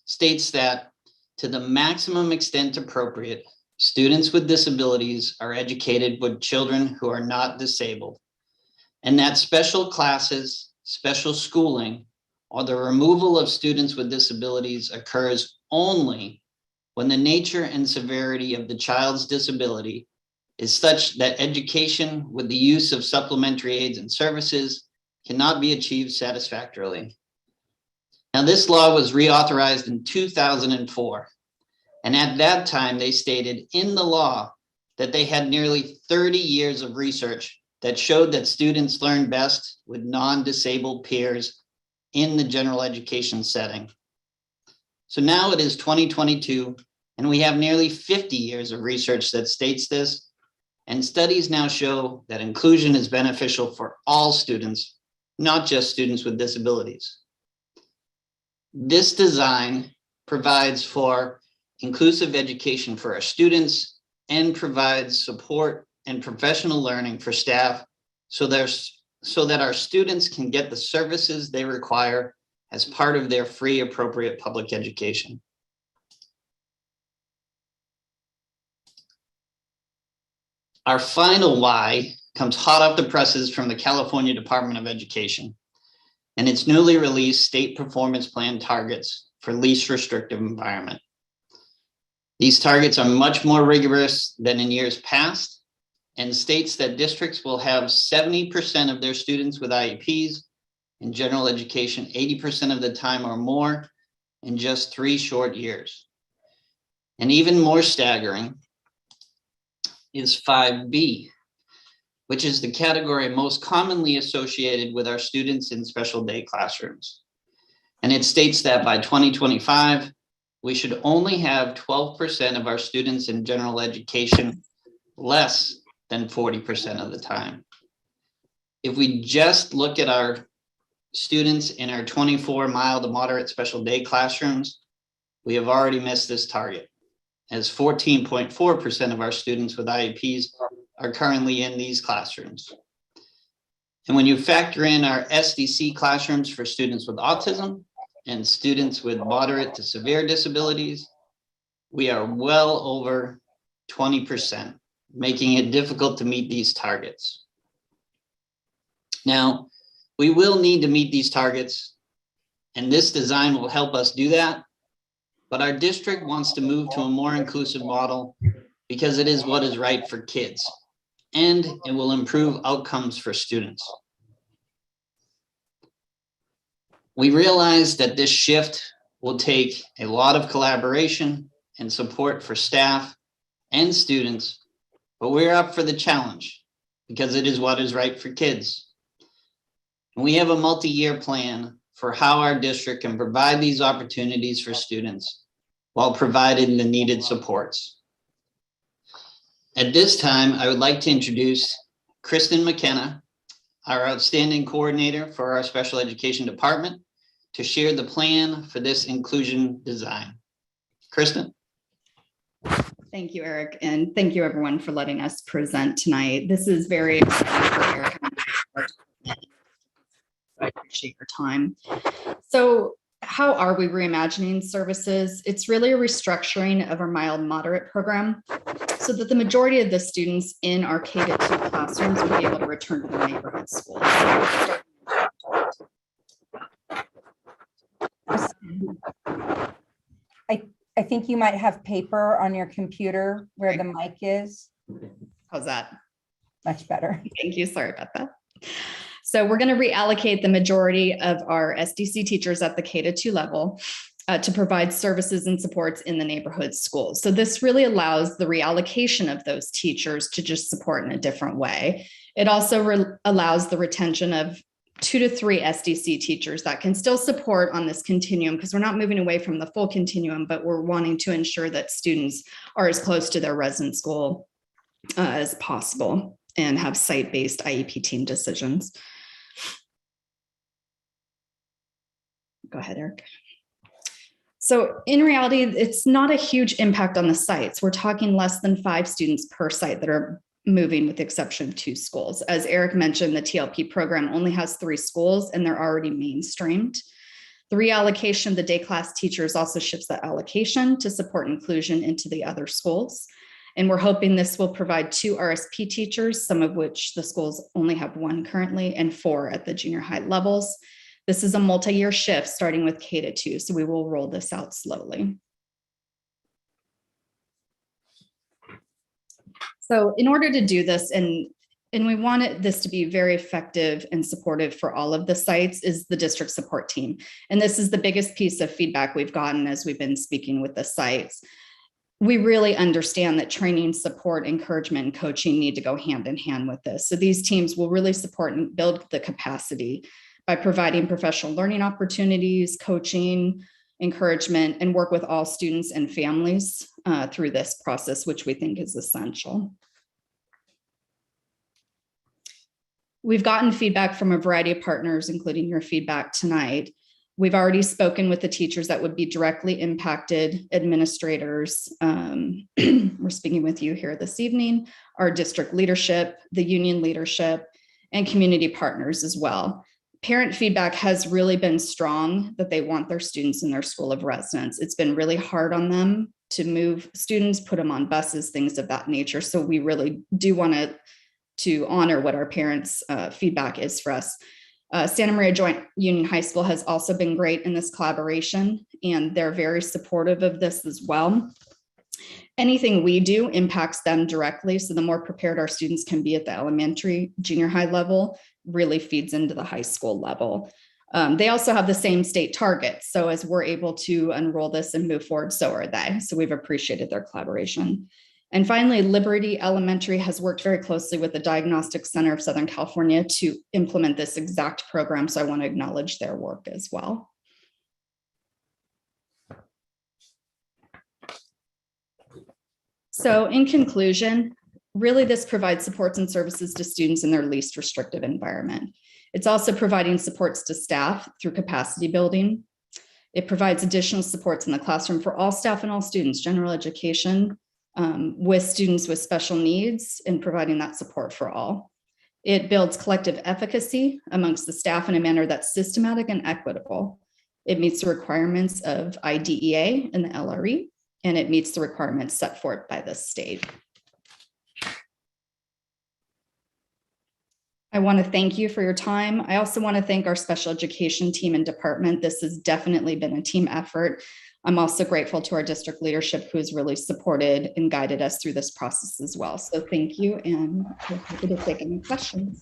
states that to the maximum extent appropriate, students with disabilities are educated with children who are not disabled, and that special classes, special schooling, or the removal of students with disabilities occurs only when the nature and severity of the child's disability is such that education with the use of supplementary aids and services cannot be achieved satisfactorily. Now, this law was reauthorized in 2004, and at that time they stated in the law that they had nearly 30 years of research that showed that students learn best with non-disabled peers in the general education setting. So now it is 2022, and we have nearly 50 years of research that states this, and studies now show that inclusion is beneficial for all students, not just students with disabilities. This design provides for inclusive education for our students and provides support and professional learning for staff so that our students can get the services they require as part of their free, appropriate public education. Our final why comes hot off the presses from the California Department of Education and its newly released state performance plan targets for least restrictive environment. These targets are much more rigorous than in years past and states that districts will have 70% of their students with IEPs in general education 80% of the time or more in just 3 short years. And even more staggering is 5B, which is the category most commonly associated with our students in special day classrooms. And it states that by 2025, we should only have 12% of our students in general education less than 40% of the time. If we just look at our students in our 24 mild to moderate special day classrooms, we have already missed this target, as 14.4% of our students with IEPs are currently in these classrooms. And when you factor in our SDC classrooms for students with autism and students with moderate to severe disabilities, we are well over 20%, making it difficult to meet these targets. Now, we will need to meet these targets, and this design will help us do that. But our district wants to move to a more inclusive model because it is what is right for kids, and it will improve outcomes for students. We realize that this shift will take a lot of collaboration and support for staff and students, but we're up for the challenge because it is what is right for kids. And we have a multi-year plan for how our district can provide these opportunities for students while providing the needed supports. At this time, I would like to introduce Kristin Mckenna, our outstanding coordinator for our special education department, to share the plan for this inclusion design. Kristin. Thank you, Eric, and thank you everyone for letting us present tonight. This is very exciting for Eric. I appreciate your time. So how are we reimagining services? It's really a restructuring of our mild moderate program so that the majority of the students in our K-2 classrooms will be able to return to the neighborhood schools. I think you might have paper on your computer where the mic is. How's that? Much better. Thank you. Sorry about that. So we're going to reallocate the majority of our SDC teachers at the K-2 level to provide services and supports in the neighborhood schools. So this really allows the reallocation of those teachers to just support in a different way. It also allows the retention of 2 to 3 SDC teachers that can still support on this continuum, because we're not moving away from the full continuum, but we're wanting to ensure that students are as close to their resident school as possible and have site-based IEP team decisions. Go ahead, Eric. So in reality, it's not a huge impact on the sites. We're talking less than 5 students per site that are moving, with the exception of 2 schools. As Eric mentioned, the TLP program only has 3 schools and they're already mainstreamed. The reallocation of the day class teachers also shifts that allocation to support inclusion into the other schools. And we're hoping this will provide 2 RSP teachers, some of which the schools only have 1 currently, and 4 at the junior high levels. This is a multi-year shift starting with K-2, so we will roll this out slowly. So in order to do this, and we want this to be very effective and supportive for all of the sites, is the district support team. And this is the biggest piece of feedback we've gotten as we've been speaking with the sites. We really understand that training, support, encouragement, and coaching need to go hand in hand with this. So these teams will really support and build the capacity by providing professional learning opportunities, coaching, encouragement, and work with all students and families through this process, which we think is essential. We've gotten feedback from a variety of partners, including your feedback tonight. We've already spoken with the teachers that would be directly impacted, administrators. We're speaking with you here this evening, our district leadership, the union leadership, and community partners as well. Parent feedback has really been strong that they want their students in their school of residence. It's been really hard on them to move students, put them on buses, things of that nature. So we really do want to honor what our parents' feedback is for us. Santa Maria Joint Union High School has also been great in this collaboration, and they're very supportive of this as well. Anything we do impacts them directly, so the more prepared our students can be at the elementary, junior high level really feeds into the high school level. They also have the same state targets, so as we're able to enroll this and move forward, so are they. So we've appreciated their collaboration. And finally, Liberty Elementary has worked very closely with the Diagnostic Center of Southern California to implement this exact program. So I want to acknowledge their work as well. So in conclusion, really this provides supports and services to students in their least restrictive environment. It's also providing supports to staff through capacity building. It provides additional supports in the classroom for all staff and all students, general education, with students with special needs and providing that support for all. It builds collective efficacy amongst the staff in a manner that's systematic and equitable. It meets the requirements of IDEA and the LRE, and it meets the requirements set forth by the state. I want to thank you for your time. I also want to thank our special education team and department. This has definitely been a team effort. I'm also grateful to our district leadership who has really supported and guided us through this process as well. So thank you, and we're happy to take any questions.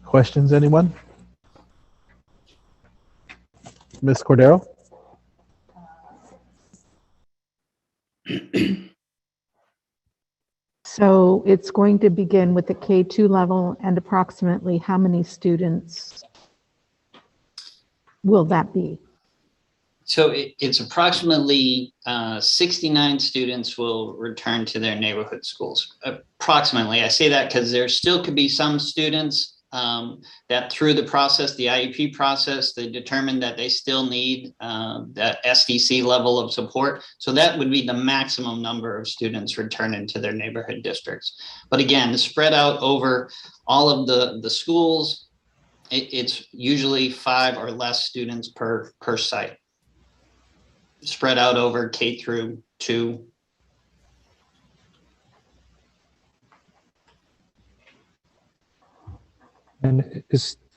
Questions, anyone? Ms. Cordero? So it's going to begin with the K2 level, and approximately how many students will that be? So it's approximately 69 students will return to their neighborhood schools. Approximately, I say that because there still could be some students that through the process, the IEP process, they determined that they still need that SDC level of support. So that would be the maximum number of students returning to their neighborhood districts. But again, spread out over all of the schools, it's usually 5 or less students per site, spread out over K through 2. And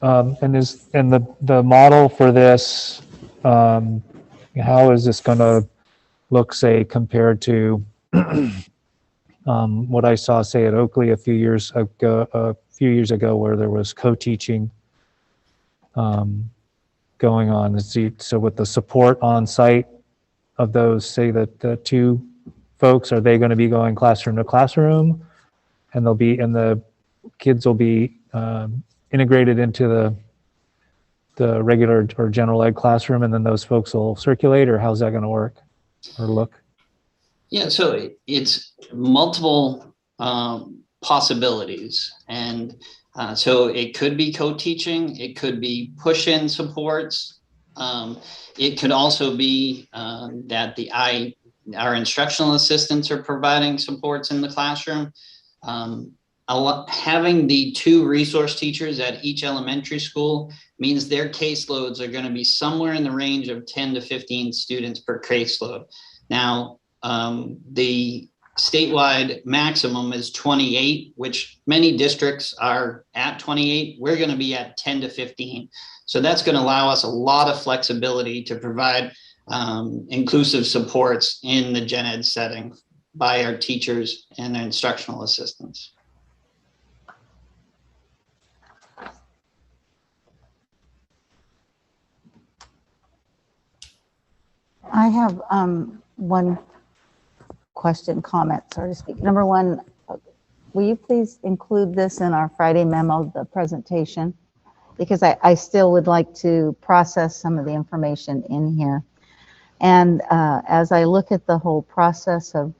the model for this, how is this going to look, say, compared to what I saw, say, at Oakley a few years ago, where there was co-teaching going on? So with the support on site of those, say that the 2 folks, are they going to be going classroom to classroom, and the kids will be integrated into the regular or general ed classroom, and then those folks will circulate, or how's that going to work or look? Yeah, so it's multiple possibilities, and so it could be co-teaching, it could be push-in supports, it could also be that our instructional assistants are providing supports in the classroom. Having the 2 resource teachers at each elementary school means their caseloads are going to be somewhere in the range of 10 to 15 students per caseload. Now, the statewide maximum is 28, which many districts are at 28. We're going to be at 10 to 15. So that's going to allow us a lot of flexibility to provide inclusive supports in the gen ed setting by our teachers and their instructional assistants. I have one question, comment, so to speak. Number one, will you please include this in our Friday memo, the presentation? Because I still would like to process some of the information in here. And as I look at the whole process of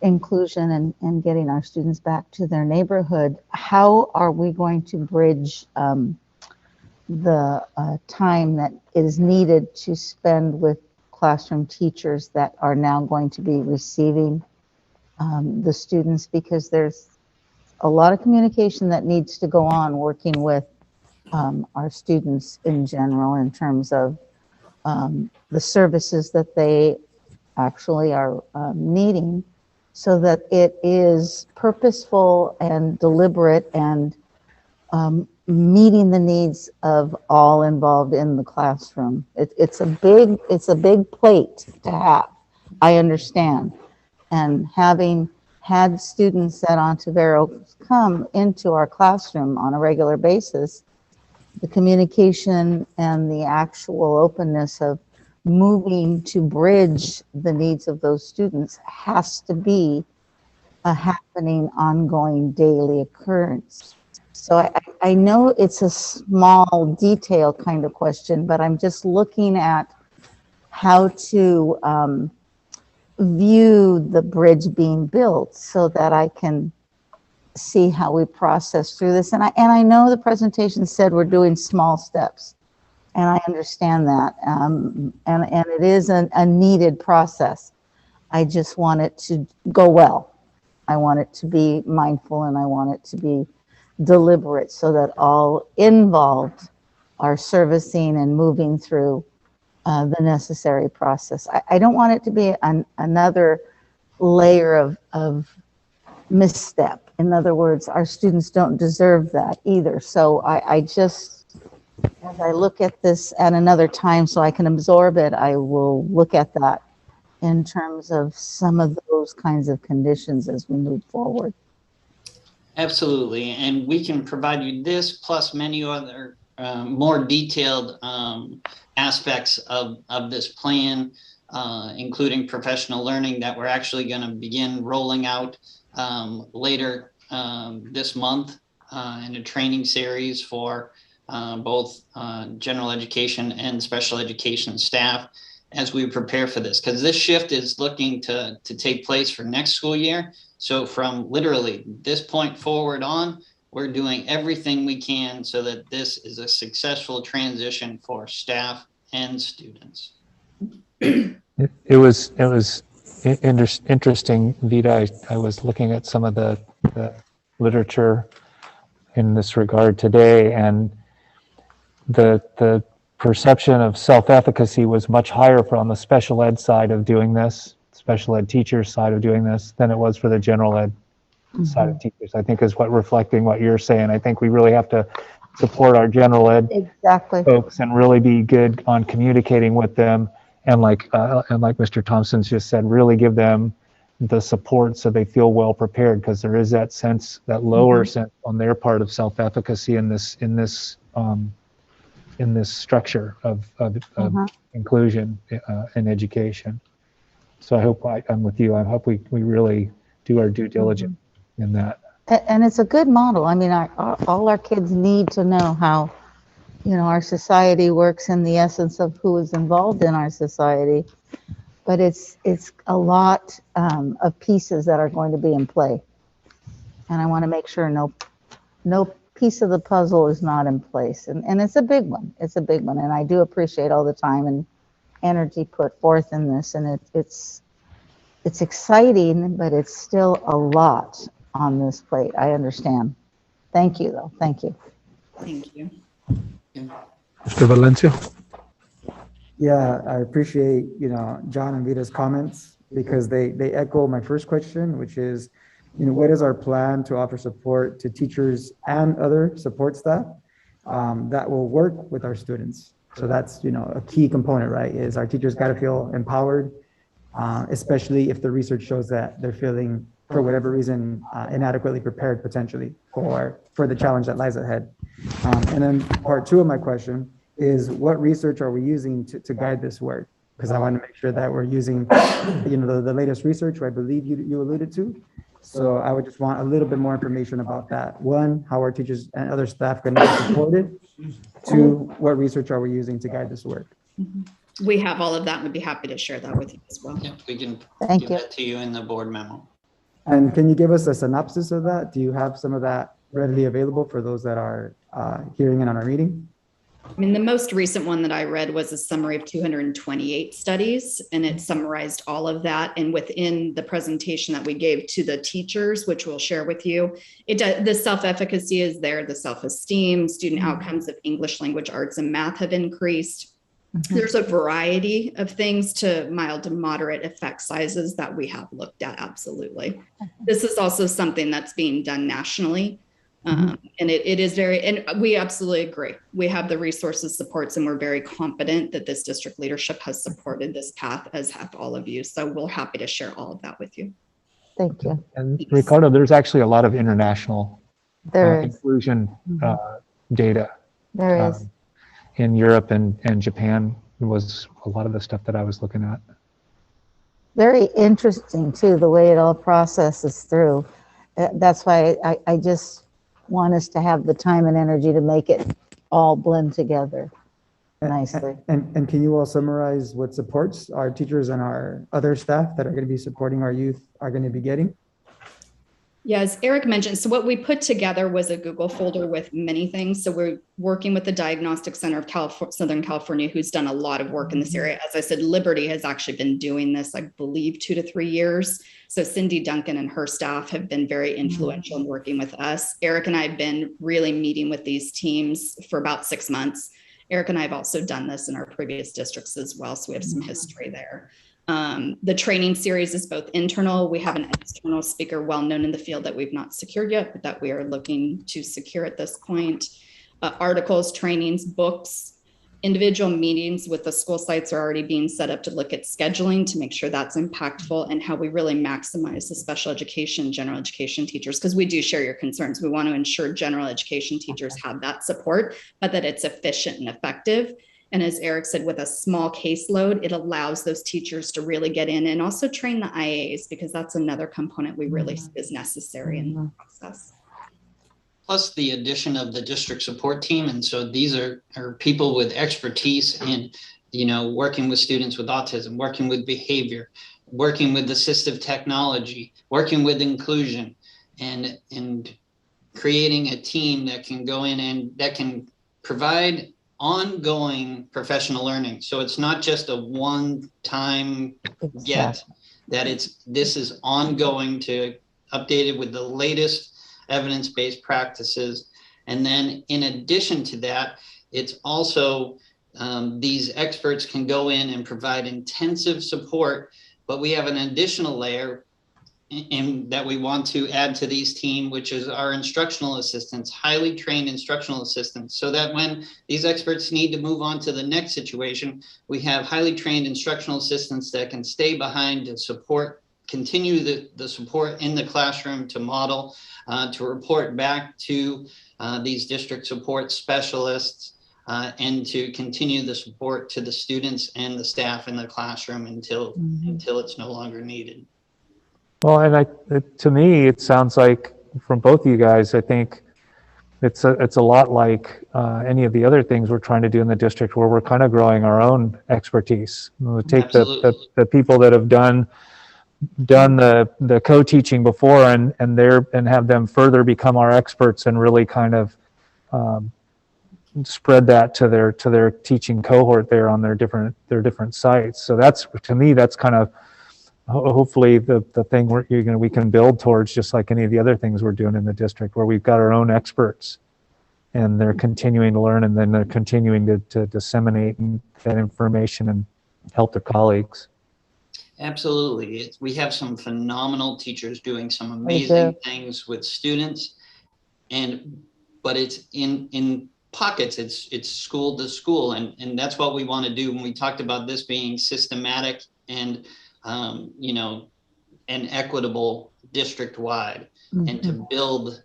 inclusion and getting our students back to their neighborhood, how are we going to bridge the time that is needed to spend with classroom teachers that are now going to be receiving the students, because there's a lot of communication that needs to go on working with our students in general in terms of the services that they actually are needing, so that it is purposeful and deliberate and meeting the needs of all involved in the classroom. It's a big plate to have, I understand. And having had students at Ontiveros come into our classroom on a regular basis, the communication and the actual openness of moving to bridge the needs of those students has to be a happening, ongoing, daily occurrence. So I know it's a small detail kind of question, but I'm just looking at how to view the bridge being built so that I can see how we process through this. And I know the presentation said we're doing small steps, and I understand that. And it is a needed process. I just want it to go well. I want it to be mindful, and I want it to be deliberate so that all involved are servicing and moving through the necessary process. I don't want it to be another layer of misstep. In other words, our students don't deserve that either. So I just, as I look at this at another time so I can absorb it, I will look at that in terms of some of those kinds of conditions as we move forward. Absolutely, and we can provide you this plus many other more detailed aspects of this plan, including professional learning that we're actually going to begin rolling out later this month in a training series for both general education and special education staff as we prepare for this, because this shift is looking to take place for next school year. So from literally this point forward on, we're doing everything we can so that this is a successful transition for staff and students. It was interesting, Vita. I was looking at some of the literature in this regard today, and the perception of self-efficacy was much higher on the special ed side of doing this, special ed teachers side of doing this, than it was for the general ed side of teachers. I think is what reflecting what you're saying. I think we really have to support our general ed folks and really be good on communicating with them, and like Mr. Thompson's just said, really give them the support so they feel well prepared, because there is that sense, that lower sense on their part of self-efficacy in this structure of inclusion in education. So I hope I'm with you. I hope we really do our due diligence in that. And it's a good model. I mean, all our kids need to know how, our society works in the essence of who is involved in our society. But it's a lot of pieces that are going to be in play. And I want to make sure no piece of the puzzle is not in place. And it's a big one. It's a big one. And I do appreciate all the time and energy put forth in this. And it's exciting, but it's still a lot on this plate. I understand. Thank you, though. Thank you. Thank you. Mr. Valencia. Yeah, I appreciate, John and Vita's comments, because they echo my first question, which is, what is our plan to offer support to teachers and other support staff that will work with our students? So that's, a key component, right? Is our teachers got to feel empowered, especially if the research shows that they're feeling, for whatever reason, inadequately prepared potentially for the challenge that lies ahead. And then part two of my question is, what research are we using to guide this work? Because I want to make sure that we're using, the latest research, I believe you alluded to. So I would just want a little bit more information about that. One, how our teachers and other staff can be supported. Two, what research are we using to guide this work? We have all of that and would be happy to share that with you as well. Yeah, we can give that to you in the board memo. And can you give us a synopsis of that? Do you have some of that readily available for those that are hearing in on our meeting? I mean, the most recent one that I read was a summary of 228 studies, and it summarized all of that. And within the presentation that we gave to the teachers, which we'll share with you, the self-efficacy is there, the self-esteem, student outcomes of English language arts and math have increased. There's a variety of things to mild to moderate effect sizes that we have looked at, absolutely. This is also something that's being done nationally. And it is very, and we absolutely agree. We have the resources, supports, and we're very confident that this district leadership has supported this path, as have all of you. So we're happy to share all of that with you. Thank you. And Ricardo, there's actually a lot of international There is. inclusion data. There is. In Europe and Japan was a lot of the stuff that I was looking at. Very interesting too, the way it all processes through. That's why I just want us to have the time and energy to make it all blend together nicely. And can you all summarize what supports our teachers and our other staff that are going to be supporting our youth are going to be getting? Yeah, as Eric mentioned, so what we put together was a Google folder with many things. So we're working with the Diagnostic Center of Southern California, who's done a lot of work in this area. As I said, Liberty has actually been doing this, I believe, 2 to 3 years. So Cindy Duncan and her staff have been very influential in working with us. Eric and I have been really meeting with these teams for about 6 months. Eric and I have also done this in our previous districts as well. So we have some history there. The training series is both internal. We have an external speaker well known in the field that we've not secured yet, but that we are looking to secure at this point. Articles, trainings, books, individual meetings with the school sites are already being set up to look at scheduling to make sure that's impactful and how we really maximize the special education, general education teachers, because we do share your concerns. We want to ensure general education teachers have that support, but that it's efficient and effective. And as Eric said, with a small caseload, it allows those teachers to really get in and also train the IAs, because that's another component we really see is necessary in the process. Plus the addition of the district support team. And so these are people with expertise in, working with students with autism, working with behavior, working with assistive technology, working with inclusion, and creating a team that can go in and that can provide ongoing professional learning. So it's not just a one-time get, that this is ongoing, to updated with the latest evidence-based practices. And then in addition to that, it's also these experts can go in and provide intensive support, but we have an additional layer in that we want to add to these team, which is our instructional assistants, highly trained instructional assistants, so that when these experts need to move on to the next situation, we have highly trained instructional assistants that can stay behind to support, continue the support in the classroom, to model, to report back to these district support specialists, and to continue the support to the students and the staff in the classroom until it's no longer needed. Well, and to me, it sounds like from both of you guys, I think it's a lot like any of the other things we're trying to do in the district, where we're kind of growing our own expertise. We'll take the people that have done the co-teaching before and have them further become our experts, and really kind of spread that to their teaching cohort there on their different sites. So that's, to me, that's kind of hopefully the thing we can build towards, just like any of the other things we're doing in the district, where we've got our own experts and they're continuing to learn, and then they're continuing to disseminate that information and help their colleagues. Absolutely. We have some phenomenal teachers doing some amazing things with students, but it's in pockets, it's school to school, and that's what we want to do. When we talked about this being systematic and and equitable district-wide, and to build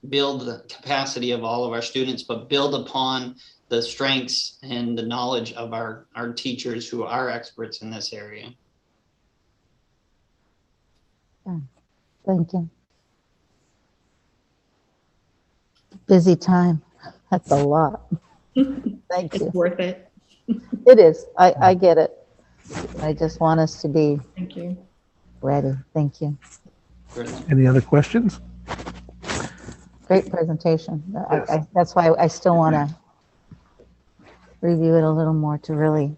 the capacity of all of our students, but build upon the strengths and the knowledge of our teachers who are experts in this area. Thank you. Busy time. That's a lot. Thank you. It's worth it. It is. I get it. I just want us to be Thank you. ready. Thank you. Any other questions? Great presentation. That's why I still want to review it a little more to really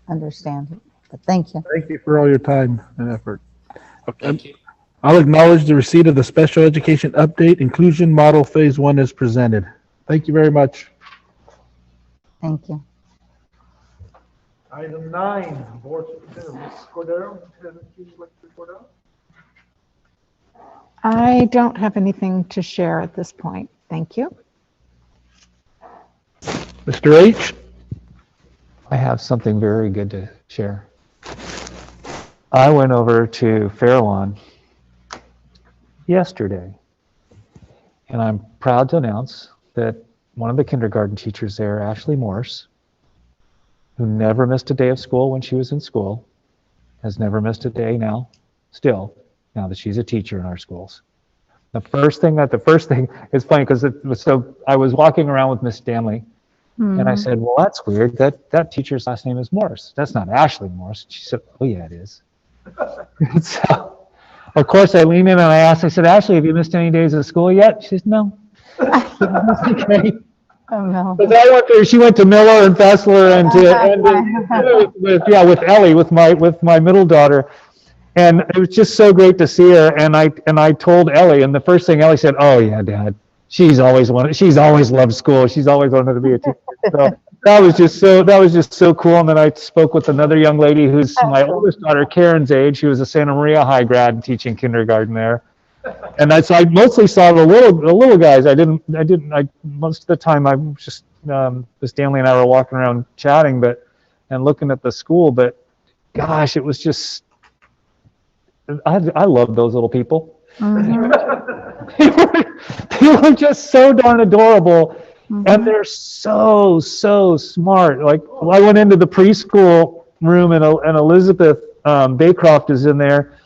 understand it. But thank you. Thank you for all your time and effort. Okay. I'll acknowledge the receipt of the Special Education Update Inclusion Model Phase 1 as presented. Thank you very much. Thank you. Item 9, Board Superintendent, Mrs. Cordero. I don't have anything to share at this point. Thank you. Mr. H. I have something very good to share. I went over to Fairlawn yesterday, and I'm proud to announce that one of the kindergarten teachers there, Ashley Morse, who never missed a day of school when she was in school, has never missed a day now, still, now that she's a teacher in our schools. The first thing is funny because I was walking around with Miss Stanley, and I said, well, that's weird. That teacher's last name is Morse. That's not Ashley Morse. She said, oh yeah, it is. So, of course, I leaned in and I said, Ashley, have you missed any days of school yet? She says, no. Okay. Oh, no. But I went there, she went to Miller and Fessler with Ellie, with my middle daughter. And it was just so great to see her. And I told Ellie, and the first thing Ellie said, oh yeah, Dad, she's always loved school. She's always wanted to be a teacher. So that was just so cool. And then I spoke with another young lady who's my oldest daughter, Karen's age. She was a Santa Maria High grad teaching kindergarten there. And so I mostly saw the little guys. I most of the time I just Stanley and I were walking around chatting, and looking at the school. But gosh, it was just I love those little people. They were just so darn adorable, and they're so smart. Like I went into the preschool room, and Elizabeth Baycroft is in there.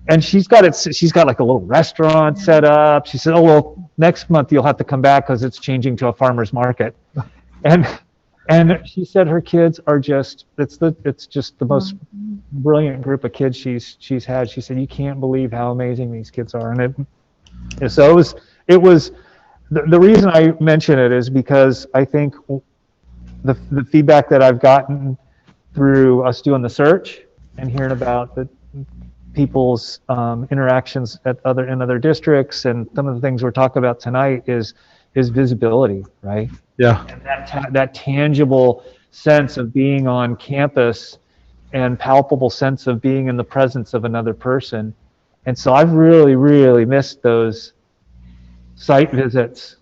And she's got like a little restaurant set up. She said, oh, well, next month you'll have to come back because it's changing to a farmer's market. And she said her kids are it's just the most brilliant group of kids she's had. She said, you can't believe how amazing these kids are. And so it was the reason I mention it is because I think the feedback that I've gotten through us doing the search and hearing about the people's interactions in other districts, and some of the things we're talking about tonight is visibility, right? Yeah. And that tangible sense of being on campus and palpable sense of being in the presence of another person. And so I've really missed those site visits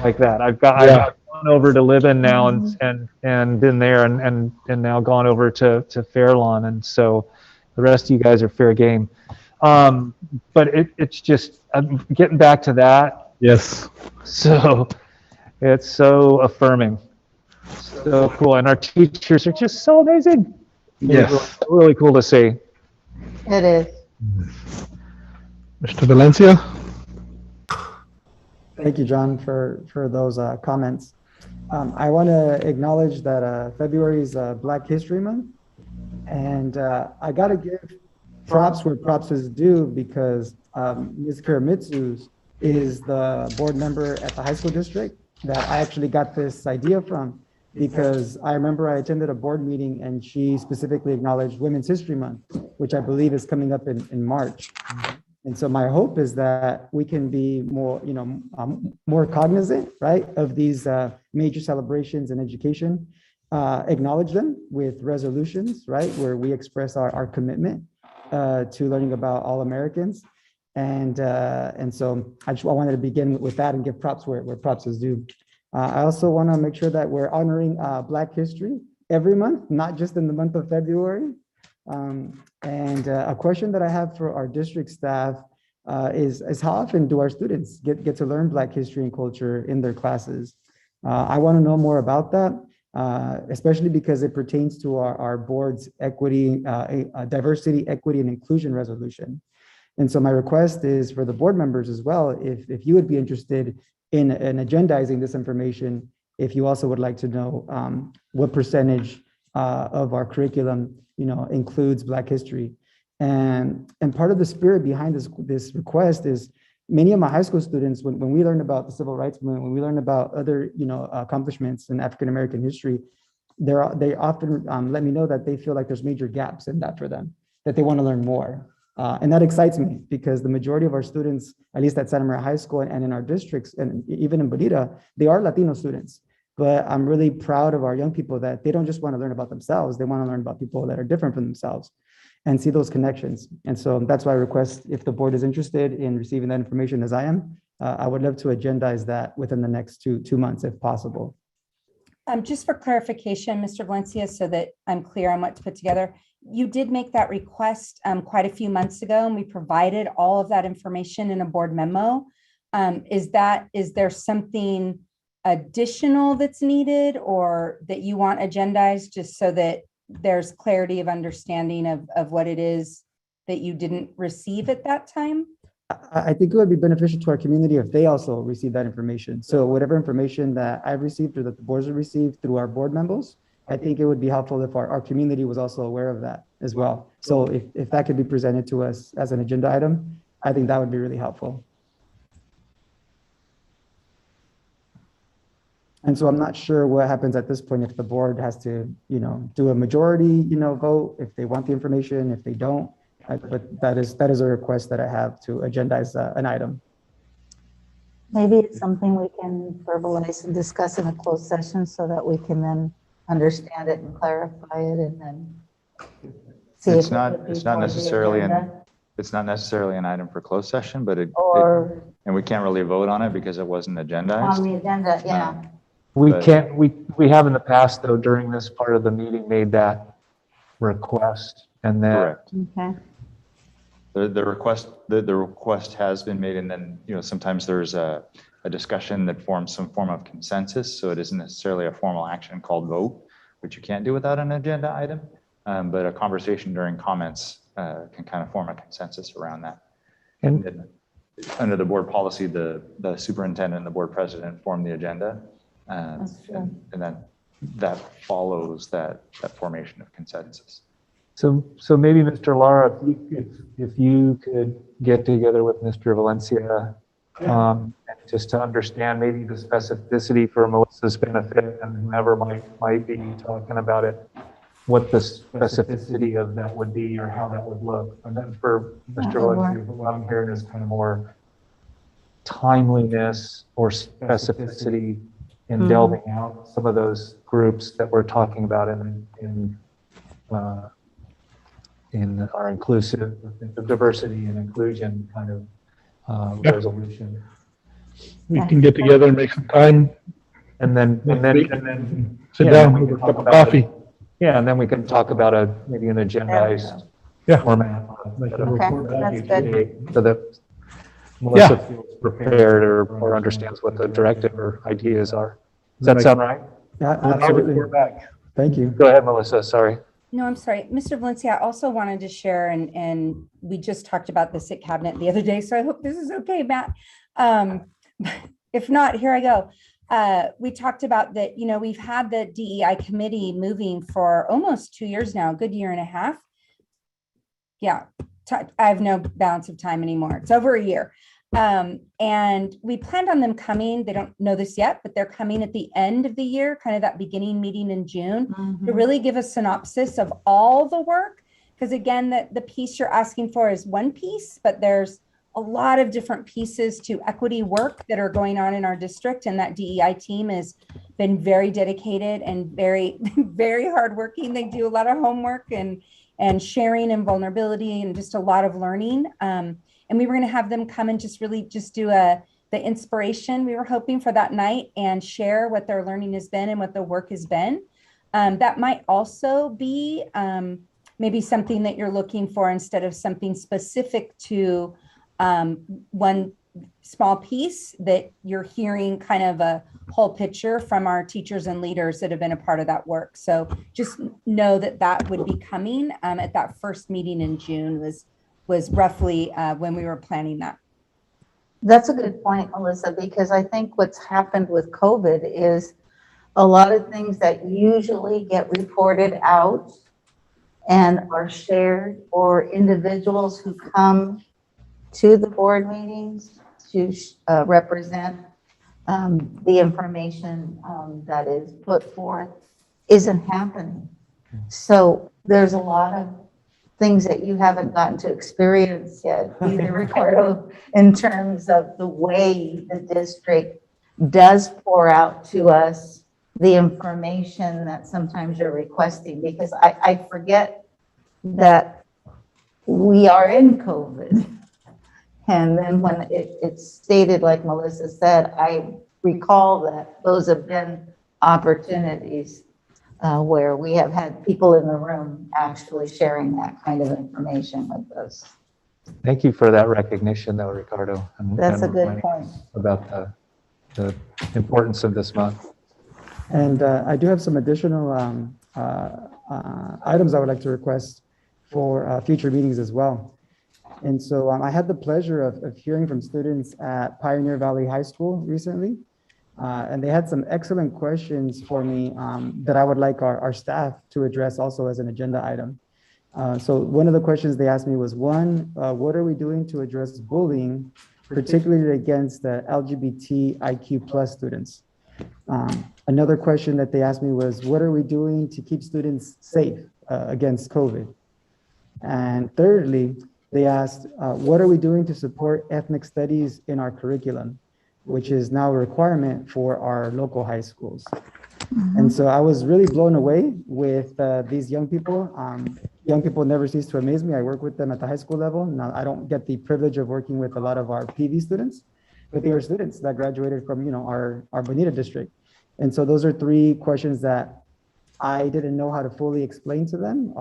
like that. I've gone over to Libin now and been there and now gone over to Fairlawn, and so the rest of you guys are fair game. But it's just getting back to that. Yes. So it's so affirming, so cool, and our teachers are just so amazing. Yes. It's really cool to see. It is. Mr. Valencia. Thank you, John, for those comments. I want to acknowledge that February is Black History Month. And I got to give props where props is due, because Ms. Kuramitsu is the board member at the high school district that I actually got this idea from, because I remember I attended a board meeting and she specifically acknowledged Women's History Month, which I believe is coming up in March. And so my hope is that we can be more, more cognizant, right, of these major celebrations in education. Acknowledge them with resolutions, right, where we express our commitment to learning about all Americans. And so I wanted to begin with that and give props where props is due. I also want to make sure that we're honoring Black history every month, not just in the month of February. And a question that I have for our district staff is how often do our students get to learn Black history and culture in their classes? I want to know more about that. Especially because it pertains to our board's equity, diversity, equity, and inclusion resolution. And so my request is for the board members as well, if you would be interested in agendizing this information, if you also would like to know what percentage of our curriculum, includes Black history. And part of the spirit behind this request is many of my high school students, when we learn about the civil rights movement, when we learn about other, accomplishments in African-American history, they often let me know that they feel like there's major gaps in that for them, that they want to learn more. And that excites me because the majority of our students, at least at Santa Maria High School and in our districts, and even in Bonita, they are Latino students. But I'm really proud of our young people that they don't just want to learn about themselves, they want to learn about people that are different from themselves and see those connections. And so that's why I request, if the board is interested in receiving that information as I am, I would love to agendize that within the next two months if possible. Just for clarification, Mr. Valencia, so that I'm clear on what to put together, you did make that request quite a few months ago, and we provided all of that information in a board memo. Is there something additional that's needed or that you want agendized, just so that there's clarity of understanding of what it is that you didn't receive at that time? I think it would be beneficial to our community if they also receive that information. So whatever information that I've received or that the boards have received through our board members, I think it would be helpful if our community was also aware of that as well. So if that could be presented to us as an agenda item, I think that would be really helpful. And so I'm not sure what happens at this point if the board has to, do a majority, vote, if they want the information, if they don't. But that is a request that I have to agendize an item. Maybe it's something we can verbalize and discuss in a closed session so that we can then understand it and clarify it and then see It's if not necessarily an item for closed session, but and we can't really vote on it because it wasn't agendized. on the agenda, yeah. We have in the past, though, during this part of the meeting, made that request, and then. Correct. Okay. The request has been made, and then, sometimes there's a discussion that forms some form of consensus. So it isn't necessarily a formal action called vote, which you can't do without an agenda item. But a conversation during comments can kind of form a consensus around that. And then, under the board policy, the superintendent and the board president form the agenda. And then that follows that formation of consensus. So maybe Mr. Lara, if you could get together with Mr. Valencia, and just to understand maybe the specificity for Melissa's benefit and whoever might be talking about it, what the specificity of that would be or how that would look. And then for Mr. Valencia, what I'm hearing is kind of more timeliness or specificity in delving out some of those groups that we're talking about in our inclusive diversity and inclusion kind of resolution. We can get together and make some time. And then sit down with a cup of coffee. Yeah, and then we can talk about maybe an agendized format. Okay, that's good. So that Melissa feels prepared or understands what the directive or ideas are. Does that sound right? Yeah, absolutely. Thank you. Go ahead, Melissa, sorry. No, I'm sorry. Mr. Valencia, I also wanted to share, and we just talked about this at cabinet the other day, so I hope this is okay, Matt. If not, here I go. We talked about that, we've had the DEI committee moving for almost 2 years now, a good year and a half. Yeah, I have no balance of time anymore. It's over a year. And we planned on them coming. They don't know this yet, but they're coming at the end of the year, kind of that beginning meeting in June, to really give a synopsis of all the work. Because again, the piece you're asking for is one piece, but there's a lot of different pieces to equity work that are going on in our district. And that DEI team has been very dedicated and very, very hardworking. They do a lot of homework and sharing and vulnerability and just a lot of learning. And we were going to have them come and just do the inspiration we were hoping for that night and share what their learning has been and what the work has been. That might also be maybe something that you're looking for instead of something specific to one small piece, that you're hearing kind of a whole picture from our teachers and leaders that have been a part of that work. So just know that would be coming at that first meeting in June was roughly when we were planning that. That's a good point, Melissa, because I think what's happened with COVID is a lot of things that usually get reported out and are shared, or individuals who come to the board meetings to represent the information that is put forth isn't happening. So there's a lot of things that you haven't gotten to experience yet, either, Ricardo, in terms of the way the district does pour out to us the information that sometimes you're requesting, because I forget that we are in COVID. And then when it's stated, like Melissa said, I recall that those have been opportunities where we have had people in the room actually sharing that kind of information with us. Thank you for that recognition, though, Ricardo. That's a good reminding point. us about the importance of this month. And I do have some additional items I would like to request for future meetings as well. And so I had the pleasure of hearing from students at Pioneer Valley High School recently. And they had some excellent questions for me that I would like our staff to address also as an agenda item. So one of the questions they asked me was, one, what are we doing to address bullying, particularly against the LGBTIQ plus students? Another question that they asked me was, what are we doing to keep students safe against COVID? And thirdly, they asked, what are we doing to support ethnic studies in our curriculum, which is now a requirement for our local high schools. And so I was really blown away with these young people. Young people never cease to amaze me. I work with them at the high school level. Now, I don't get the privilege of working with a lot of our PV students, but they are students that graduated from, you know, our Bonita district. And so those are three questions that I didn't know how to fully explain to them.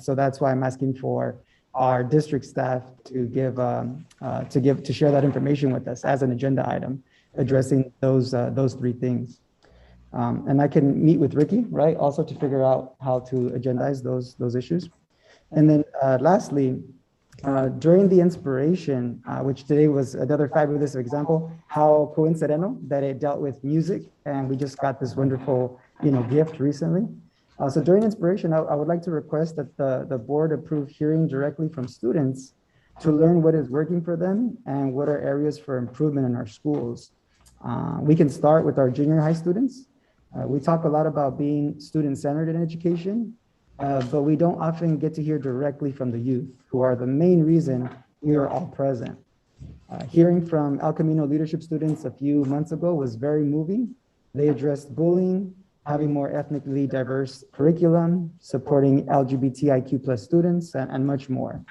So that's why I'm asking for our district staff to share that information with us as an agenda item, addressing those three things. And I can meet with Ricky, right, also to figure out how to agendize those issues. And then lastly, during the inspiration, which today was another fabulous example, how coincidental that it dealt with music, and we just got this wonderful, gift recently. So during inspiration, I would like to request that the board approve hearing directly from students to learn what is working for them and what are areas for improvement in our schools. We can start with our junior high students. We talk a lot about being student-centered in education, but we don't often get to hear directly from the youth, who are the main reason we are all present. Hearing from El Camino leadership students a few months ago was very moving. They addressed bullying, having more ethnically diverse curriculum, supporting LGBTIQ plus students, and much more.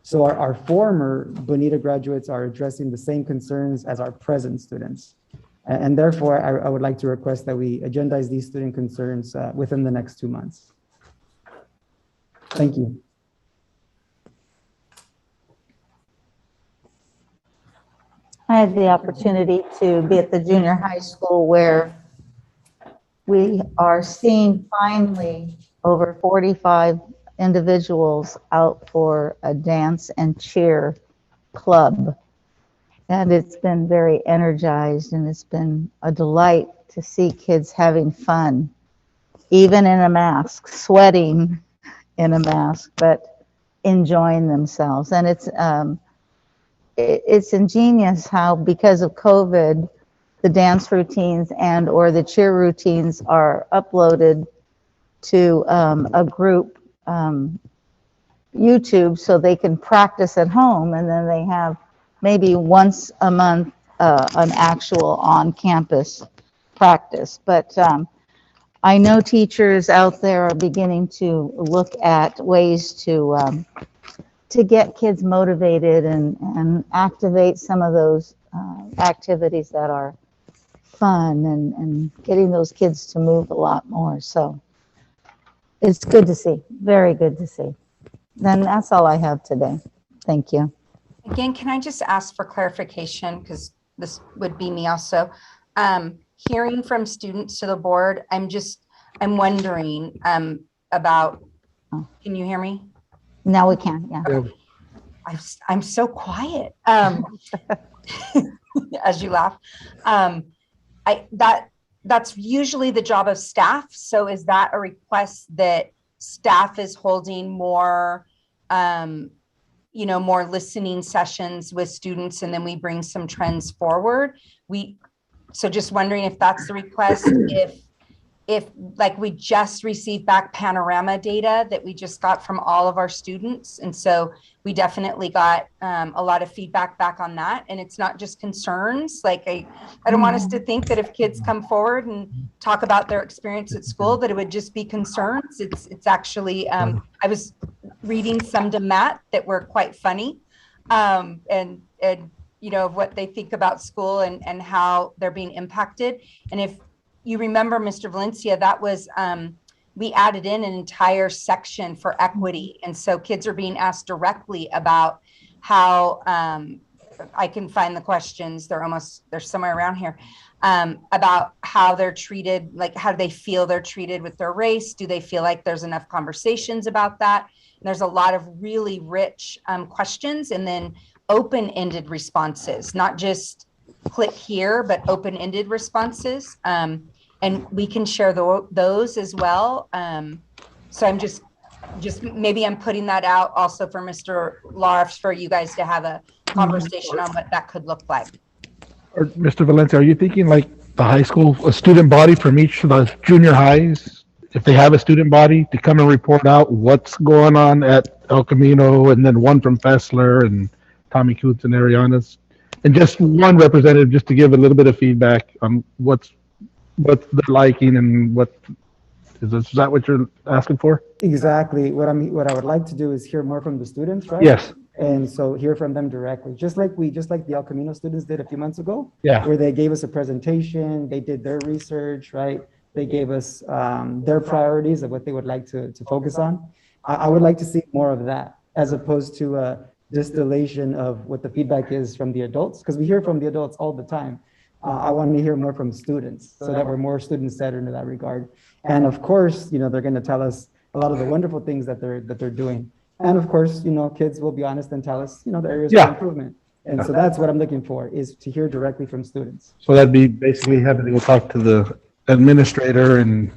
So our former Bonita graduates are addressing the same concerns as our present students. And therefore, I would like to request that we agendize these student concerns within the next 2 months. Thank you. I had the opportunity to be at the junior high school where we are seeing finally over 45 individuals out for a dance and cheer club. And it's been very energized, and it's been a delight to see kids having fun, even in a mask, sweating in a mask, but enjoying themselves. And it's ingenious how, because of COVID, the dance routines or the cheer routines are uploaded to a group YouTube, so they can practice at home, and then they have maybe once a month an actual on-campus practice. But I know teachers out there are beginning to look at ways to get kids motivated and activate some of those activities that are fun, and getting those kids to move a lot more. So it's good to see, very good to see. Then that's all I have today. Thank you. Again, can I just ask for clarification, because this would be me also. Hearing from students to the board, I'm wondering about, can you hear me? Now we can, yeah. Okay. I'm so quiet as you laugh. That's usually the job of staff. So is that a request that staff is holding more, more listening sessions with students, and then we bring some trends forward. So just wondering if that's the request, if like we just received back panorama data that we just got from all of our students. And so we definitely got a lot of feedback back on that. And it's not just concerns. Like I don't want us to think that if kids come forward and talk about their experience at school, that it would just be concerns. It's actually, I was reading some to Matt that were quite funny, and of what they think about school and how they're being impacted. And if you remember, Mr. Valencia, that was, we added in an entire section for equity. And so kids are being asked directly about how, I can find the questions, they're somewhere around here, about how they're treated, like how do they feel they're treated with their race? Do they feel like there's enough conversations about that? And there's a lot of really rich questions, and then open-ended responses, not just click here, but open-ended responses. And we can share those as well. So I'm just maybe I'm putting that out also for Mr. Larf, for you guys to have a conversation on what that could look like. Or Mr. Valencia, are you thinking like the high school, a student body from each of the junior highs, if they have a student body, to come and report out what's going on at El Camino, and then one from Fessler and Tommy Coots and Ariana's, and just one representative just to give a little bit of feedback on what's they're liking and what is that what you're asking for? Exactly. What I would like to do is hear more from the students, right? Yes. And so hear from them directly, just like the El Camino students did a few months ago. Yeah. Where they gave us a presentation, they did their research, right? They gave us their priorities of what they would like to focus on. I would like to see more of that, as opposed to a distillation of what the feedback is from the adults, because we hear from the adults all the time. I want to hear more from students, so that we're more student-centered in that regard. And of course, they're going to tell us a lot of the wonderful things that they're doing. And of course, kids will be honest and tell us, the areas for improvement. And so that's what I'm looking for, is to hear directly from students. So that'd be basically having to go talk to the administrator and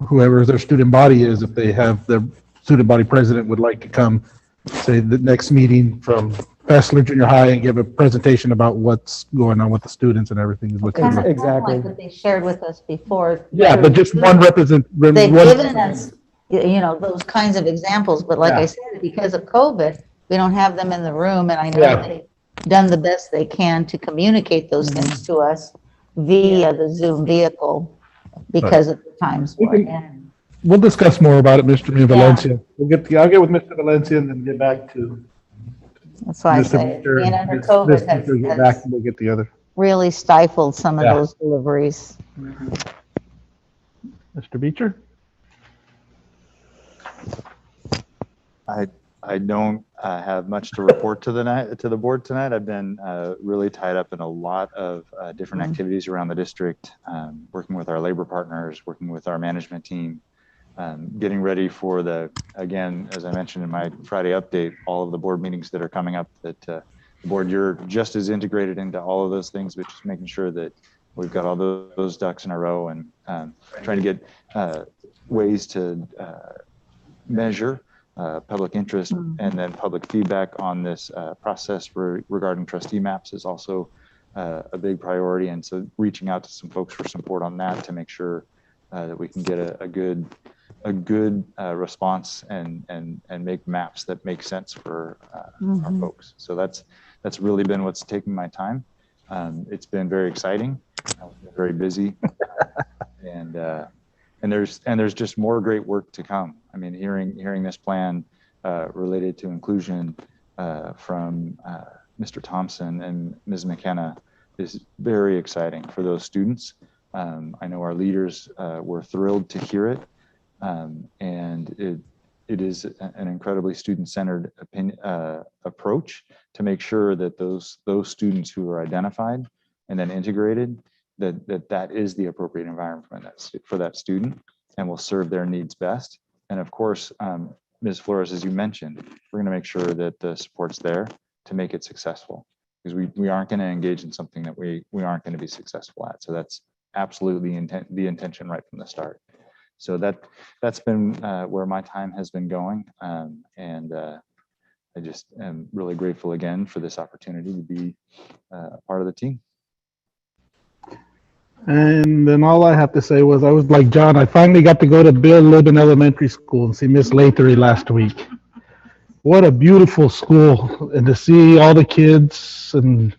whoever their student body is, if they have their student body president would like to come, say the next meeting from Fessler Junior High and give a presentation about what's going on with the students and everything. Is what Exactly. Like what they shared with us before. Yeah, but just one represent. They've given us, those kinds of examples, but like I said, because of COVID, we don't have them in the room, and I know they've done the best they can to communicate those things to us via the Zoom vehicle because of the times we're in. We'll discuss more about it, Mr. Valencia. I'll get with Mr. Valencia and then get back to. That's why I say being under COVID we'll get together. Really stifled some of those deliveries. Mr. Beecher? I don't have much to report to the board tonight. I've been really tied up in a lot of different activities around the district, working with our labor partners, working with our management team, getting ready for again, as I mentioned in my Friday update, all of the board meetings that are coming up, that the board, you're just as integrated into all of those things, but just making sure that we've got all those ducks in a row, and trying to get ways to measure public interest and then public feedback on this process regarding trustee maps is also a big priority. And so reaching out to some folks for support on that to make sure that we can get a good response and make maps that make sense for our folks. So that's really been what's taking my time. It's been very exciting. I've been very busy, and there's just more great work to come. I mean, hearing this plan related to inclusion from Mr. Thompson and Ms. McKenna is very exciting for those students. I know our leaders were thrilled to hear it, and it is an incredibly student-centered approach to make sure that those students who are identified and then integrated, that is the appropriate environment for that student and will serve their needs best. And of course, Ms. Flores, as you mentioned, we're going to make sure that the support's there to make it successful, because we aren't going to engage in something that we aren't going to be successful at. So that's absolutely the intention right from the start. So that's been where my time has been going. I just am really grateful again for this opportunity to be a part of the team. And then all I have to say was I was like John, I finally got to go to Bill Libin Elementary School and see Miss Lathery last week. What a beautiful school, and to see all the kids and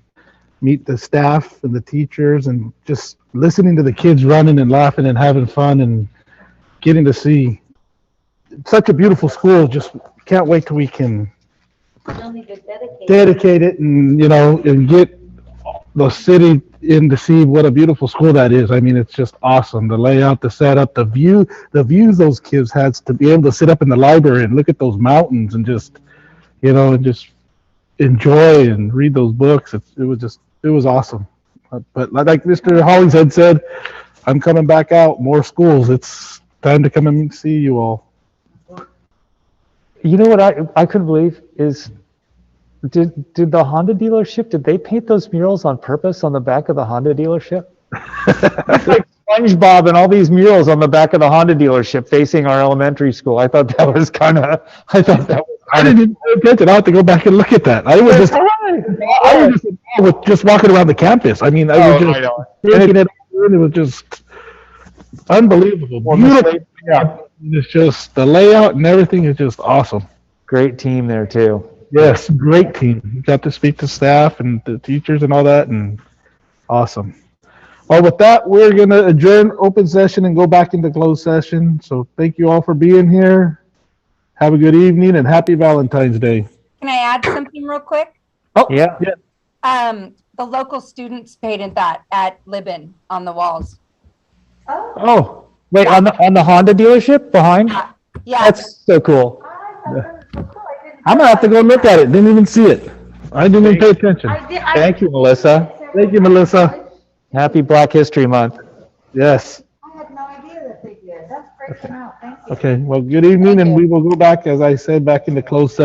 meet the staff and the teachers and just listening to the kids running and laughing and having fun and getting to see such a beautiful school. Just can't wait till we can dedicate it and, you know, and get the city in to see what a beautiful school that is. I mean, it's just awesome. The layout, the setup, the views those kids had to be able to sit up in the library and look at those mountains and just, you know, and just enjoy and read those books. It was awesome. But like Mr. Hollingshead said, I'm coming back out, more schools. It's time to come and see you all. You know what I couldn't believe is, did the Honda dealership, did they paint those murals on purpose on the back of the Honda dealership? It's like SpongeBob and all these murals on the back of the Honda dealership facing our elementary school. I thought that was kind of, I didn't even pay attention. I'll have to go back and look at that. I was just walking around the campus. I mean, I was just taking it in. It was just unbelievable. Beautiful. Yeah. It's just the layout and everything is just awesome. Great team there too. Yes, great team. Got to speak to staff and the teachers and all that, and awesome. Well, with that, we're going to adjourn open session and go back into closed session. So thank you all for being here. Have a good evening and happy Valentine's Day. Can I add something real quick? Oh, yeah. The local students painted that at Libin on the walls. Oh, wait, on the Honda dealership behind? Yeah. That's so cool. I'm going to have to go look at it. Didn't even see it. I didn't even pay attention. Thank you, Melissa. Thank you, Melissa. Happy Black History Month. Yes. I had no idea that they did. That's great to know. Thank you. Okay, well, good evening, and we will go back, as I said, back into closed session.